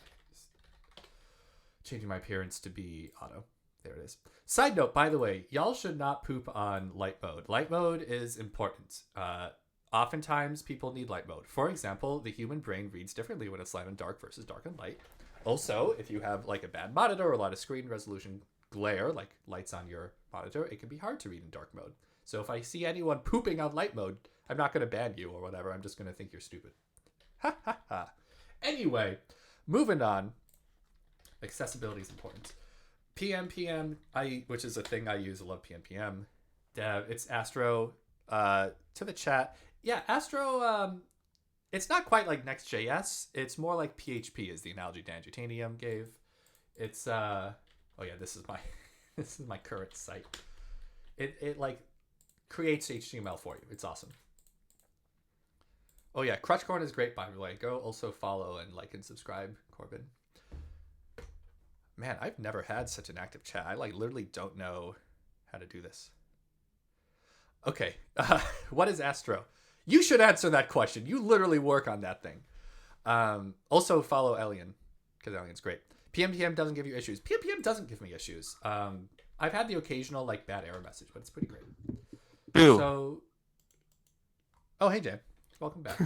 changing my appearance to be auto. There it is. Side note, by the way, y'all should not poop on light mode. Light mode is important. Oftentimes, people need light mode. For example, the human brain reads differently when it's light and dark versus dark and light. Also, if you have like a bad monitor or a lot of screen resolution glare, like lights on your monitor, it can be hard to read in dark mode. So if I see anyone pooping on light mode, I'm not going to ban you or whatever. I'm just going to think you're stupid. Ha ha ha. Anyway, moving on. Accessibility is important. PMPM, which is a thing I use. I love PMPM. It's Astro. To the chat. Yeah, Astro, it's not quite like Next.js. It's more like PHP is the analogy Dan Jutanium gave. It's, oh yeah, this is my current site. It like creates HTML for you. It's awesome. Oh yeah, Crutchcorn is great, by the way. Go also follow and like and subscribe, Corbin. Man, I've never had such an active chat. I like literally don't know how to do this. Okay, what is Astro? You should answer that question. You literally work on that thing. Also follow Elian, because Elian's great. PMPM doesn't give you issues. PMPM doesn't give me issues. I've had the occasional like bad error message, but it's pretty great. Ew. So, oh hey Jan, welcome back.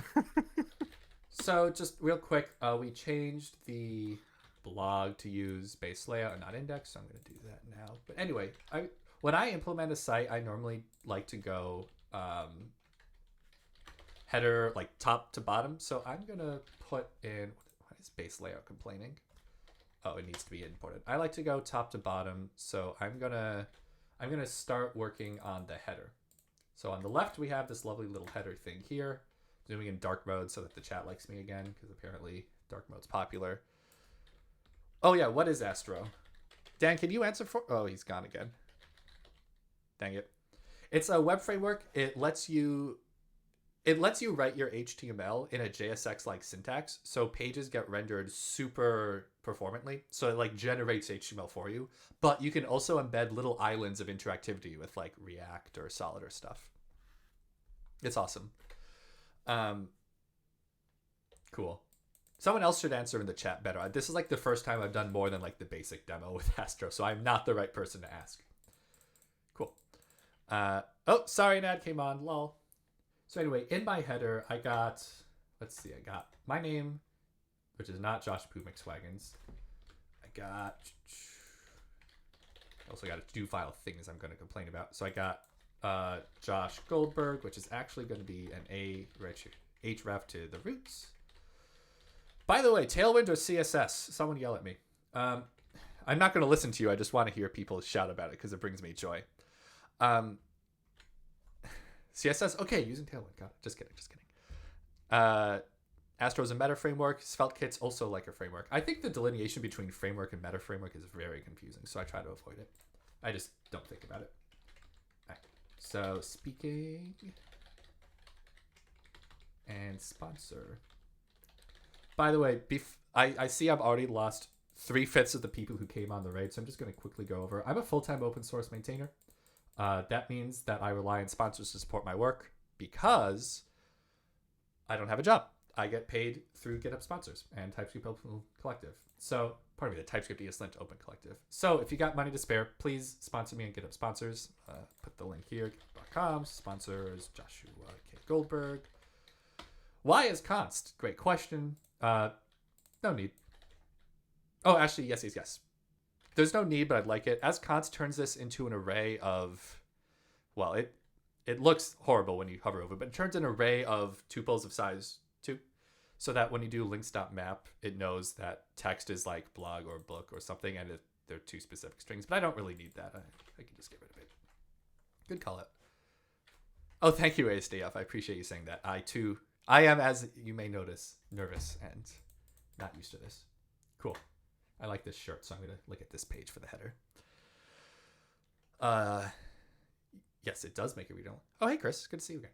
So just real quick, we changed the blog to use base layout and not index, so I'm going to do that now. But anyway, when I implement a site, I normally like to go header like top to bottom. So I'm going to put in, what is base layout complaining? Oh, it needs to be imported. I like to go top to bottom. So I'm going to start working on the header. So on the left, we have this lovely little header thing here. Zooming in dark mode so that the chat likes me again, because apparently dark mode's popular. Oh yeah, what is Astro? Dan, can you answer for? Oh, he's gone again. Dang it. It's a web framework. It lets you write your HTML in a JSX-like syntax, so pages get rendered super performantly. So it like generates HTML for you, but you can also embed little islands of interactivity with like React or Solid or stuff. It's awesome. Cool. Someone else should answer in the chat better. This is like the first time I've done more than like the basic demo with Astro, so I'm not the right person to ask. Cool. Oh, sorry, an ad came on. Lol. So anyway, in my header, I got my name, which is not Josh Poo McSwaggins. I also got a do file things I'm going to complain about. So I got Josh Goldberg, which is actually going to be an href to the roots. By the way, Tailwind or CSS? Someone yell at me. I'm not going to listen to you. I just want to hear people shout about it because it brings me joy. CSS? Okay, using Tailwind. Got it. Just kidding. Astro's a meta framework. SvelteKit's also like a framework. I think the delineation between framework and meta framework is very confusing, so I try to avoid it. I just don't think about it. All right. So speaking and sponsor. By the way, I see I've already lost 3/5 of the people who came on the raid, so I'm just going to quickly go over. I'm a full-time open source maintainer. That means that I rely on sponsors to support my work because I don't have a job. I get paid through GitHub sponsors and TypeScript Open Collective. So, pardon me, the TypeScript ESLint Open Collective. So, if you got money to spare, please sponsor me on GitHub sponsors. Put the link here, github.com. Sponsors Joshua K. Goldberg. Why is const? Great question. No need. Oh, actually, yes. There's no need, but I'd like it. As const turns this into an array of, well, it looks horrible when you hover over, but it turns an array of tuples of size 2, so that when you do links.map, it knows that text is like blog or book or something, and they're 2 specific strings. But I don't really need that. I can just get rid of it. Good call out. Oh, thank you, ASDF. I appreciate you saying that. I am, as you may notice, nervous and not used to this. Cool. I like this shirt, so I'm going to look at this page for the header. Yes, it does make it read only. Oh, hey, Chris. Good to see you again.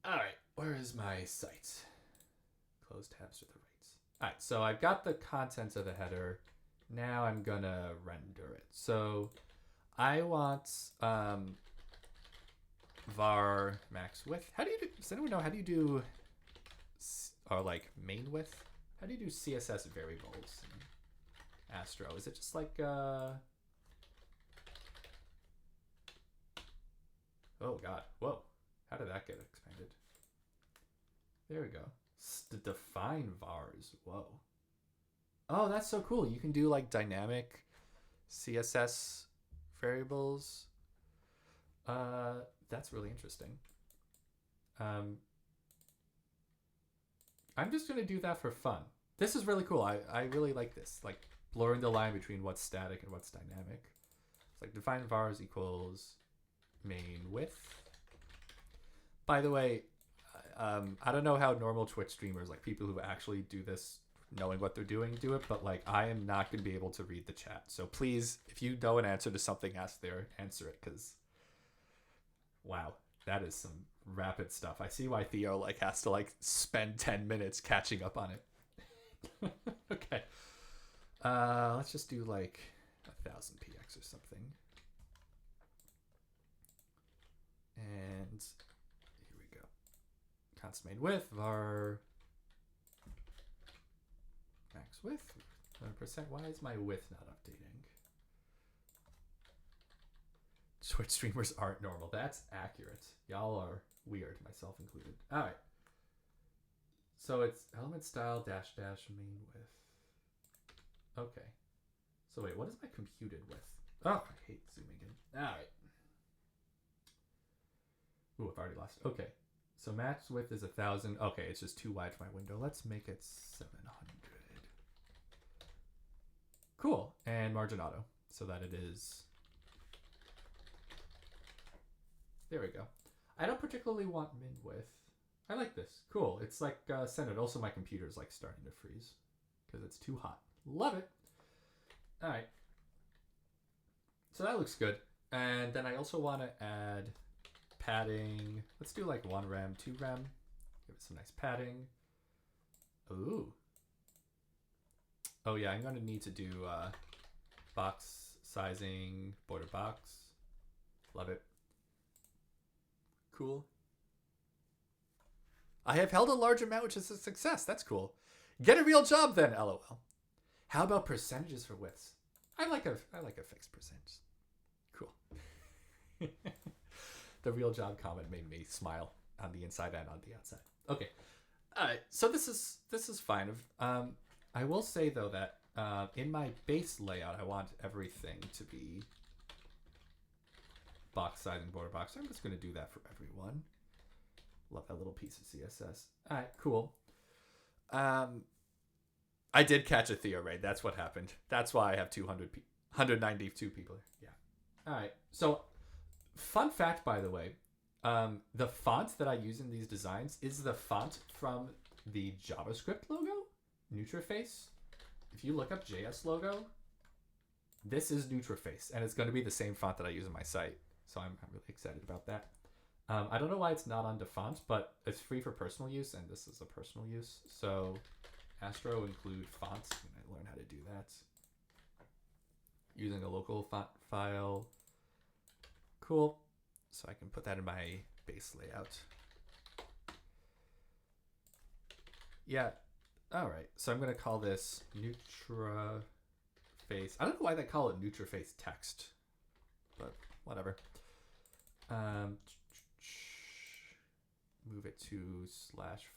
All right. Where is my site? Close tabs with the rates. All right. So I've got the contents of the header. Now I'm going to render it. So I want var max width. How do you do? Does anyone know how do you do, or like main width? How do you do CSS variables in Astro? Is it just like oh god, whoa! How did that get expanded? There we go. Define vars. Whoa. Oh, that's so cool. You can do like dynamic CSS variables. That's really interesting. I'm just going to do that for fun. This is really cool. I really like this. Like blurring the line between what's static and what's dynamic. It's like define vars equals main width. By the way, I don't know how normal Twitch streamers, like people who actually do this knowing what they're doing, do it, but like I am not going to be able to read the chat. So please, if you know an answer to something, answer it, because wow, that is some rapid stuff. I see why Theo like has to like spend 10 minutes catching up on it. Okay. Let's just do like 1000 px or something. And here we go. Constant main width, var max width, 100%. Why is my width not updating? Twitch streamers aren't normal. That's accurate. Y'all are weird, myself included. All right. So it's element style dash dash main width. Okay. So wait, what is my computed width? Oh, I hate zooming in. All right. Ooh, I've already lost it. Okay. So max width is 1000. Okay, it's just too wide for my window. Let's make it 700. Cool. And margin auto so that it is. There we go. I don't particularly want min width. I like this. Cool. It's like centered. Also, my computer's like starting to freeze because it's too hot. Love it. All right. So that looks good. And then I also want to add padding. Let's do like 1 rem, 2 rem. Give it some nice padding. Ooh. Oh yeah, I'm going to need to do box sizing, border box. Love it. Cool. I have held a large amount, which is a success. That's cool. Get a real job then, LOL. How about percentages for widths? I like a fixed percentage. Cool. The real job comment made me smile on the inside and on the outside. Okay. All right. So this is fine. I will say though that in my base layout, I want everything to be box sizing, border box. I'm just going to do that for everyone. Love that little piece of CSS. All right, cool. I did catch a Theo raid. That's what happened. That's why I have 192 people. Yeah. All right. So, fun fact, by the way, the font that I use in these designs is the font from the JavaScript logo, Nutraface. If you look up JS logo, this is Nutraface, and it's going to be the same font that I use in my site. So I'm really excited about that. I don't know why it's not on default, but it's free for personal use, and this is a personal use. So Astro include fonts, and I learned how to do that. Using a local font file. Cool. So I can put that in my base layout. Yeah. All right. So I'm going to call this Nutraface. I don't know why they call it Nutraface text, but whatever. Move it to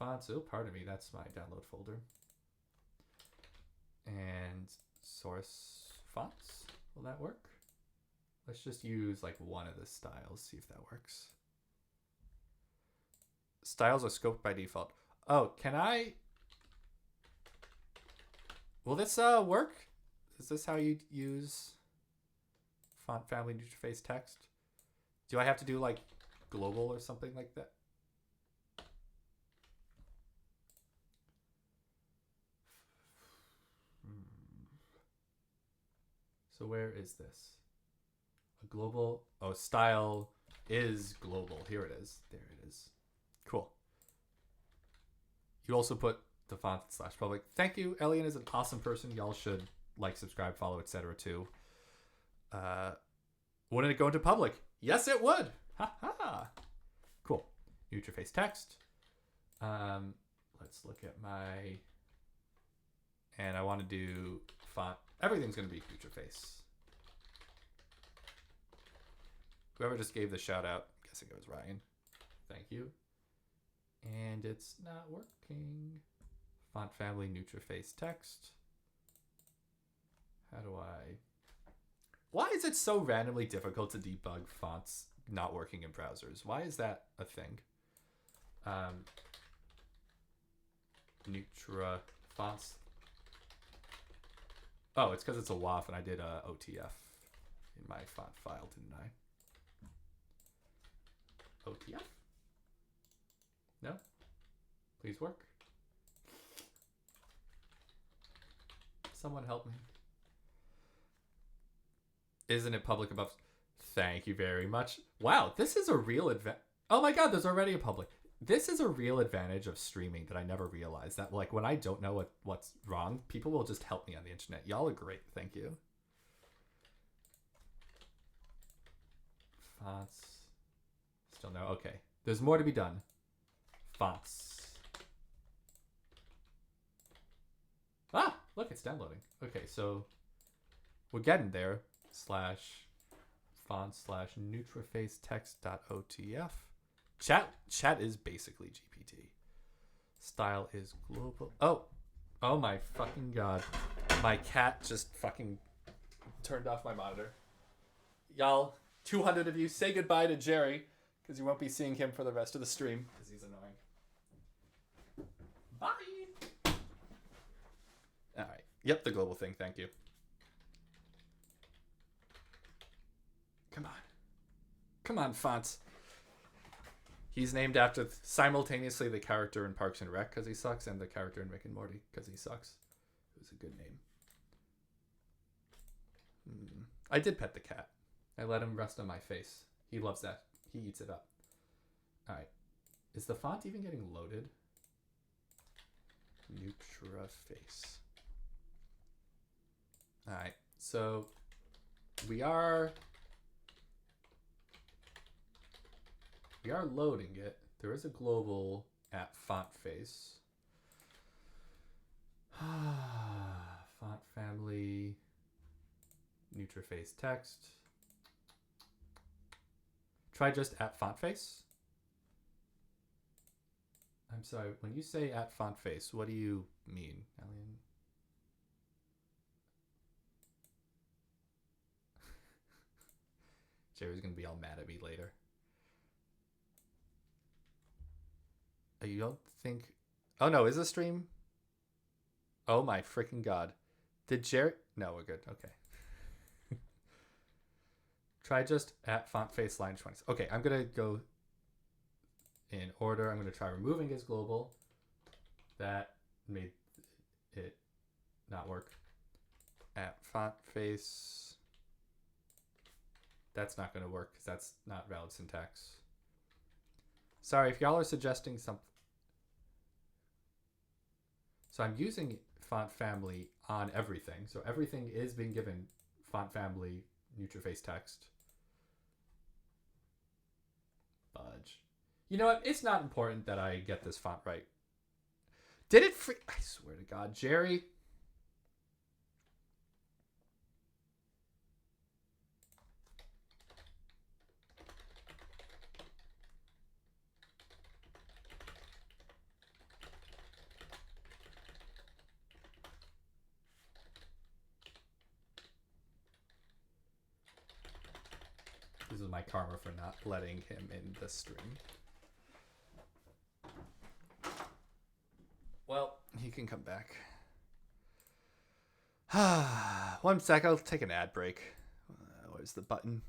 /fonts. Oh, pardon me. That's my download folder. And source fonts. Will that work? Let's just use like one of the styles. See if that works. styles are scoped by default. Oh, can I? Will this work? Is this how you use font family interface text? Do I have to do like global or something like that? So where is this? A global. Oh, style is global. Here it is. There it is. Cool. You also put the font / public. Thank you. Elian is an awesome person. Y'all should like, subscribe, follow, etc. too. Wouldn't it go into public? Yes, it would. Ha ha. Cool. Interface text. Let's look at my. And I want to do font. Everything's going to be interface. Whoever just gave the shout out, I'm guessing it was Ryan. Thank you. And it's not working. Font family, interface text. How do I... Why is it so randomly difficult to debug fonts not working in browsers? Why is that a thing? Nutra fonts. Oh, it's because it's a WAF and I did a OTF in my font file, didn't I? OTF? No? Please work. Someone help me. Isn't it public above? Thank you very much. Wow, this is a real advantage. Oh my god, there's already a public. This is a real advantage of streaming that I never realized. That like when I don't know what's wrong, people will just help me on the internet. Y'all are great. Thank you. Fonts. Still no. Okay. There's more to be done. Fonts. Ah, look, it's downloading. Okay, so we're getting there. /font /nutraface text.otf. Chat is basically GPT. Style is global. Oh my fucking god. My cat just fucking turned off my monitor. Y'all, 200 of you, say goodbye to Jerry, because you won't be seeing him for the rest of the stream, because he's annoying. Bye! Alright. Yep, the global thing, thank you. Come on. Come on, fonts. He's named after simultaneously the character in Parks and Rec because he sucks and the character in Rick and Morty because he sucks. It was a good name. I did pet the cat. I let him rest on my face. He loves that. He eats it up. Alright. Is the font even getting loaded? Nutraface. Alright. So we are loading it. There is a global at font face. Font family, nutraface text. Try just at font face. I'm sorry, when you say at font face, what do you mean, Elian? Jerry's gonna be all mad at me later. You don't think... Oh no, is this stream? Oh my freaking god. Did Jerry... No, we're good. Okay. Try just at font face line 20. Okay, I'm going to go in order. I'm going to try removing his global. That made it not work. At font face... That's not going to work because that's not valid syntax. Sorry, if y'all are suggesting something... So I'm using font family on everything. So everything is being given font family, nutraface text. Fudge. You know what? It's not important that I get this font right. Did it free... I swear to God, Jerry... This is my karma for not letting him in the stream. He can come back. 1 sec. I'll take an ad break. Where's the button?